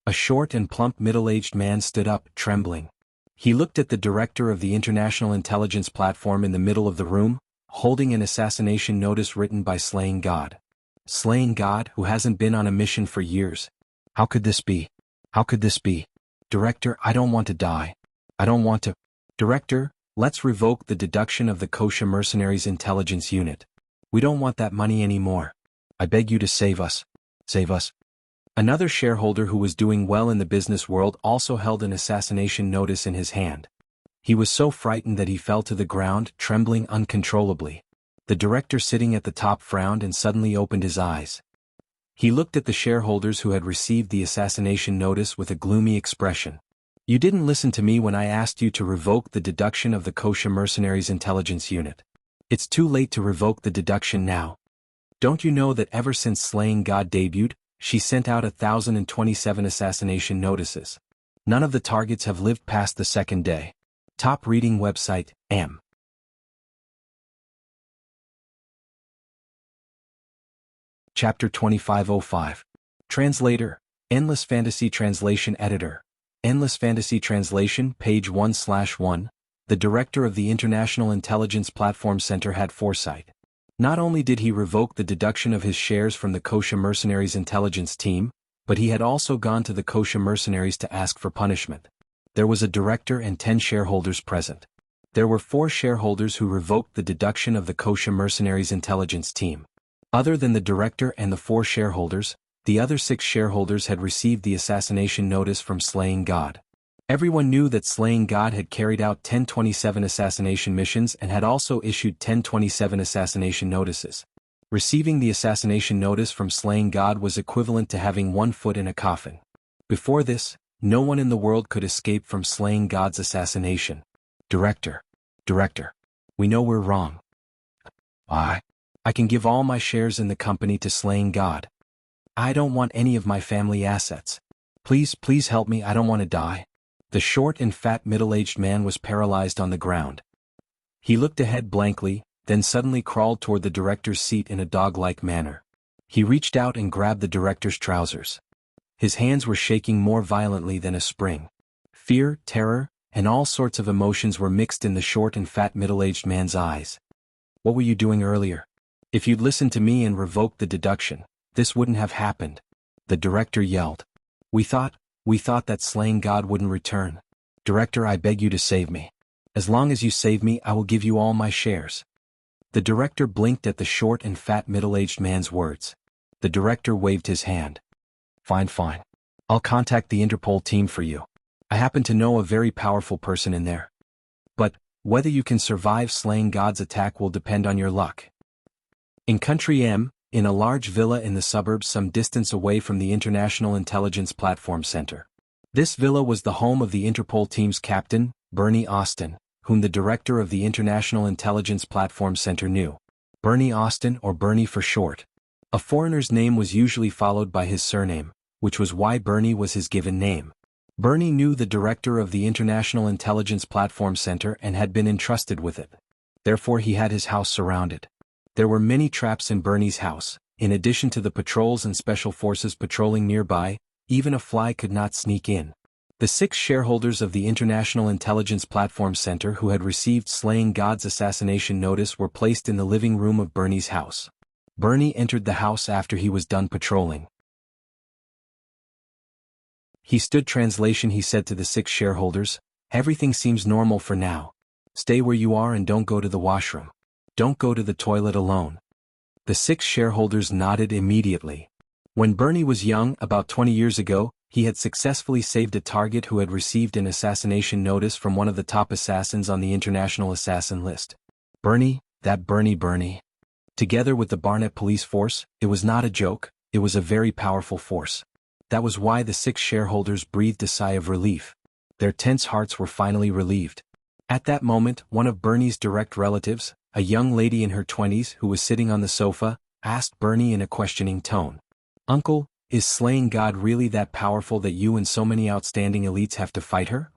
A short and plump middle-aged man stood up, trembling. He looked at the director of the International Intelligence Platform in the middle of the room, holding an assassination notice written by Slaying God. Slaying God, who hasn't been on a mission for years. How could this be? How could this be? Director, I don't want to die. I don't want to. Director, let's revoke the deduction of the Kosha Mercenaries Intelligence Unit. We don't want that money anymore. I beg you to save us. Save us. Another shareholder who was doing well in the business world also held an assassination notice in his hand. He was so frightened that he fell to the ground, trembling uncontrollably. The director sitting at the top frowned and suddenly opened his eyes. He looked at the shareholders who had received the assassination notice with a gloomy expression. You didn't listen to me when I asked you to revoke the deduction of the Kosha Mercenaries Intelligence Unit. It's too late to revoke the deduction now. Don't you know that ever since Slaying God debuted, she sent out 1,027 assassination notices. None of the targets have lived past the second day. Top reading website, M. Chapter 2505. Translator, Endless Fantasy Translation Editor. Endless Fantasy Translation, page 1/1. The director of the International Intelligence Platform Center had foresight. Not only did he revoke the deduction of his shares from the Kosha Mercenaries intelligence team, but he had also gone to the Kosha Mercenaries to ask for punishment. There was a director and 10 shareholders present. There were 4 shareholders who revoked the deduction of the Kosha Mercenaries intelligence team. Other than the director and the 4 shareholders, the other 6 shareholders had received the assassination notice from Slaying God. Everyone knew that Slaying God had carried out 1027 assassination missions and had also issued 1027 assassination notices. Receiving the assassination notice from Slaying God was equivalent to having 1 foot in a coffin. Before this, no one in the world could escape from Slaying God's assassination. Director, we know we're wrong. I can give all my shares in the company to Slaying God. I don't want any of my family assets. Please help me, I don't want to die. The short and fat middle-aged man was paralyzed on the ground. He looked ahead blankly, then suddenly crawled toward the director's seat in a dog-like manner. He reached out and grabbed the director's trousers. His hands were shaking more violently than a spring. Fear, terror, and all sorts of emotions were mixed in the short and fat middle-aged man's eyes. What were you doing earlier? If you'd listened to me and revoked the deduction, this wouldn't have happened. The director yelled. We thought that Slaying God wouldn't return. Director, I beg you to save me. As long as you save me, I will give you all my shares. The director blinked at the short and fat middle-aged man's words. The director waved his hand. Fine. I'll contact the Interpol team for you. I happen to know a very powerful person in there. But whether you can survive Slaying God's attack will depend on your luck. In Country M, in a large villa in the suburbs some distance away from the International Intelligence Platform Center. This villa was the home of the Interpol team's captain, Bernie Austin, whom the director of the International Intelligence Platform Center knew. Bernie Austin, or Bernie for short. A foreigner's name was usually followed by his surname, which was why Bernie was his given name. Bernie knew the director of the International Intelligence Platform Center and had been entrusted with it. Therefore he had his house surrounded. There were many traps in Bernie's house. In addition to the patrols and special forces patrolling nearby, even a fly could not sneak in. The 6 shareholders of the International Intelligence Platform Center who had received Slaying God's assassination notice were placed in the living room of Bernie's house. Bernie entered the house after he was done patrolling. He said to the 6 shareholders, everything seems normal for now. Stay where you are and don't go to the washroom. Don't go to the toilet alone. The 6 shareholders nodded immediately. When Bernie was young, about 20 years ago, he had successfully saved a target who had received an assassination notice from one of the top assassins on the international assassin list. Bernie. Together with the Barnett police force, it was not a joke, it was a very powerful force. That was why the 6 shareholders breathed a sigh of relief. Their tense hearts were finally relieved. At that moment, one of Bernie's direct relatives, a young lady in her 20s who was sitting on the sofa, asked Bernie in a questioning tone. Uncle, is Slaying God really that powerful that you and so many outstanding elites have to fight her?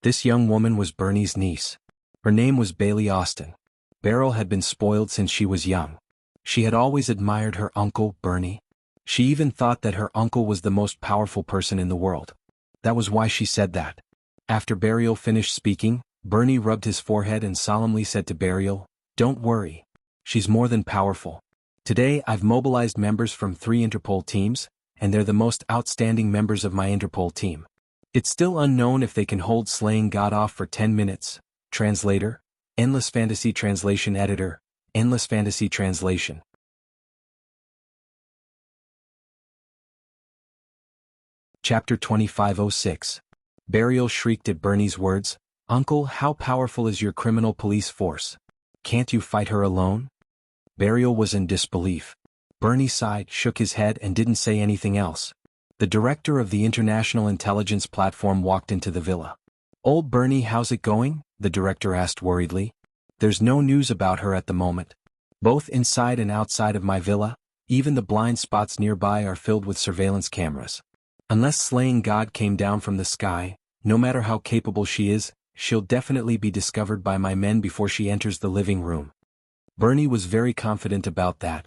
This young woman was Bernie's niece. Her name was Bailey Austin. Beryl had been spoiled since she was young. She had always admired her uncle, Bernie. She even thought that her uncle was the most powerful person in the world. That was why she said that. After Burial finished speaking, Bernie rubbed his forehead and solemnly said to Burial, "Don't worry. She's more than powerful. Today I've mobilized members from 3 Interpol teams, and they're the most outstanding members of my Interpol team. It's still unknown if they can hold slaying God off for 10 minutes. Translator, Endless Fantasy Translation Editor, Endless Fantasy Translation." Chapter 2506. Burial shrieked at Bernie's words, "Uncle, how powerful is your criminal police force? Can't you fight her alone?" Burial was in disbelief. Bernie sighed, shook his head and didn't say anything else. The director of the International Intelligence Platform walked into the villa. "Old Bernie, how's it going?" the director asked worriedly. "There's no news about her at the moment. Both inside and outside of my villa, even the blind spots nearby are filled with surveillance cameras. Unless slaying God came down from the sky, no matter how capable she is, she'll definitely be discovered by my men before she enters the living room." Bernie was very confident about that.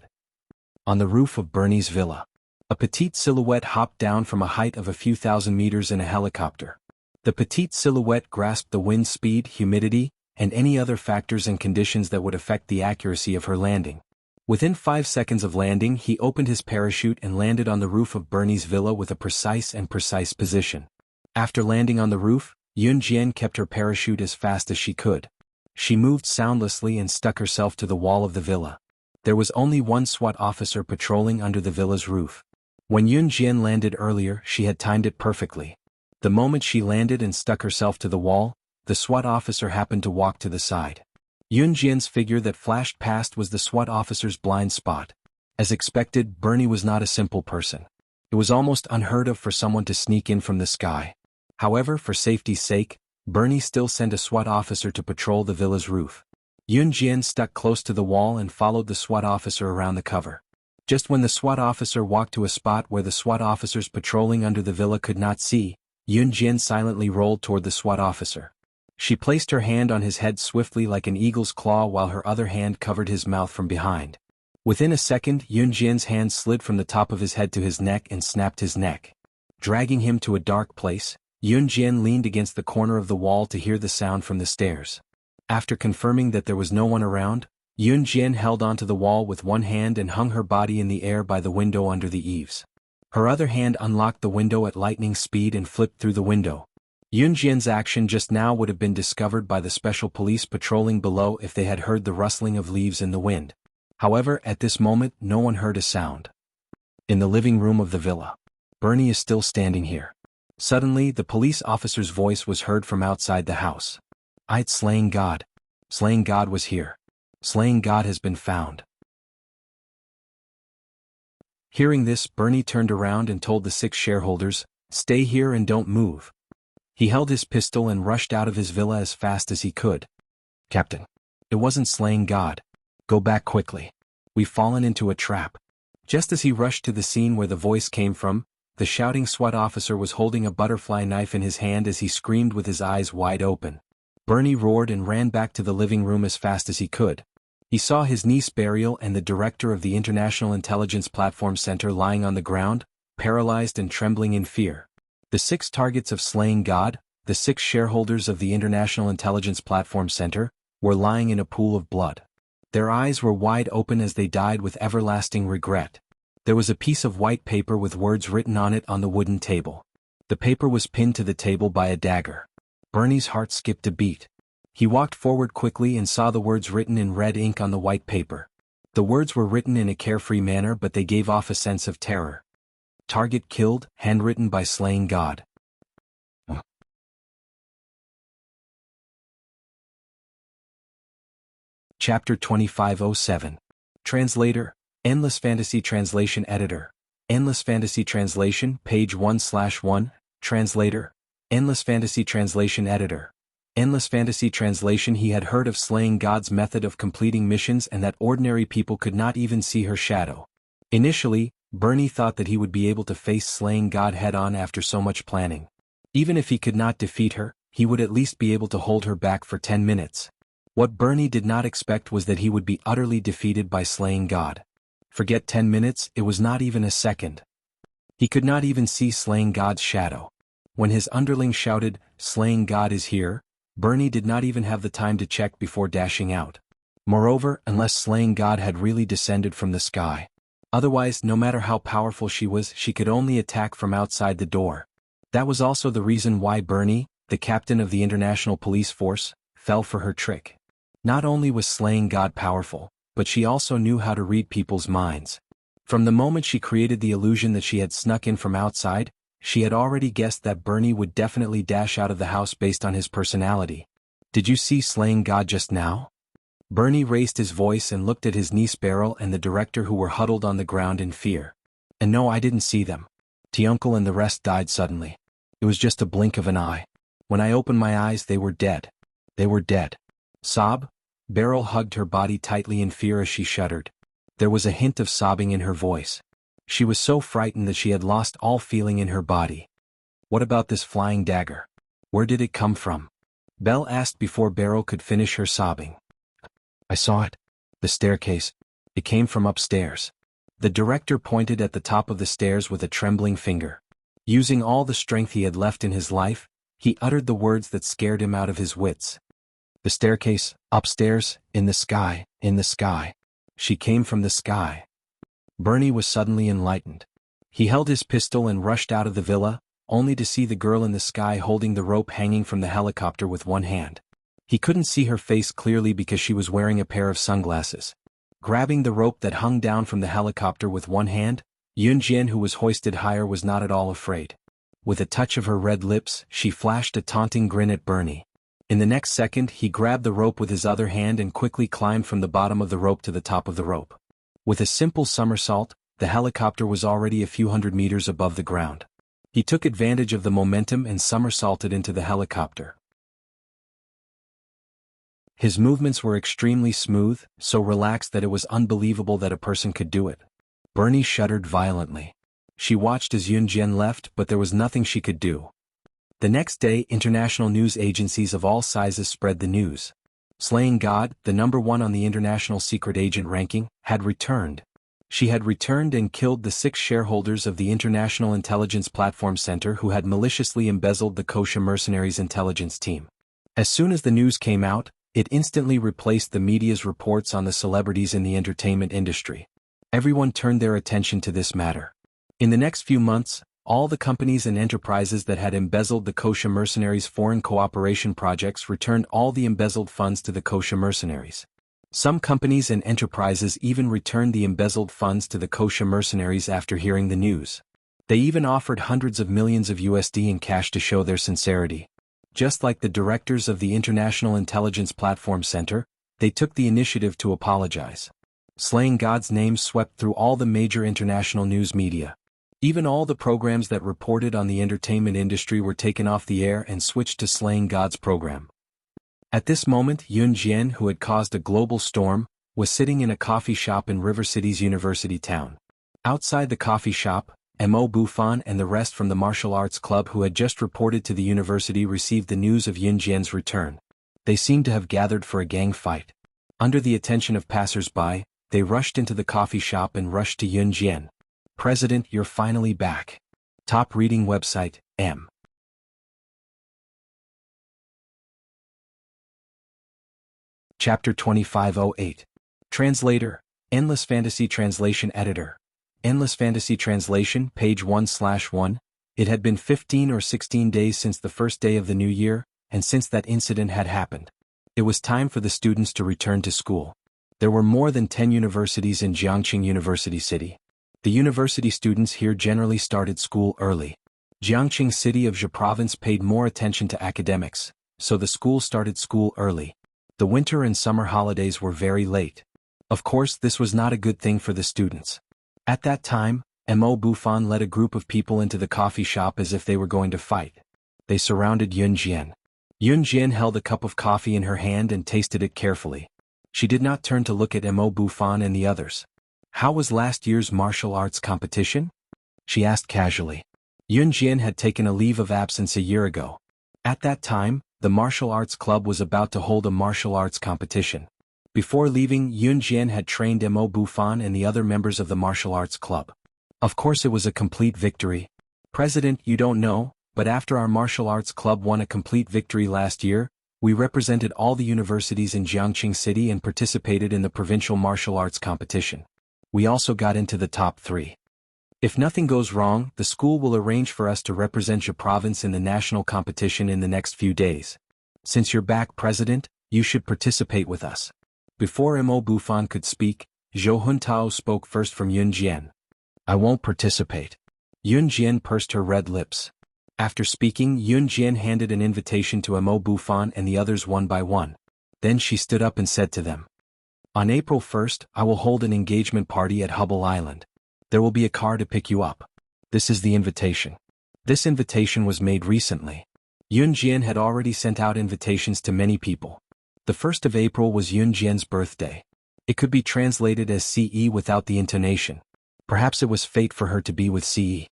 On the roof of Bernie's villa, a petite silhouette hopped down from a height of a few thousand meters in a helicopter. The petite silhouette grasped the wind speed, humidity, and any other factors and conditions that would affect the accuracy of her landing. Within 5 seconds of landing, he opened his parachute and landed on the roof of Bernie's villa with a precise position. After landing on the roof, Yun Jian kept her parachute as fast as she could. She moved soundlessly and stuck herself to the wall of the villa. There was only one SWAT officer patrolling under the villa's roof. When Yun Jian landed earlier, she had timed it perfectly. The moment she landed and stuck herself to the wall, the SWAT officer happened to walk to the side. Yun Jian's figure that flashed past was the SWAT officer's blind spot. As expected, Bernie was not a simple person. It was almost unheard of for someone to sneak in from the sky. However, for safety's sake, Bernie still sent a SWAT officer to patrol the villa's roof. Yun Jian stuck close to the wall and followed the SWAT officer around the cover. Just when the SWAT officer walked to a spot where the SWAT officers patrolling under the villa could not see, Yun Jian silently rolled toward the SWAT officer. She placed her hand on his head swiftly like an eagle's claw while her other hand covered his mouth from behind. Within a second, Yun Jian's hand slid from the top of his head to his neck and snapped his neck. Dragging him to a dark place, Yun Jian leaned against the corner of the wall to hear the sound from the stairs. After confirming that there was no one around, Yun Jian held onto the wall with one hand and hung her body in the air by the window under the eaves. Her other hand unlocked the window at lightning speed and flipped through the window. Yun Jian's action just now would have been discovered by the special police patrolling below if they had heard the rustling of leaves in the wind. However, at this moment, no one heard a sound. In the living room of the villa, Bernie is still standing here. Suddenly, the police officer's voice was heard from outside the house. "It's Slaying God. Slaying God was here. Slaying God has been found." Hearing this, Bernie turned around and told the 6 shareholders, "Stay here and don't move." He held his pistol and rushed out of his villa as fast as he could. "Captain, it wasn't Slaying God. Go back quickly. We've fallen into a trap." Just as he rushed to the scene where the voice came from, the shouting SWAT officer was holding a butterfly knife in his hand as he screamed with his eyes wide open. Bernie roared and ran back to the living room as fast as he could. He saw his niece Burial and the director of the International Intelligence Platform Center lying on the ground, paralyzed and trembling in fear. The 6 targets of Slaying God, the 6 shareholders of the International Intelligence Platform Center, were lying in a pool of blood. Their eyes were wide open as they died with everlasting regret. There was a piece of white paper with words written on it on the wooden table. The paper was pinned to the table by a dagger. Bernie's heart skipped a beat. He walked forward quickly and saw the words written in red ink on the white paper. The words were written in a carefree manner, but they gave off a sense of terror. "Target killed, handwritten by Slaying God." Chapter 2507. Translator, Endless Fantasy Translation Editor, Endless Fantasy Translation, page 1/1, Translator, Endless Fantasy Translation Editor, Endless Fantasy Translation. He had heard of Slaying God's method of completing missions and that ordinary people could not even see her shadow. Initially, Bernie thought that he would be able to face Slaying God head-on after so much planning. Even if he could not defeat her, he would at least be able to hold her back for 10 minutes. What Bernie did not expect was that he would be utterly defeated by Slaying God. Forget 10 minutes, it was not even a second. He could not even see Slaying God's shadow. When his underling shouted, "Slaying God is here," Bernie did not even have the time to check before dashing out. Moreover, unless Slaying God had really descended from the sky. Otherwise, no matter how powerful she was, she could only attack from outside the door. That was also the reason why Bernie, the captain of the International Police Force, fell for her trick. Not only was Slaying God powerful, but she also knew how to read people's minds. From the moment she created the illusion that she had snuck in from outside, she had already guessed that Bernie would definitely dash out of the house based on his personality. "Did you see Slaying God just now?" Bernie raised his voice and looked at his niece Beryl and the director, who were huddled on the ground in fear. "And no, I didn't see them. T-Uncle and the rest died suddenly. It was just a blink of an eye. When I opened my eyes, they were dead. They were dead." Sob? Beryl hugged her body tightly in fear as she shuddered. There was a hint of sobbing in her voice. She was so frightened that she had lost all feeling in her body. "What about this flying dagger? Where did it come from?" Belle asked before Beryl could finish her sobbing. "I saw it. The staircase. It came from upstairs." The director pointed at the top of the stairs with a trembling finger. Using all the strength he had left in his life, he uttered the words that scared him out of his wits. "The staircase, upstairs, in the sky, in the sky. She came from the sky." Bernie was suddenly enlightened. He held his pistol and rushed out of the villa, only to see the girl in the sky holding the rope hanging from the helicopter with one hand. He couldn't see her face clearly because she was wearing a pair of sunglasses. Grabbing the rope that hung down from the helicopter with one hand, Yunjian, who was hoisted higher, was not at all afraid. With a touch of her red lips, she flashed a taunting grin at Bernie. In the next second, he grabbed the rope with his other hand and quickly climbed from the bottom of the rope to the top of the rope. With a simple somersault, the helicopter was already a few hundred meters above the ground. He took advantage of the momentum and somersaulted into the helicopter. His movements were extremely smooth, so relaxed that it was unbelievable that a person could do it. Bernie shuddered violently. She watched as Yunjian left, but there was nothing she could do. The next day, international news agencies of all sizes spread the news. Slaying God, the #1 on the international secret agent ranking, had returned. She had returned and killed the 6 shareholders of the International Intelligence Platform Center who had maliciously embezzled the Kosha mercenaries' intelligence team. As soon as the news came out, it instantly replaced the media's reports on the celebrities in the entertainment industry. Everyone turned their attention to this matter. In the next few months, all the companies and enterprises that had embezzled the Kosha mercenaries' foreign cooperation projects returned all the embezzled funds to the Kosha mercenaries. Some companies and enterprises even returned the embezzled funds to the Kosha mercenaries after hearing the news. They even offered hundreds of millions of USD in cash to show their sincerity. Just like the directors of the International Intelligence Platform Center, they took the initiative to apologize. Slaying God's name swept through all the major international news media. Even all the programs that reported on the entertainment industry were taken off the air and switched to Slaying God's program. At this moment, Yun Jian, who had caused a global storm, was sitting in a coffee shop in River City's university town. Outside the coffee shop, Mo Bufan and the rest from the martial arts club who had just reported to the university received the news of Yun Jian's return. They seemed to have gathered for a gang fight. Under the attention of passers-by, they rushed into the coffee shop and rushed to Yun Jian. "President, you're finally back." Top reading website, M. Chapter 2508. Translator, Endless Fantasy Translation Editor. Endless Fantasy Translation, page 1/1. It had been 15 or 16 days since the first day of the new year, and since that incident had happened. It was time for the students to return to school. There were more than 10 universities in Jiangqing University City. The university students here generally started school early. Jiangqing City of Zhe Province paid more attention to academics, so the school started school early. The winter and summer holidays were very late. Of course, this was not a good thing for the students. At that time, Mo Bufan led a group of people into the coffee shop as if they were going to fight. They surrounded Yun Jian. Yun Jian held a cup of coffee in her hand and tasted it carefully. She did not turn to look at Mo Bufan and the others. "How was last year's martial arts competition?" she asked casually. Yun Jian had taken a leave of absence a year ago. At that time, the martial arts club was about to hold a martial arts competition. Before leaving, Yun Jian had trained Mo Bufan and the other members of the martial arts club. Of course it was a complete victory. President, you don't know, but after our martial arts club won a complete victory last year, we represented all the universities in Jianghu City and participated in the provincial martial arts competition. We also got into the top 3. If nothing goes wrong, the school will arrange for us to represent your province in the national competition in the next few days. Since you're back, President, you should participate with us. Before Mo Bufan could speak, Zhou Huntao spoke first from Yun Jian. I won't participate. Yun Jian pursed her red lips. After speaking, Yun Jian handed an invitation to Mo Bufan and the others one by one. Then she stood up and said to them. On April 1st, I will hold an engagement party at Hubble Island. There will be a car to pick you up. This is the invitation. This invitation was made recently. Yun Jian had already sent out invitations to many people. The 1st of April was Yun Jian's birthday. It could be translated as CE without the intonation. Perhaps it was fate for her to be with CE.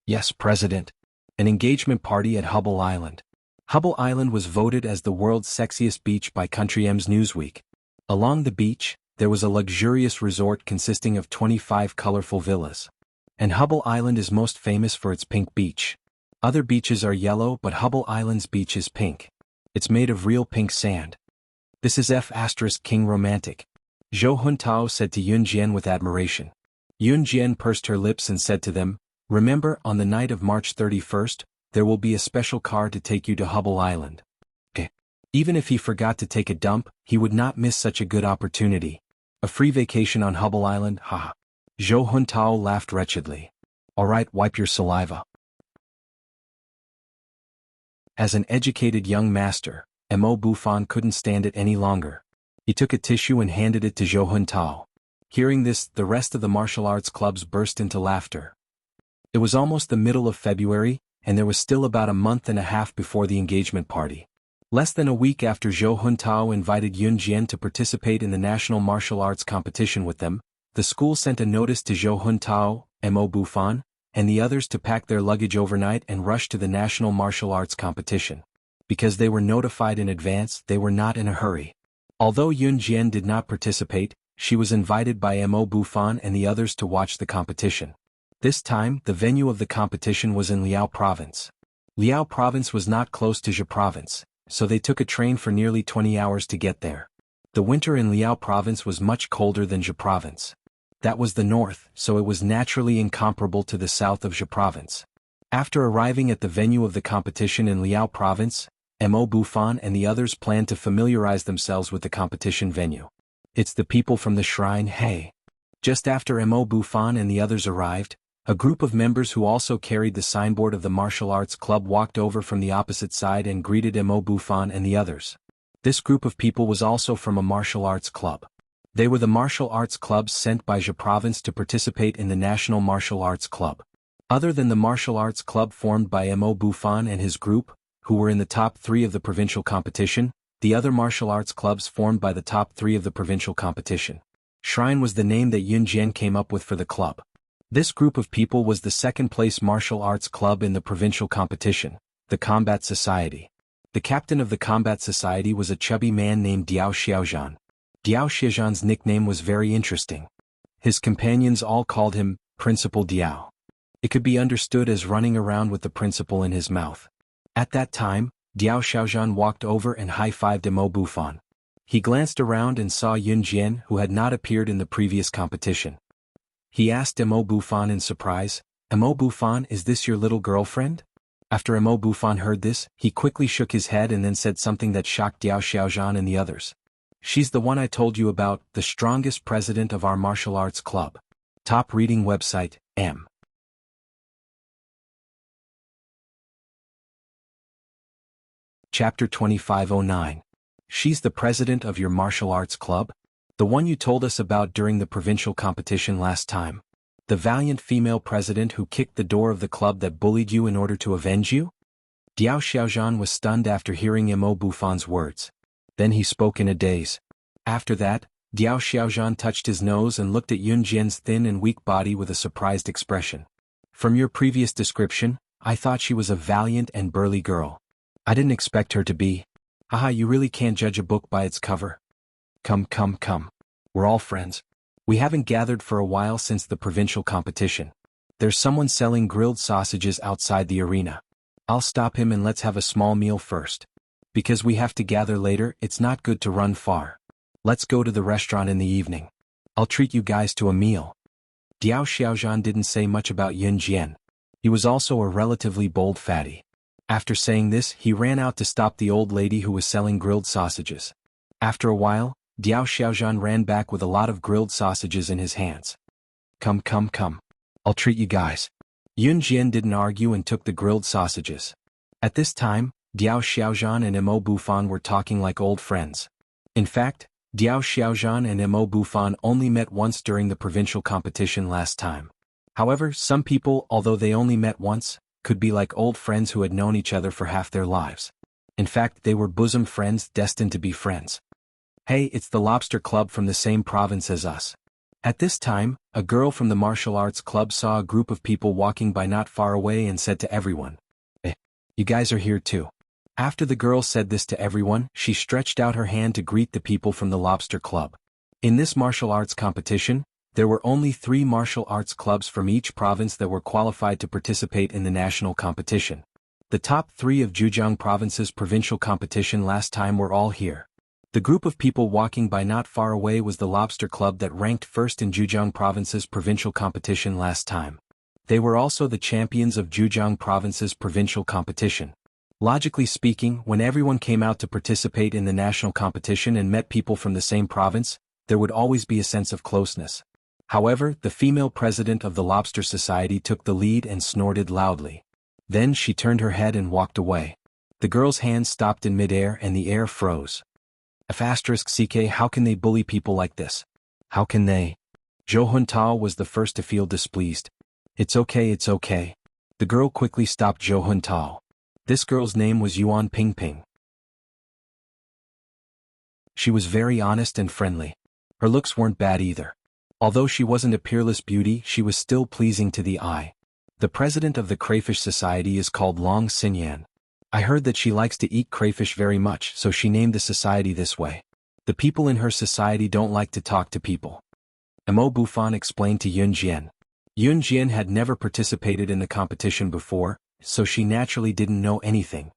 Yes, President. An engagement party at Hubble Island. Hubble Island was voted as the world's sexiest beach by Country M's Newsweek. Along the beach, there was a luxurious resort consisting of 25 colorful villas. And Hubble Island is most famous for its pink beach. Other beaches are yellow, but Hubble Island's beach is pink. It's made of real pink sand. This is King romantic. Zhou Huntao said to Yun Jian with admiration. Yun Jian pursed her lips and said to them, remember, on the night of March 31st, there will be a special car to take you to Hubble Island. Even if he forgot to take a dump, he would not miss such a good opportunity. A free vacation on Hubble Island, haha. Zhou Huntao laughed wretchedly. Alright, wipe your saliva. As an educated young master, Mo Bufan couldn't stand it any longer. He took a tissue and handed it to Zhou Huntao. Hearing this, the rest of the martial arts clubs burst into laughter. It was almost the middle of February, and there was still about a month and a half before the engagement party. Less than a week after Zhou Huntao invited Yun Jian to participate in the national martial arts competition with them, the school sent a notice to Zhou Huntao, Mo Bufan, and the others to pack their luggage overnight and rush to the national martial arts competition. Because they were notified in advance, they were not in a hurry. Although Yun Jian did not participate, she was invited by Mo Bufan and the others to watch the competition. This time, the venue of the competition was in Liao Province. Liao Province was not close to Zhe Province, so they took a train for nearly 20 hours to get there. The winter in Liao Province was much colder than Zhe Province. That was the north, so it was naturally incomparable to the south of Zhe Province. After arriving at the venue of the competition in Liao Province, Mo Bufan and the others planned to familiarize themselves with the competition venue. It's the people from the shrine, hey. Just after Mo Bufan and the others arrived, a group of members who also carried the signboard of the martial arts club walked over from the opposite side and greeted Mo Bufan and the others. This group of people was also from a martial arts club. They were the martial arts clubs sent by Zhe Province to participate in the National Martial Arts Club. Other than the martial arts club formed by Mo Bufan and his group, who were in the top 3 of the provincial competition, the other martial arts clubs formed by the top 3 of the provincial competition. Shrine was the name that Yun Jian came up with for the club. This group of people was the second-place martial arts club in the provincial competition, the Combat Society. The captain of the Combat Society was a chubby man named Diao Xiaozhan. Diao Xiaozhan's nickname was very interesting. His companions all called him Principal Diao. It could be understood as running around with the principal in his mouth. At that time, Diao Xiaozhan walked over and high-fived Mo Bufan. He glanced around and saw Yun Jian, who had not appeared in the previous competition. He asked Mo Bufan in surprise, Mo Bufan, is this your little girlfriend? After Mo Bufan heard this, he quickly shook his head and then said something that shocked Diao Xiaozhan and the others. She's the one I told you about, the strongest president of our martial arts club. Top reading website, M. Chapter 2509. She's the president of your martial arts club? The one you told us about during the provincial competition last time. The valiant female president who kicked the door of the club that bullied you in order to avenge you? Diao Xiaozhan was stunned after hearing Mo Bufan's words. Then he spoke in a daze. After that, Diao Xiaozhan touched his nose and looked at Yun Jian's thin and weak body with a surprised expression. From your previous description, I thought she was a valiant and burly girl. I didn't expect her to be. Haha, you really can't judge a book by its cover. Come, come, come. We're all friends. We haven't gathered for a while since the provincial competition. There's someone selling grilled sausages outside the arena. I'll stop him and let's have a small meal first. Because we have to gather later, it's not good to run far. Let's go to the restaurant in the evening. I'll treat you guys to a meal. Diao Xiaozhan didn't say much about Yun Jian. He was also a relatively bold fatty. After saying this, he ran out to stop the old lady who was selling grilled sausages. After a while, Diao Xiaozhan ran back with a lot of grilled sausages in his hands. Come, come, come. I'll treat you guys. Yun Jian didn't argue and took the grilled sausages. At this time, Diao Xiaozhan and Mo Bufan were talking like old friends. In fact, Diao Xiaozhan and Mo Bufan only met once during the provincial competition last time. However, some people, although they only met once, could be like old friends who had known each other for half their lives. In fact, they were bosom friends destined to be friends. Hey, it's the Lobster Club from the same province as us. At this time, a girl from the martial arts club saw a group of people walking by not far away and said to everyone, "Hey, you guys are here too." After the girl said this to everyone, she stretched out her hand to greet the people from the Lobster Club. In this martial arts competition, there were only 3 martial arts clubs from each province that were qualified to participate in the national competition. The top 3 of Zhejiang province's provincial competition last time were all here. The group of people walking by not far away was the Lobster Club that ranked first in Zhejiang province's provincial competition last time. They were also the champions of Zhejiang province's provincial competition. Logically speaking, when everyone came out to participate in the national competition and met people from the same province, there would always be a sense of closeness. However, the female president of the Lobster Society took the lead and snorted loudly. Then she turned her head and walked away. The girl's hands stopped in midair and the air froze. *CK How can they bully people like this? How can they? Zhou Huntao was the first to feel displeased. It's okay, it's okay. The girl quickly stopped Zhou Huntao. This girl's name was Yuan Pingping. She was very honest and friendly. Her looks weren't bad either. Although she wasn't a peerless beauty, she was still pleasing to the eye. The president of the Crayfish Society is called Long Xinyan. I heard that she likes to eat crayfish very much, so she named the society this way. The people in her society don't like to talk to people. Mo Bufan explained to Yun Jian. Yun Jian had never participated in the competition before, so she naturally didn't know anything.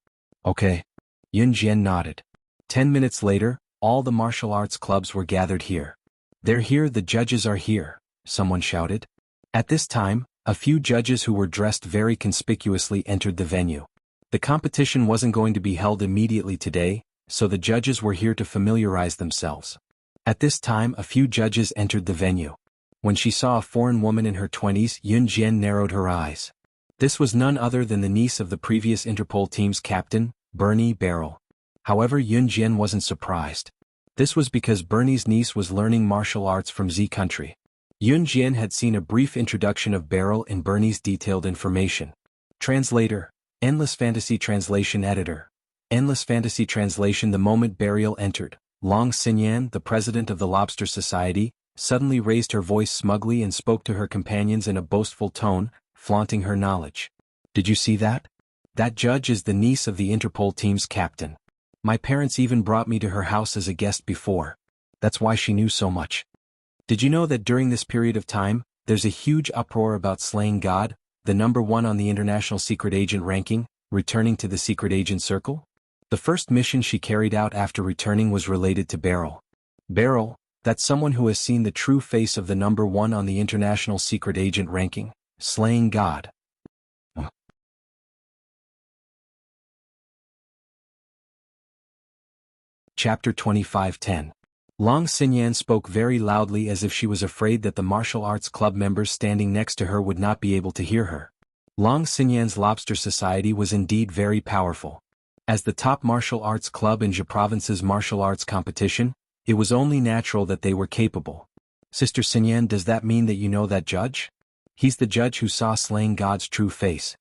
Okay. Yun Jian nodded. 10 minutes later, all the martial arts clubs were gathered here. They're here, the judges are here, someone shouted. At this time, a few judges who were dressed very conspicuously entered the venue. The competition wasn't going to be held immediately today, so the judges were here to familiarize themselves. At this time, a few judges entered the venue. When she saw a foreign woman in her 20s, Yun Jian narrowed her eyes. This was none other than the niece of the previous Interpol team's captain, Bernie Beryl. However, Yun Jian wasn't surprised. This was because Bernie's niece was learning martial arts from Z country. Yun Jian had seen a brief introduction of Beryl in Bernie's detailed information. Translator. Endless Fantasy Translation Editor. Endless Fantasy Translation. The moment Beryl entered, Long Xinyan, the president of the Lobster Society, suddenly raised her voice smugly and spoke to her companions in a boastful tone, flaunting her knowledge. Did you see that? That judge is the niece of the Interpol team's captain. My parents even brought me to her house as a guest before. That's why she knew so much. Did you know that during this period of time, there's a huge uproar about slaying God, the #1 on the International Secret Agent ranking, returning to the Secret Agent Circle? The first mission she carried out after returning was related to Beryl. Beryl, that's someone who has seen the true face of the #1 on the International Secret Agent ranking, slaying God. Chapter 25:10. Long Xinyan spoke very loudly as if she was afraid that the martial arts club members standing next to her would not be able to hear her. Long Xinyan's Lobster Society was indeed very powerful. As the top martial arts club in Zhe Province's martial arts competition, it was only natural that they were capable. Sister Xinyan, does that mean that you know that judge? He's the judge who saw slaying God's true face.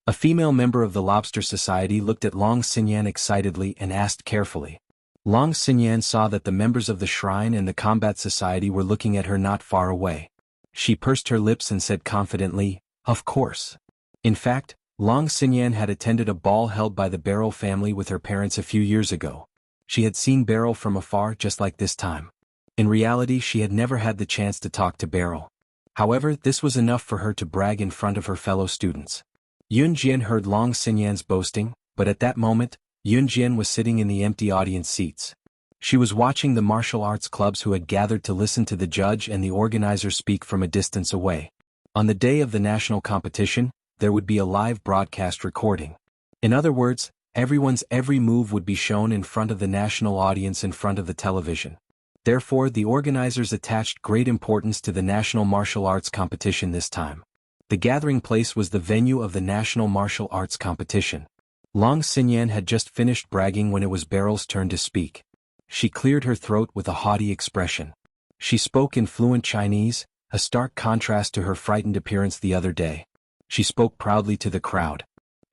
A female member of the Lobster Society looked at Long Xinyan excitedly and asked carefully. Long Xinyan saw that the members of the Shrine and the Combat Society were looking at her not far away. She pursed her lips and said confidently, "Of course." In fact, Long Xinyan had attended a ball held by the Beryl family with her parents a few years ago. She had seen Beryl from afar just like this time. In reality, she had never had the chance to talk to Beryl. However, this was enough for her to brag in front of her fellow students. Yun Jian heard Long Xinyan's boasting, but at that moment, Yun Jian was sitting in the empty audience seats. She was watching the martial arts clubs who had gathered to listen to the judge and the organizers speak from a distance away. On the day of the national competition, there would be a live broadcast recording. In other words, everyone's every move would be shown in front of the national audience in front of the television. Therefore, the organizers attached great importance to the national martial arts competition this time. The gathering place was the venue of the national martial arts competition. Long Xinyan had just finished bragging when it was Beryl's turn to speak. She cleared her throat with a haughty expression. She spoke in fluent Chinese, a stark contrast to her frightened appearance the other day. She spoke proudly to the crowd.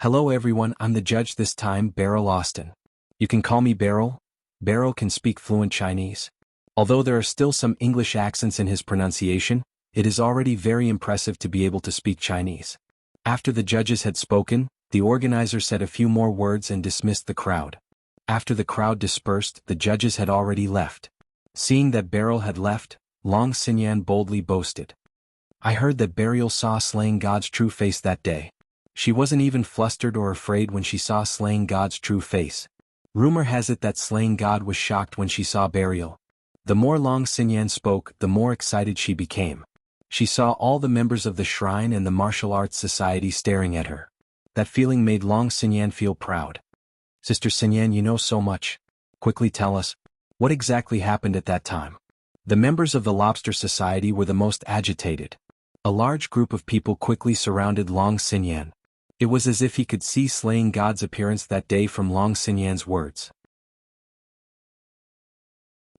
"Hello everyone, I'm the judge this time, Beryl Austin. You can call me Beryl." Beryl can speak fluent Chinese. Although there are still some English accents in his pronunciation, it is already very impressive to be able to speak Chinese. After the judges had spoken, the organizer said a few more words and dismissed the crowd. After the crowd dispersed, the judges had already left. Seeing that Beryl had left, Long Xinyan boldly boasted. "I heard that Beryl saw slaying God's true face that day." She wasn't even flustered or afraid when she saw slaying God's true face. Rumor has it that slaying God was shocked when she saw Beryl. The more Long Xinyan spoke, the more excited she became. She saw all the members of the shrine and the martial arts society staring at her. That feeling made Long Xinyan feel proud. "Sister Xinyan, you know so much. Quickly tell us, what exactly happened at that time?" The members of the Lobster Society were the most agitated. A large group of people quickly surrounded Long Xinyan. It was as if he could see slaying God's appearance that day from Long Xinyan's words.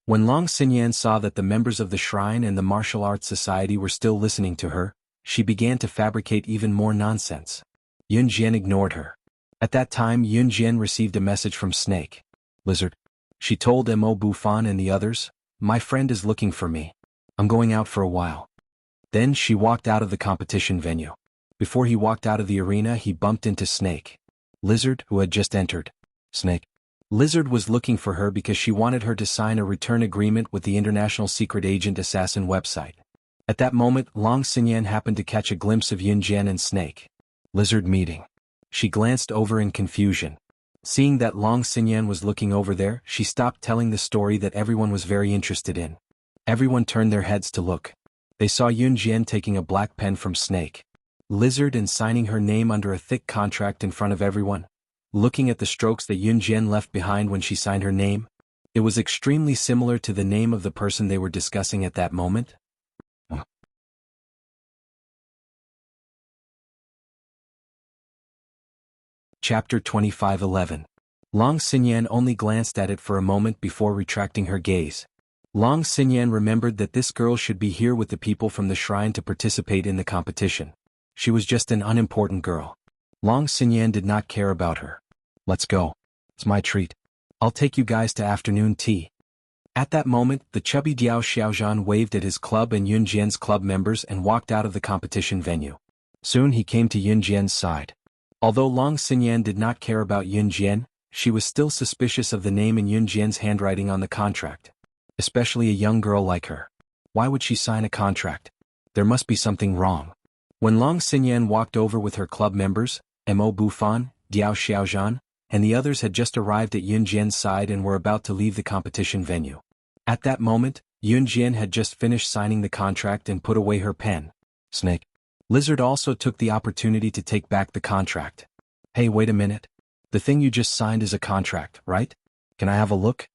When Long Xinyan saw that the members of the shrine and the martial arts society were still listening to her, she began to fabricate even more nonsense. Yun Jian ignored her. At that time, Yun Jian received a message from Snake. "Lizard," she told Mo Bufan and the others, "my friend is looking for me. I'm going out for a while." Then she walked out of the competition venue. Before he walked out of the arena, he bumped into Snake. Lizard, who had just entered. Snake. Lizard was looking for her because she wanted her to sign a return agreement with the International Secret Agent Assassin website. At that moment, Long Xinyan happened to catch a glimpse of Yun Jian and Snake. Lizard meeting. She glanced over in confusion. Seeing that Long Xinyan was looking over there, she stopped telling the story that everyone was very interested in. Everyone turned their heads to look. They saw Yun Jian taking a black pen from Snake. Lizard and signing her name under a thick contract in front of everyone. Looking at the strokes that Yun Jian left behind when she signed her name, it was extremely similar to the name of the person they were discussing at that moment. Chapter 25:11. Long Xinyan only glanced at it for a moment before retracting her gaze. Long Xinyan remembered that this girl should be here with the people from the shrine to participate in the competition. She was just an unimportant girl. Long Xinyan did not care about her. "Let's go. It's my treat. I'll take you guys to afternoon tea." At that moment, the chubby Diao Xiaozhan waved at his club and Yun Jian's club members and walked out of the competition venue. Soon he came to Yun Jian's side. Although Long Xinyan did not care about Yun Jian, she was still suspicious of the name in Yun Jian's handwriting on the contract. Especially a young girl like her. Why would she sign a contract? There must be something wrong. When Long Xinyan walked over with her club members, Mo Bufan, Diao Xiaozhan, and the others had just arrived at Yun Jian's side and were about to leave the competition venue. At that moment, Yun Jian had just finished signing the contract and put away her pen. Snake. Lizard also took the opportunity to take back the contract. "Hey, wait a minute. The thing you just signed is a contract, right? Can I have a look?"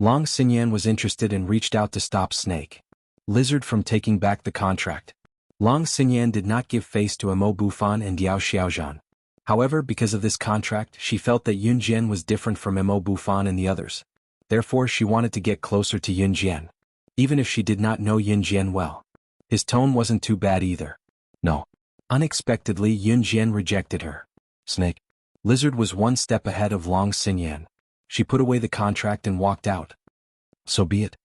Long Xinyan was interested and reached out to stop Snake. Lizard from taking back the contract. Long Xinyan did not give face to Mo Bufan and Diao Xiaozhan. However, because of this contract, she felt that Yun Jian was different from Mo Bufan and the others. Therefore, she wanted to get closer to Yun Jian. Even if she did not know Yun Jian well. His tone wasn't too bad either. No. Unexpectedly, Yun Jian rejected her. Snake. Lizard was one step ahead of Long Xinyan. She put away the contract and walked out. So be it.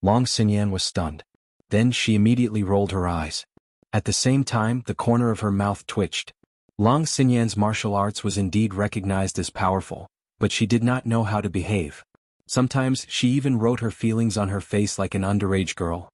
Long Xinyan was stunned. Then she immediately rolled her eyes. At the same time, the corner of her mouth twitched. Long Xinyan's martial arts was indeed recognized as powerful, but she did not know how to behave. Sometimes she even wrote her feelings on her face like an underage girl.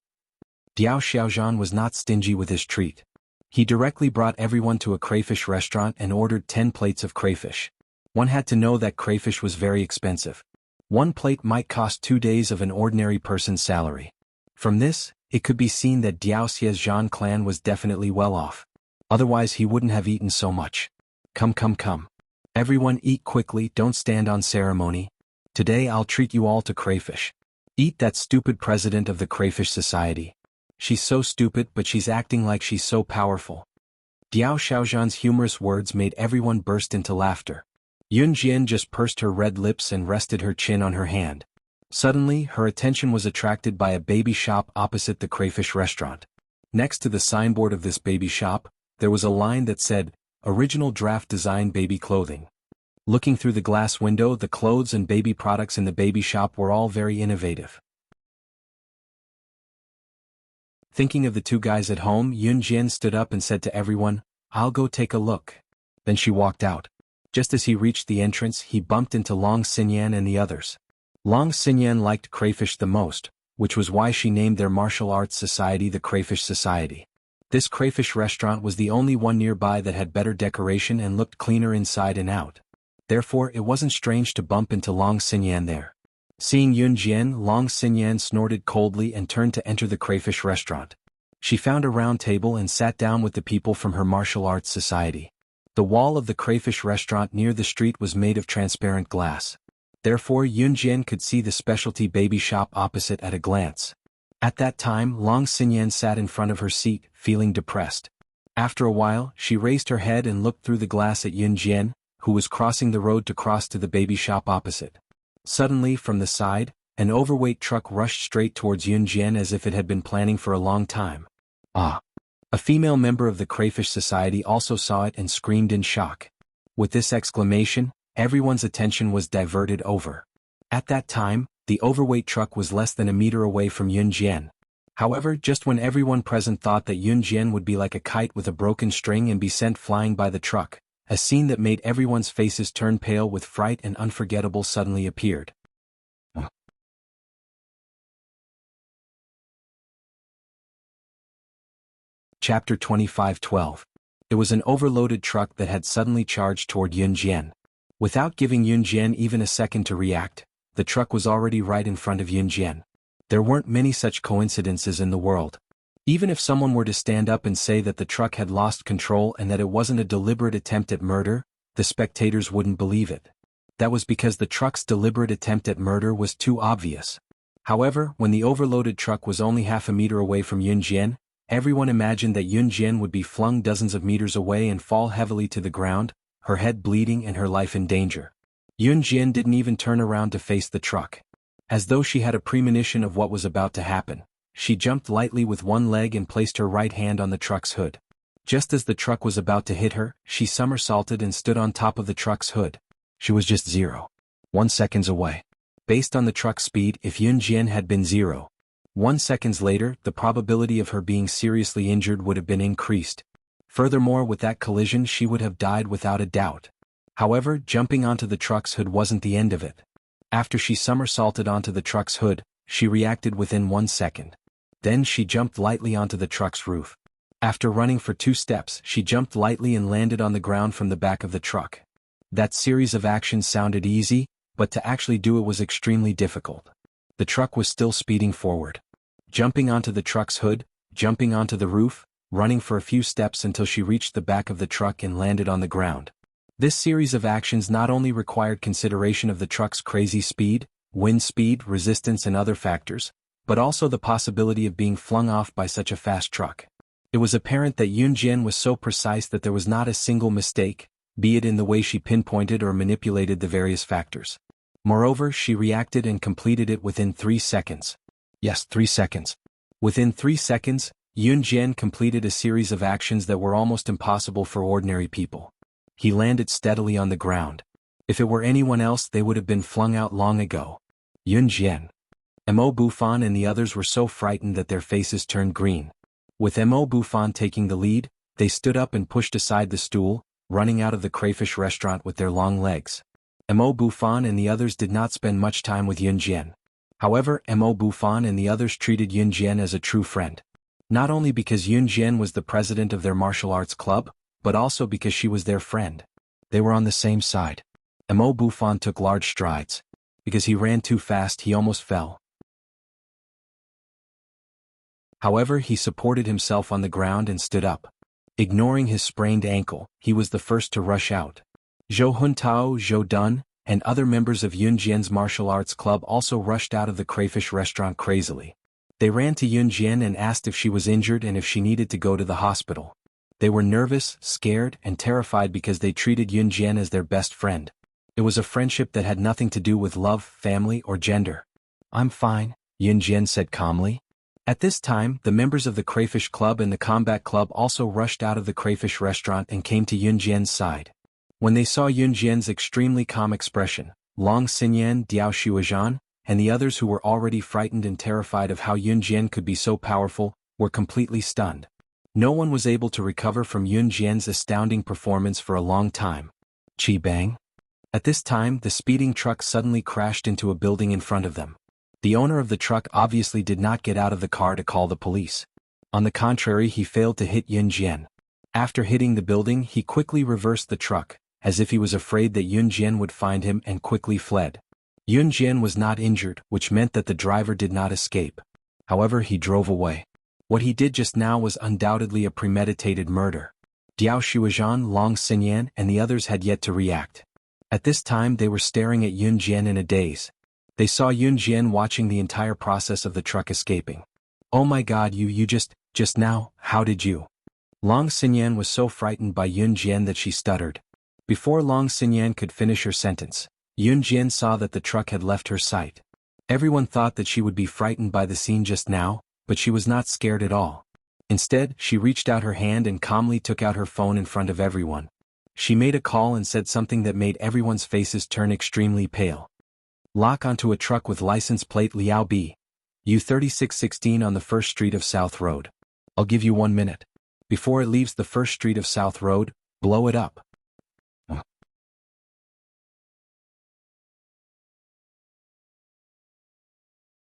Diao Xiaozhan was not stingy with his treat. He directly brought everyone to a crayfish restaurant and ordered 10 plates of crayfish. One had to know that crayfish was very expensive. One plate might cost 2 days of an ordinary person's salary. From this, it could be seen that Diao Xiaozhan clan was definitely well off. Otherwise he wouldn't have eaten so much. Come. Everyone eat quickly, don't stand on ceremony. Today I'll treat you all to crayfish. Eat that stupid president of the Crayfish Society. She's so stupid but she's acting like she's so powerful. Diao Xiaozhan's humorous words made everyone burst into laughter. Yun Jian just pursed her red lips and rested her chin on her hand. Suddenly, her attention was attracted by a baby shop opposite the crayfish restaurant. Next to the signboard of this baby shop, there was a line that said, "Original Draft Design Baby Clothing." Looking through the glass window, the clothes and baby products in the baby shop were all very innovative. Thinking of the two guys at home, Yun Jian stood up and said to everyone, "I'll go take a look." Then she walked out. Just as he reached the entrance, he bumped into Long Xinyan and the others. Long Xinyan liked crayfish the most, which was why she named their martial arts society the Crayfish Society. This crayfish restaurant was the only one nearby that had better decoration and looked cleaner inside and out. Therefore, it wasn't strange to bump into Long Xinyan there. Seeing Yun Jian, Long Xinyan snorted coldly and turned to enter the crayfish restaurant. She found a round table and sat down with the people from her martial arts society. The wall of the crayfish restaurant near the street was made of transparent glass. Therefore Yun Jian could see the specialty baby shop opposite at a glance. At that time Long Xinyan sat in front of her seat, feeling depressed. After a while, she raised her head and looked through the glass at Yun Jian, who was crossing the road to cross to the baby shop opposite. Suddenly, from the side, an overweight truck rushed straight towards Yun Jian as if it had been planning for a long time. Ah! A female member of the Crayfish Society also saw it and screamed in shock. With this exclamation, everyone's attention was diverted over. At that time, the overweight truck was less than a meter away from Yun Jian. However, just when everyone present thought that Yun Jian would be like a kite with a broken string and be sent flying by the truck, a scene that made everyone's faces turn pale with fright and unforgettable suddenly appeared. Chapter 25:12. It was an overloaded truck that had suddenly charged toward Yun Jian. Without giving Yun Jian even a second to react, the truck was already right in front of Yun Jian. There weren't many such coincidences in the world. Even if someone were to stand up and say that the truck had lost control and that it wasn't a deliberate attempt at murder, the spectators wouldn't believe it. That was because the truck's deliberate attempt at murder was too obvious. However, when the overloaded truck was only half a meter away from Yun Jian, everyone imagined that Yun Jian would be flung dozens of meters away and fall heavily to the ground, her head bleeding and her life in danger. Yun Jian didn't even turn around to face the truck. As though she had a premonition of what was about to happen, she jumped lightly with one leg and placed her right hand on the truck's hood. Just as the truck was about to hit her, she somersaulted and stood on top of the truck's hood. She was just 0.1 seconds away. Based on the truck's speed, if Yun Jian had been 0.1 seconds later, the probability of her being seriously injured would have been increased. Furthermore, with that collision she would have died without a doubt. However, jumping onto the truck's hood wasn't the end of it. After she somersaulted onto the truck's hood, she reacted within 1 second. Then she jumped lightly onto the truck's roof. After running for 2 steps, she jumped lightly and landed on the ground from the back of the truck. That series of actions sounded easy, but to actually do it was extremely difficult. The truck was still speeding forward. Jumping onto the truck's hood, jumping onto the roof, running for a few steps until she reached the back of the truck and landed on the ground. This series of actions not only required consideration of the truck's crazy speed, wind speed, resistance and other factors, but also the possibility of being flung off by such a fast truck. It was apparent that Yun Jian was so precise that there was not a single mistake, be it in the way she pinpointed or manipulated the various factors. Moreover, she reacted and completed it within 3 seconds. Yes, 3 seconds. Within 3 seconds, Yun Jian completed a series of actions that were almost impossible for ordinary people. He landed steadily on the ground. If it were anyone else, they would have been flung out long ago. Yun Jian. Mo Bufan and the others were so frightened that their faces turned green. With Mo Bufan taking the lead, they stood up and pushed aside the stool, running out of the crayfish restaurant with their long legs. Mo Bufan and the others did not spend much time with Yun Jian. However, Mo Bufan and the others treated Yun Jian as a true friend. Not only because Yun Jian was the president of their martial arts club, but also because she was their friend. They were on the same side. Mo Bufan took large strides. Because he ran too fast, he almost fell. However, he supported himself on the ground and stood up. Ignoring his sprained ankle, he was the first to rush out. Zhou Huntao, Zhou Dun, and other members of Yun Jian's martial arts club also rushed out of the crayfish restaurant crazily. They ran to Yun Jian and asked if she was injured and if she needed to go to the hospital. They were nervous, scared, and terrified because they treated Yun Jian as their best friend. It was a friendship that had nothing to do with love, family, or gender. "I'm fine," Yun Jian said calmly. At this time, the members of the Crayfish Club and the Combat Club also rushed out of the Crayfish restaurant and came to Yun Jian's side. When they saw Yun Jian's extremely calm expression, Long Xinyan, Diao Shuozhan, and the others who were already frightened and terrified of how Yun Jian could be so powerful, were completely stunned. No one was able to recover from Yun Jian's astounding performance for a long time. Chi bang. At this time, the speeding truck suddenly crashed into a building in front of them. The owner of the truck obviously did not get out of the car to call the police. On the contrary, he failed to hit Yun Jian. After hitting the building, he quickly reversed the truck, as if he was afraid that Yun Jian would find him, and quickly fled. Yun Jian was not injured, which meant that the driver did not escape. However, he drove away. What he did just now was undoubtedly a premeditated murder. Diao Shuozhan, Long Xinyan, and the others had yet to react. At this time, they were staring at Yun Jian in a daze. They saw Yun Jian watching the entire process of the truck escaping. "Oh my god, you just now, how did you?" Long Xinyan was so frightened by Yun Jian that she stuttered. Before Long Xinyan could finish her sentence, Yun Jian saw that the truck had left her sight. Everyone thought that she would be frightened by the scene just now, but she was not scared at all. Instead, she reached out her hand and calmly took out her phone in front of everyone. She made a call and said something that made everyone's faces turn extremely pale. "Lock onto a truck with license plate Liao B. U3616 on the 1st Street of South Road. I'll give you 1 minute. Before it leaves the 1st Street of South Road, blow it up."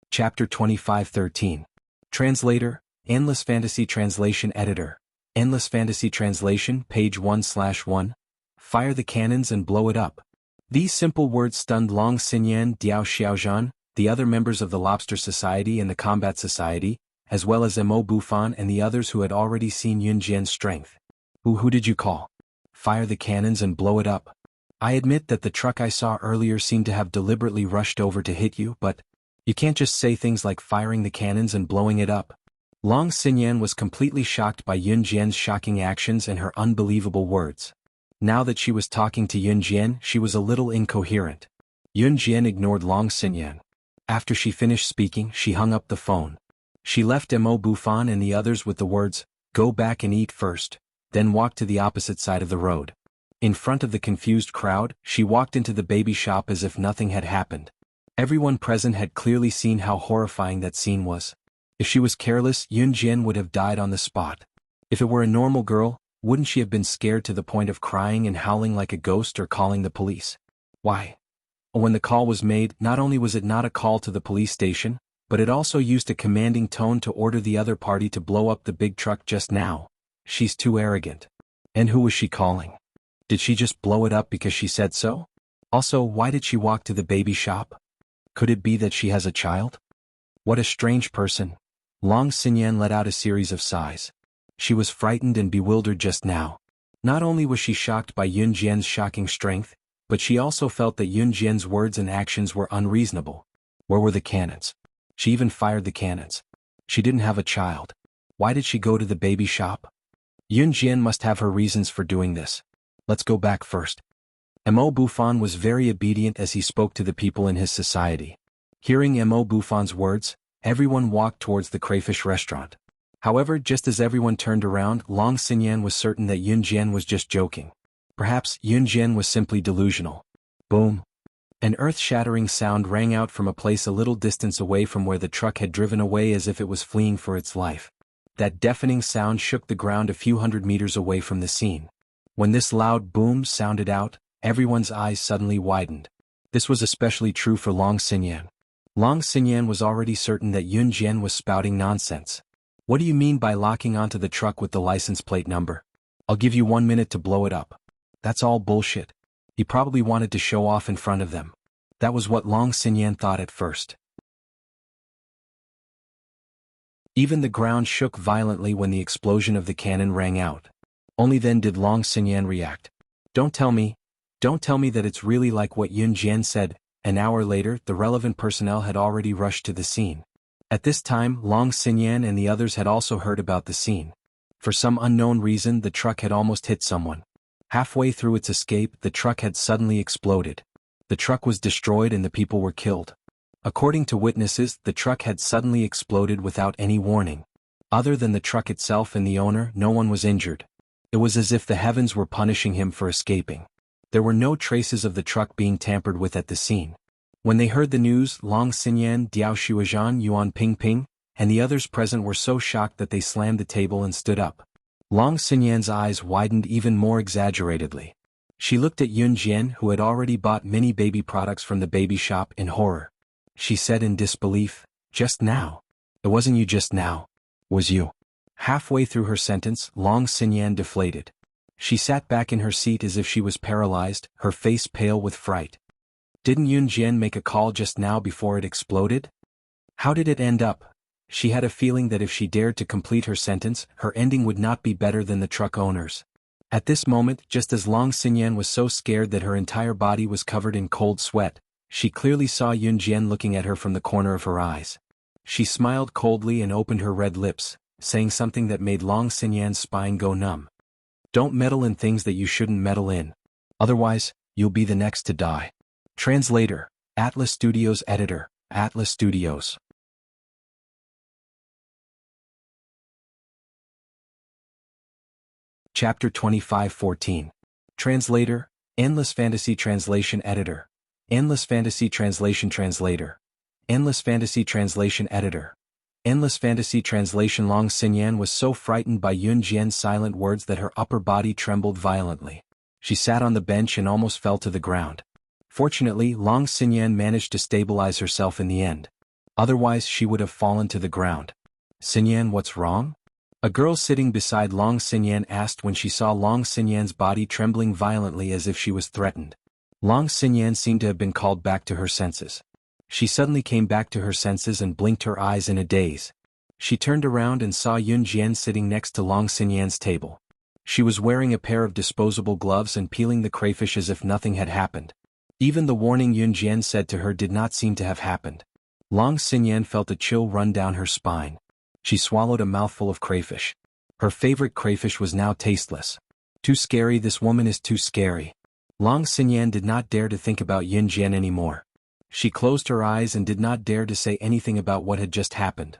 Chapter 25:13. Translator, Endless Fantasy Translation Editor. Endless Fantasy Translation, page 1/1. Fire the cannons and blow it up. These simple words stunned Long Xinyan, Diao Xiaozhan, the other members of the Lobster Society and the Combat Society, as well as Mo Bufan and the others who had already seen Yun Jian's strength. Who did you call? Fire the cannons and blow it up. I admit that the truck I saw earlier seemed to have deliberately rushed over to hit you, but you can't just say things like firing the cannons and blowing it up. Long Xinyan was completely shocked by Yun Jian's shocking actions and her unbelievable words. Now that she was talking to Yun Jian, she was a little incoherent. Yun Jian ignored Long Xinyan. After she finished speaking, she hung up the phone. She left Mo Bufan and the others with the words, "Go back and eat first," then walked to the opposite side of the road. In front of the confused crowd, she walked into the baby shop as if nothing had happened. Everyone present had clearly seen how horrifying that scene was. If she was careless, Yun Jian would have died on the spot. If it were a normal girl, wouldn't she have been scared to the point of crying and howling like a ghost or calling the police? Why? When the call was made, not only was it not a call to the police station, but it also used a commanding tone to order the other party to blow up the big truck just now. She's too arrogant. And who was she calling? Did she just blow it up because she said so? Also, why did she walk to the baby shop? Could it be that she has a child? What a strange person. Long Xinyan let out a series of sighs. She was frightened and bewildered just now. Not only was she shocked by Yun Jian's shocking strength, but she also felt that Yun Jian's words and actions were unreasonable. Where were the cannons? She even fired the cannons. She didn't have a child. Why did she go to the baby shop? Yun Jian must have her reasons for doing this. Let's go back first. Mo Bufan was very obedient as he spoke to the people in his society. Hearing Mo Bufan's words, everyone walked towards the crayfish restaurant. However, just as everyone turned around, Long Xinyan was certain that Yun Jian was just joking. Perhaps Yun Jian was simply delusional. Boom. An earth-shattering sound rang out from a place a little distance away from where the truck had driven away as if it was fleeing for its life. That deafening sound shook the ground a few hundred meters away from the scene. When this loud boom sounded out, everyone's eyes suddenly widened. This was especially true for Long Xinyan. Long Xinyan was already certain that Yun Jian was spouting nonsense. What do you mean by locking onto the truck with the license plate number? I'll give you 1 minute to blow it up. That's all bullshit. He probably wanted to show off in front of them. That was what Long Xinyan thought at first. Even the ground shook violently when the explosion of the cannon rang out. Only then did Long Xinyan react. Don't tell me that it's really like what Yun Jian said. An hour later, the relevant personnel had already rushed to the scene. At this time, Long Xinyan and the others had also heard about the scene. For some unknown reason, the truck had almost hit someone. Halfway through its escape, the truck had suddenly exploded. The truck was destroyed and the people were killed. According to witnesses, the truck had suddenly exploded without any warning. Other than the truck itself and the owner, no one was injured. It was as if the heavens were punishing him for escaping. There were no traces of the truck being tampered with at the scene. When they heard the news, Long Xinyan, Diao Shuozhan, Yuan Pingping, and the others present were so shocked that they slammed the table and stood up. Long Xinyan's eyes widened even more exaggeratedly. She looked at Yun Jian, who had already bought many baby products from the baby shop, in horror. She said in disbelief, "Just now? It wasn't you just now. Was you?" Halfway through her sentence, Long Xinyan deflated. She sat back in her seat as if she was paralyzed, her face pale with fright. Didn't Yun Jian make a call just now before it exploded? How did it end up? She had a feeling that if she dared to complete her sentence, her ending would not be better than the truck owners. At this moment, just as Long Xinyan was so scared that her entire body was covered in cold sweat, she clearly saw Yun Jian looking at her from the corner of her eyes. She smiled coldly and opened her red lips, saying something that made Long Xinyan's spine go numb. Don't meddle in things that you shouldn't meddle in. Otherwise, you'll be the next to die. Translator, Atlas Studios Editor, Atlas Studios. Chapter 25:14. Translator, Endless Fantasy Translation Editor. Endless Fantasy Translation Translator. Endless Fantasy Translation Editor. Endless Fantasy Translation. Long Xinyan was so frightened by Yun Jian's silent words that her upper body trembled violently. She sat on the bench and almost fell to the ground. Fortunately, Long Xinyan managed to stabilize herself in the end. Otherwise she would have fallen to the ground. "Xinyan, what's wrong?" A girl sitting beside Long Xinyan asked when she saw Long Xinyan's body trembling violently as if she was threatened. Long Xinyan seemed to have been called back to her senses. She suddenly came back to her senses and blinked her eyes in a daze. She turned around and saw Yun Jian sitting next to Long Xinyan's table. She was wearing a pair of disposable gloves and peeling the crayfish as if nothing had happened. Even the warning Yun Jian said to her did not seem to have happened. Long Xinyan felt a chill run down her spine. She swallowed a mouthful of crayfish. Her favorite crayfish was now tasteless. Too scary, this woman is too scary. Long Xinyan did not dare to think about Yun Jian anymore. She closed her eyes and did not dare to say anything about what had just happened.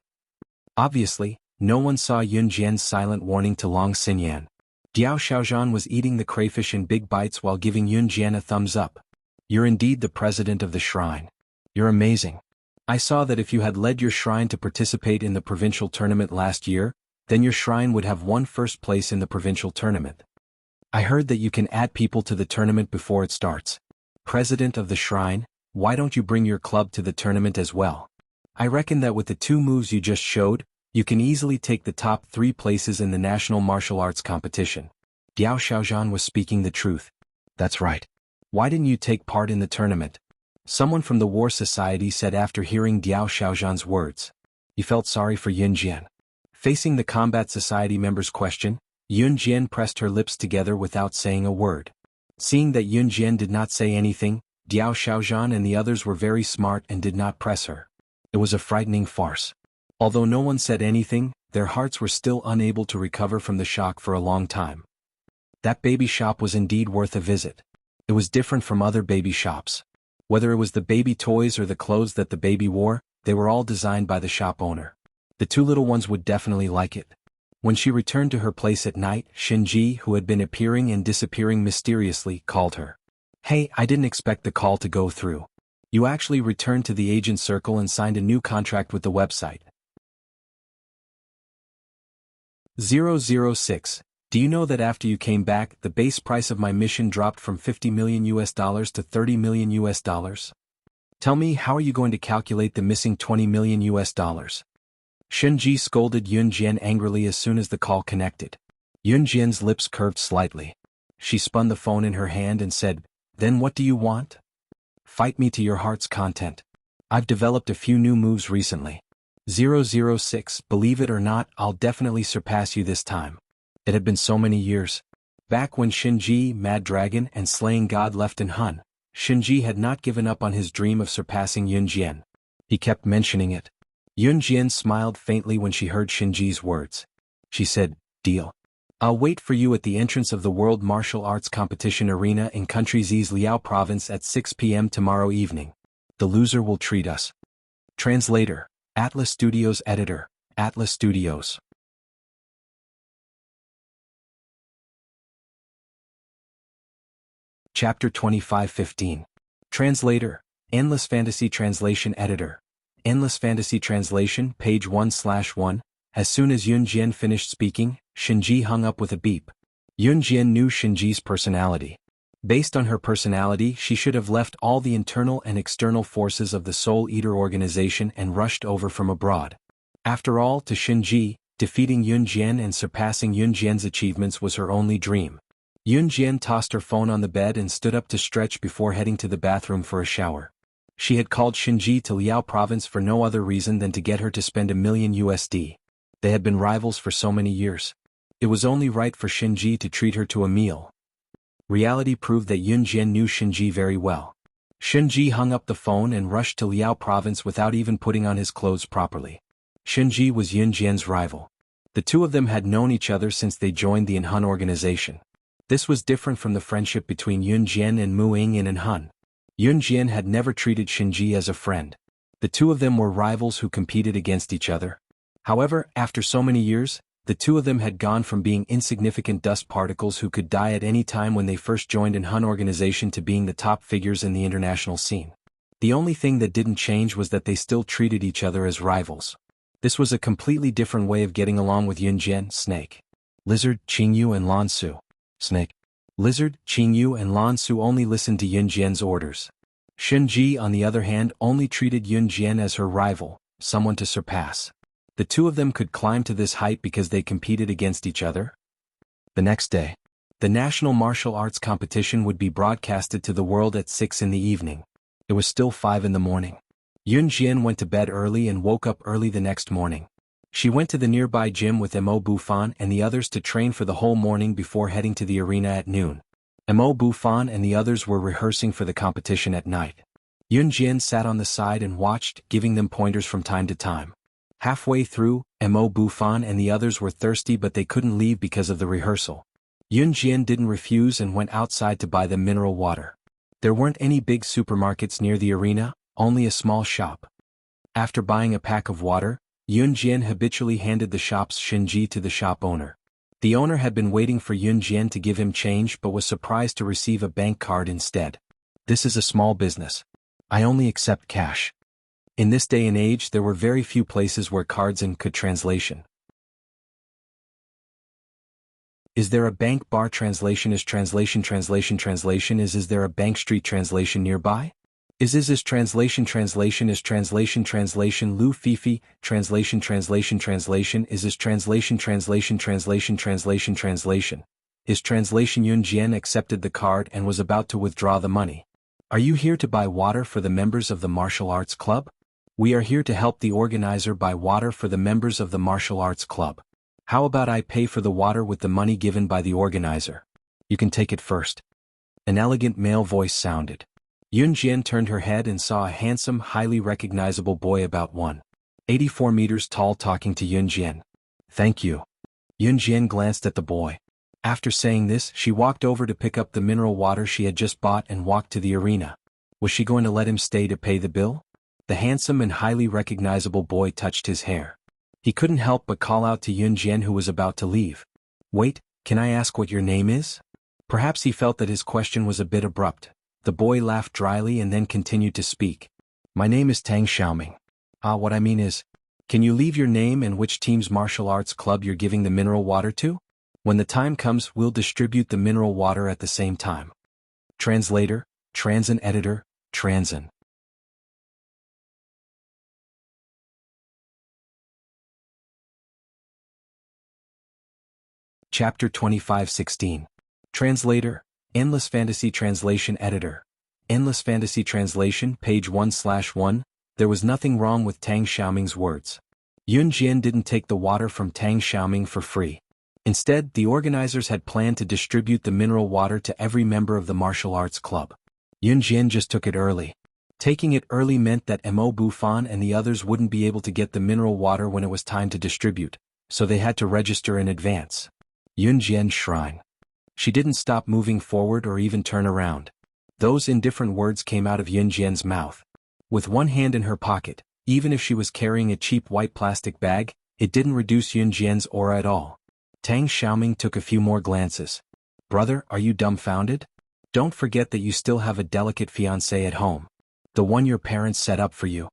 Obviously, no one saw Yun Jian's silent warning to Long Xinyan. Diao Xiaozhan was eating the crayfish in big bites while giving Yun Jian a thumbs up. "You're indeed the president of the shrine. You're amazing. I saw that if you had led your shrine to participate in the provincial tournament last year, then your shrine would have won first place in the provincial tournament. I heard that you can add people to the tournament before it starts. President of the shrine, why don't you bring your club to the tournament as well? I reckon that with the 2 moves you just showed, you can easily take the top 3 places in the national martial arts competition." Diao Xiaozhan was speaking the truth. "That's right. Why didn't you take part in the tournament?" Someone from the War Society said after hearing Diao Xiaozhan's words. He felt sorry for Yun Jian. Facing the Combat Society member's question, Yun Jian pressed her lips together without saying a word. Seeing that Yun Jian did not say anything, Diao Xiaozhan and the others were very smart and did not press her. It was a frightening farce. Although no one said anything, their hearts were still unable to recover from the shock for a long time. That baby shop was indeed worth a visit. It was different from other baby shops. Whether it was the baby toys or the clothes that the baby wore, they were all designed by the shop owner. The 2 little ones would definitely like it. When she returned to her place at night, Shinji, who had been appearing and disappearing mysteriously, called her. "Hey, I didn't expect the call to go through. You actually returned to the agent circle and signed a new contract with the website." 006. Do you know that after you came back, the base price of my mission dropped from $50 million to $30 million? Tell me, how are you going to calculate the missing $20 million? Shenji scolded Yun Jian angrily as soon as the call connected. Yun Jian's lips curved slightly. She spun the phone in her hand and said, "Then what do you want? Fight me to your heart's content. I've developed a few new moves recently. 006, believe it or not, I'll definitely surpass you this time." It had been so many years. Back when Shinji, Mad Dragon, and Slaying God left in Hun, Shinji had not given up on his dream of surpassing Yun Jian. He kept mentioning it. Yun Jian smiled faintly when she heard Shinji's words. She said, "Deal. I'll wait for you at the entrance of the World Martial Arts Competition Arena in Country Z's Liao Province at 6 p.m. tomorrow evening. The loser will treat us." Translator, Atlas Studios Editor, Atlas Studios. Chapter 25:15. Translator, Endless Fantasy Translation Editor. Endless Fantasy Translation, page 1/1. As soon as Yun Jian finished speaking, Shinji hung up with a beep. Yun Jian knew Shinji's personality. Based on her personality, she should have left all the internal and external forces of the Soul Eater organization and rushed over from abroad. After all, to Shinji, defeating Yun Jian and surpassing Yun Jian's achievements was her only dream. Yun Jian tossed her phone on the bed and stood up to stretch before heading to the bathroom for a shower. She had called Shinji to Liao Province for no other reason than to get her to spend $1 million. They had been rivals for so many years. It was only right for Shinji to treat her to a meal. Reality proved that Yun Jian knew Shinji very well. Shinji hung up the phone and rushed to Liao Province without even putting on his clothes properly. Shinji was Yun Jian's rival. The two of them had known each other since they joined the Inhun organization. This was different from the friendship between Yun Jian and Mu Ying in Inhun. Yun Jian had never treated Shinji as a friend. The two of them were rivals who competed against each other. However, after so many years, the two of them had gone from being insignificant dust particles who could die at any time when they first joined Inhun organization to being the top figures in the international scene. The only thing that didn't change was that they still treated each other as rivals. This was a completely different way of getting along with Yun Jian, Snake, Lizard, Qingyu and Lan Su. Snake, Lizard, Qingyu and Lan Su only listened to Yun Jian's orders. Shinji, on the other hand, only treated Yun Jian as her rival, someone to surpass. The two of them could climb to this height because they competed against each other. The next day, the National Martial Arts Competition would be broadcasted to the world at 6 in the evening. It was still 5 in the morning. Yun Jian went to bed early and woke up early the next morning. She went to the nearby gym with Mo Bufan and the others to train for the whole morning before heading to the arena at noon. Mo Bufan and the others were rehearsing for the competition at night. Yun Jian sat on the side and watched, giving them pointers from time to time. Halfway through, Mo Bufan and the others were thirsty but they couldn't leave because of the rehearsal. Yun Jian didn't refuse and went outside to buy them mineral water. There weren't any big supermarkets near the arena, only a small shop. After buying a pack of water, Yun Jian habitually handed the shop's Shinji to the shop owner. The owner had been waiting for Yun Jian to give him change but was surprised to receive a bank card instead. "This is a small business. I only accept cash." In this day and age there were very few places where cards and could translation. Is there a bank bar translation is translation is there a bank street translation nearby? Is translation is translation Lu Fifi translation is translation Is translation Yun Jian accepted the card and was about to withdraw the money. "Are you here to buy water for the members of the martial arts club?" "We are here to help the organizer buy water for the members of the martial arts club. How about I pay for the water with the money given by the organizer? You can take it first." An elegant male voice sounded. Yun Jian turned her head and saw a handsome, highly recognizable boy about 184 meters tall talking to Yun Jian. "Thank you." Yun Jian glanced at the boy. After saying this, she walked over to pick up the mineral water she had just bought and walked to the arena. Was she going to let him stay to pay the bill? The handsome and highly recognizable boy touched his hair. He couldn't help but call out to Yun Jian who was about to leave. "Wait, can I ask what your name is?" Perhaps he felt that his question was a bit abrupt. The boy laughed dryly and then continued to speak. "My name is Tang Xiaoming. What I mean is, can you leave your name and which team's martial arts club you're giving the mineral water to?" When the time comes, we'll distribute the mineral water at the same time. Translator, Transin Editor, Transin. Chapter 25:16. Translator, Endless Fantasy Translation Editor. Endless Fantasy Translation, page 1/1. There was nothing wrong with Tang Xiaoming's words. Yun Jian didn't take the water from Tang Xiaoming for free. Instead, the organizers had planned to distribute the mineral water to every member of the martial arts club. Yun Jian just took it early. Taking it early meant that Mo Bufan and the others wouldn't be able to get the mineral water when it was time to distribute, so they had to register in advance. Yun Jian's shrine. She didn't stop moving forward or even turn around. Those indifferent words came out of Yun Jian's mouth. With one hand in her pocket, even if she was carrying a cheap white plastic bag, it didn't reduce Yun Jian's aura at all. Tang Xiaoming took a few more glances. Brother, are you dumbfounded? Don't forget that you still have a delicate fiancé at home. The one your parents set up for you.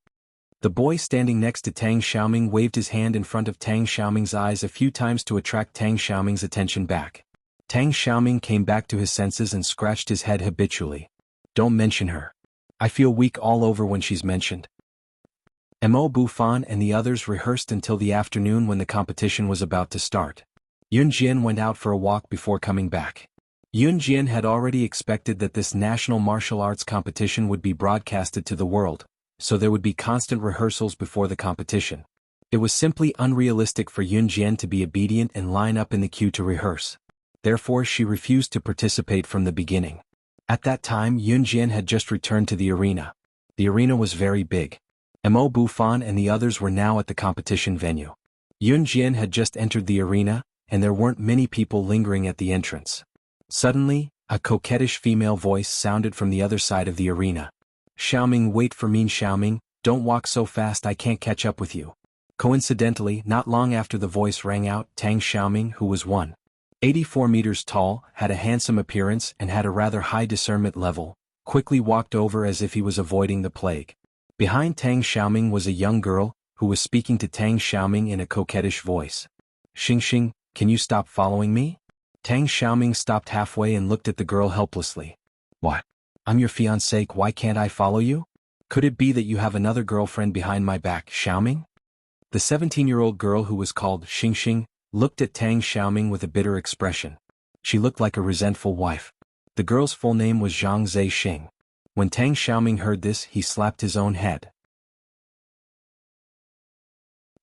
The boy standing next to Tang Xiaoming waved his hand in front of Tang Xiaoming's eyes a few times to attract Tang Xiaoming's attention back. Tang Xiaoming came back to his senses and scratched his head habitually. Don't mention her. I feel weak all over when she's mentioned. Mo Bufan and the others rehearsed until the afternoon when the competition was about to start. Yun Jian went out for a walk before coming back. Yun Jian had already expected that this national martial arts competition would be broadcasted to the world, so there would be constant rehearsals before the competition. It was simply unrealistic for Yun Jian to be obedient and line up in the queue to rehearse. Therefore, she refused to participate from the beginning. At that time, Yun Jian had just returned to the arena. The arena was very big. Mo Bufan and the others were now at the competition venue. Yun Jian had just entered the arena, and there weren't many people lingering at the entrance. Suddenly, a coquettish female voice sounded from the other side of the arena. Xiaoming, wait for me, Xiaoming, don't walk so fast, I can't catch up with you. Coincidentally, not long after the voice rang out, Tang Xiaoming, who was 184 meters tall, had a handsome appearance and had a rather high discernment level, quickly walked over as if he was avoiding the plague. Behind Tang Xiaoming was a young girl, who was speaking to Tang Xiaoming in a coquettish voice. Xingxing, can you stop following me? Tang Xiaoming stopped halfway and looked at the girl helplessly. What? I'm your fiancé, why can't I follow you? Could it be that you have another girlfriend behind my back, Xiaoming? The 17-year-old girl who was called Xingxing looked at Tang Xiaoming with a bitter expression. She looked like a resentful wife. The girl's full name was Zhang Zixing. When Tang Xiaoming heard this, he slapped his own head.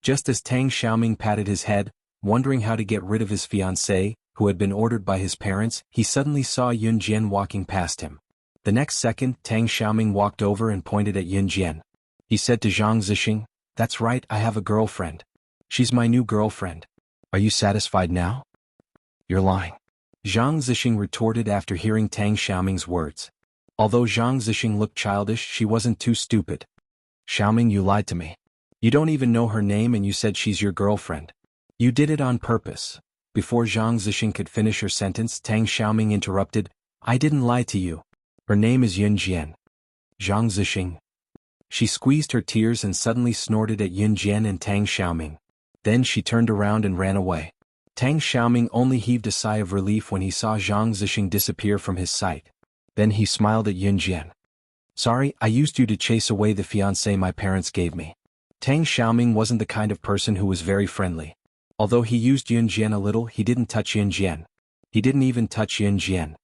Just as Tang Xiaoming patted his head, wondering how to get rid of his fiancée, who had been ordered by his parents, he suddenly saw Yun Jian walking past him. The next second, Tang Xiaoming walked over and pointed at Yun Jian. He said to Zhang Zixing, "That's right, I have a girlfriend. She's my new girlfriend. Are you satisfied now?" "You're lying," Zhang Zixing retorted after hearing Tang Xiaoming's words. Although Zhang Zixing looked childish, she wasn't too stupid. "Xiaoming, you lied to me. You don't even know her name and you said she's your girlfriend. You did it on purpose." Before Zhang Zixing could finish her sentence, Tang Xiaoming interrupted, "I didn't lie to you. Her name is Yun Jian." Zhang Zixing. She squeezed her tears and suddenly snorted at Yun Jian and Tang Xiaoming. Then she turned around and ran away. Tang Xiaoming only heaved a sigh of relief when he saw Zhang Zixing disappear from his sight. Then he smiled at Yun Jian. "Sorry, I used you to chase away the fiancé my parents gave me." Tang Xiaoming wasn't the kind of person who was very friendly. Although he used Yun Jian a little, he didn't touch Yun Jian. He didn't even touch Yun Jian.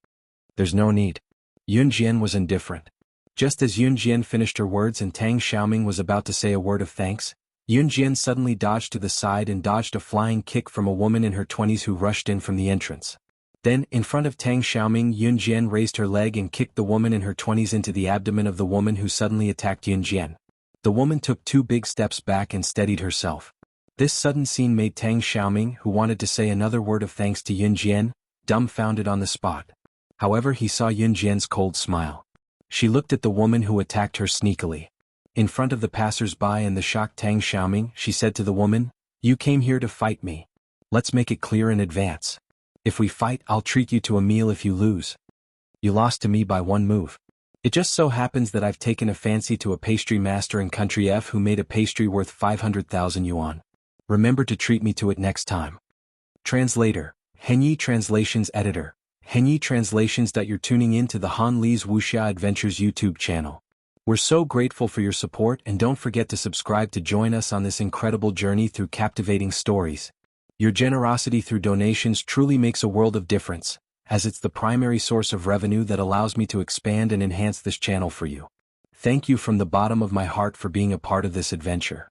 There's no need. Yun Jian was indifferent. Just as Yun Jian finished her words and Tang Xiaoming was about to say a word of thanks, Yun Jian suddenly dodged to the side and dodged a flying kick from a woman in her 20s who rushed in from the entrance. Then, in front of Tang Xiaoming, Yun Jian raised her leg and kicked the woman in her 20s into the abdomen of the woman who suddenly attacked Yun Jian. The woman took 2 big steps back and steadied herself. This sudden scene made Tang Xiaoming, who wanted to say another word of thanks to Yun Jian, dumbfounded on the spot. However, he saw Yun Jian's cold smile. She looked at the woman who attacked her sneakily. In front of the passers-by and the shocked Tang Xiaoming, she said to the woman, "You came here to fight me. Let's make it clear in advance. If we fight, I'll treat you to a meal if you lose. You lost to me by 1 move. It just so happens that I've taken a fancy to a pastry master in Country F who made a pastry worth 500,000 yuan. Remember to treat me to it next time." Translator, Henyi Translations Editor. Henyi Translations. You're tuning in to the Han Li's Wuxia Adventures YouTube channel. We're so grateful for your support, and don't forget to subscribe to join us on this incredible journey through captivating stories. Your generosity through donations truly makes a world of difference, as it's the primary source of revenue that allows me to expand and enhance this channel for you. Thank you from the bottom of my heart for being a part of this adventure.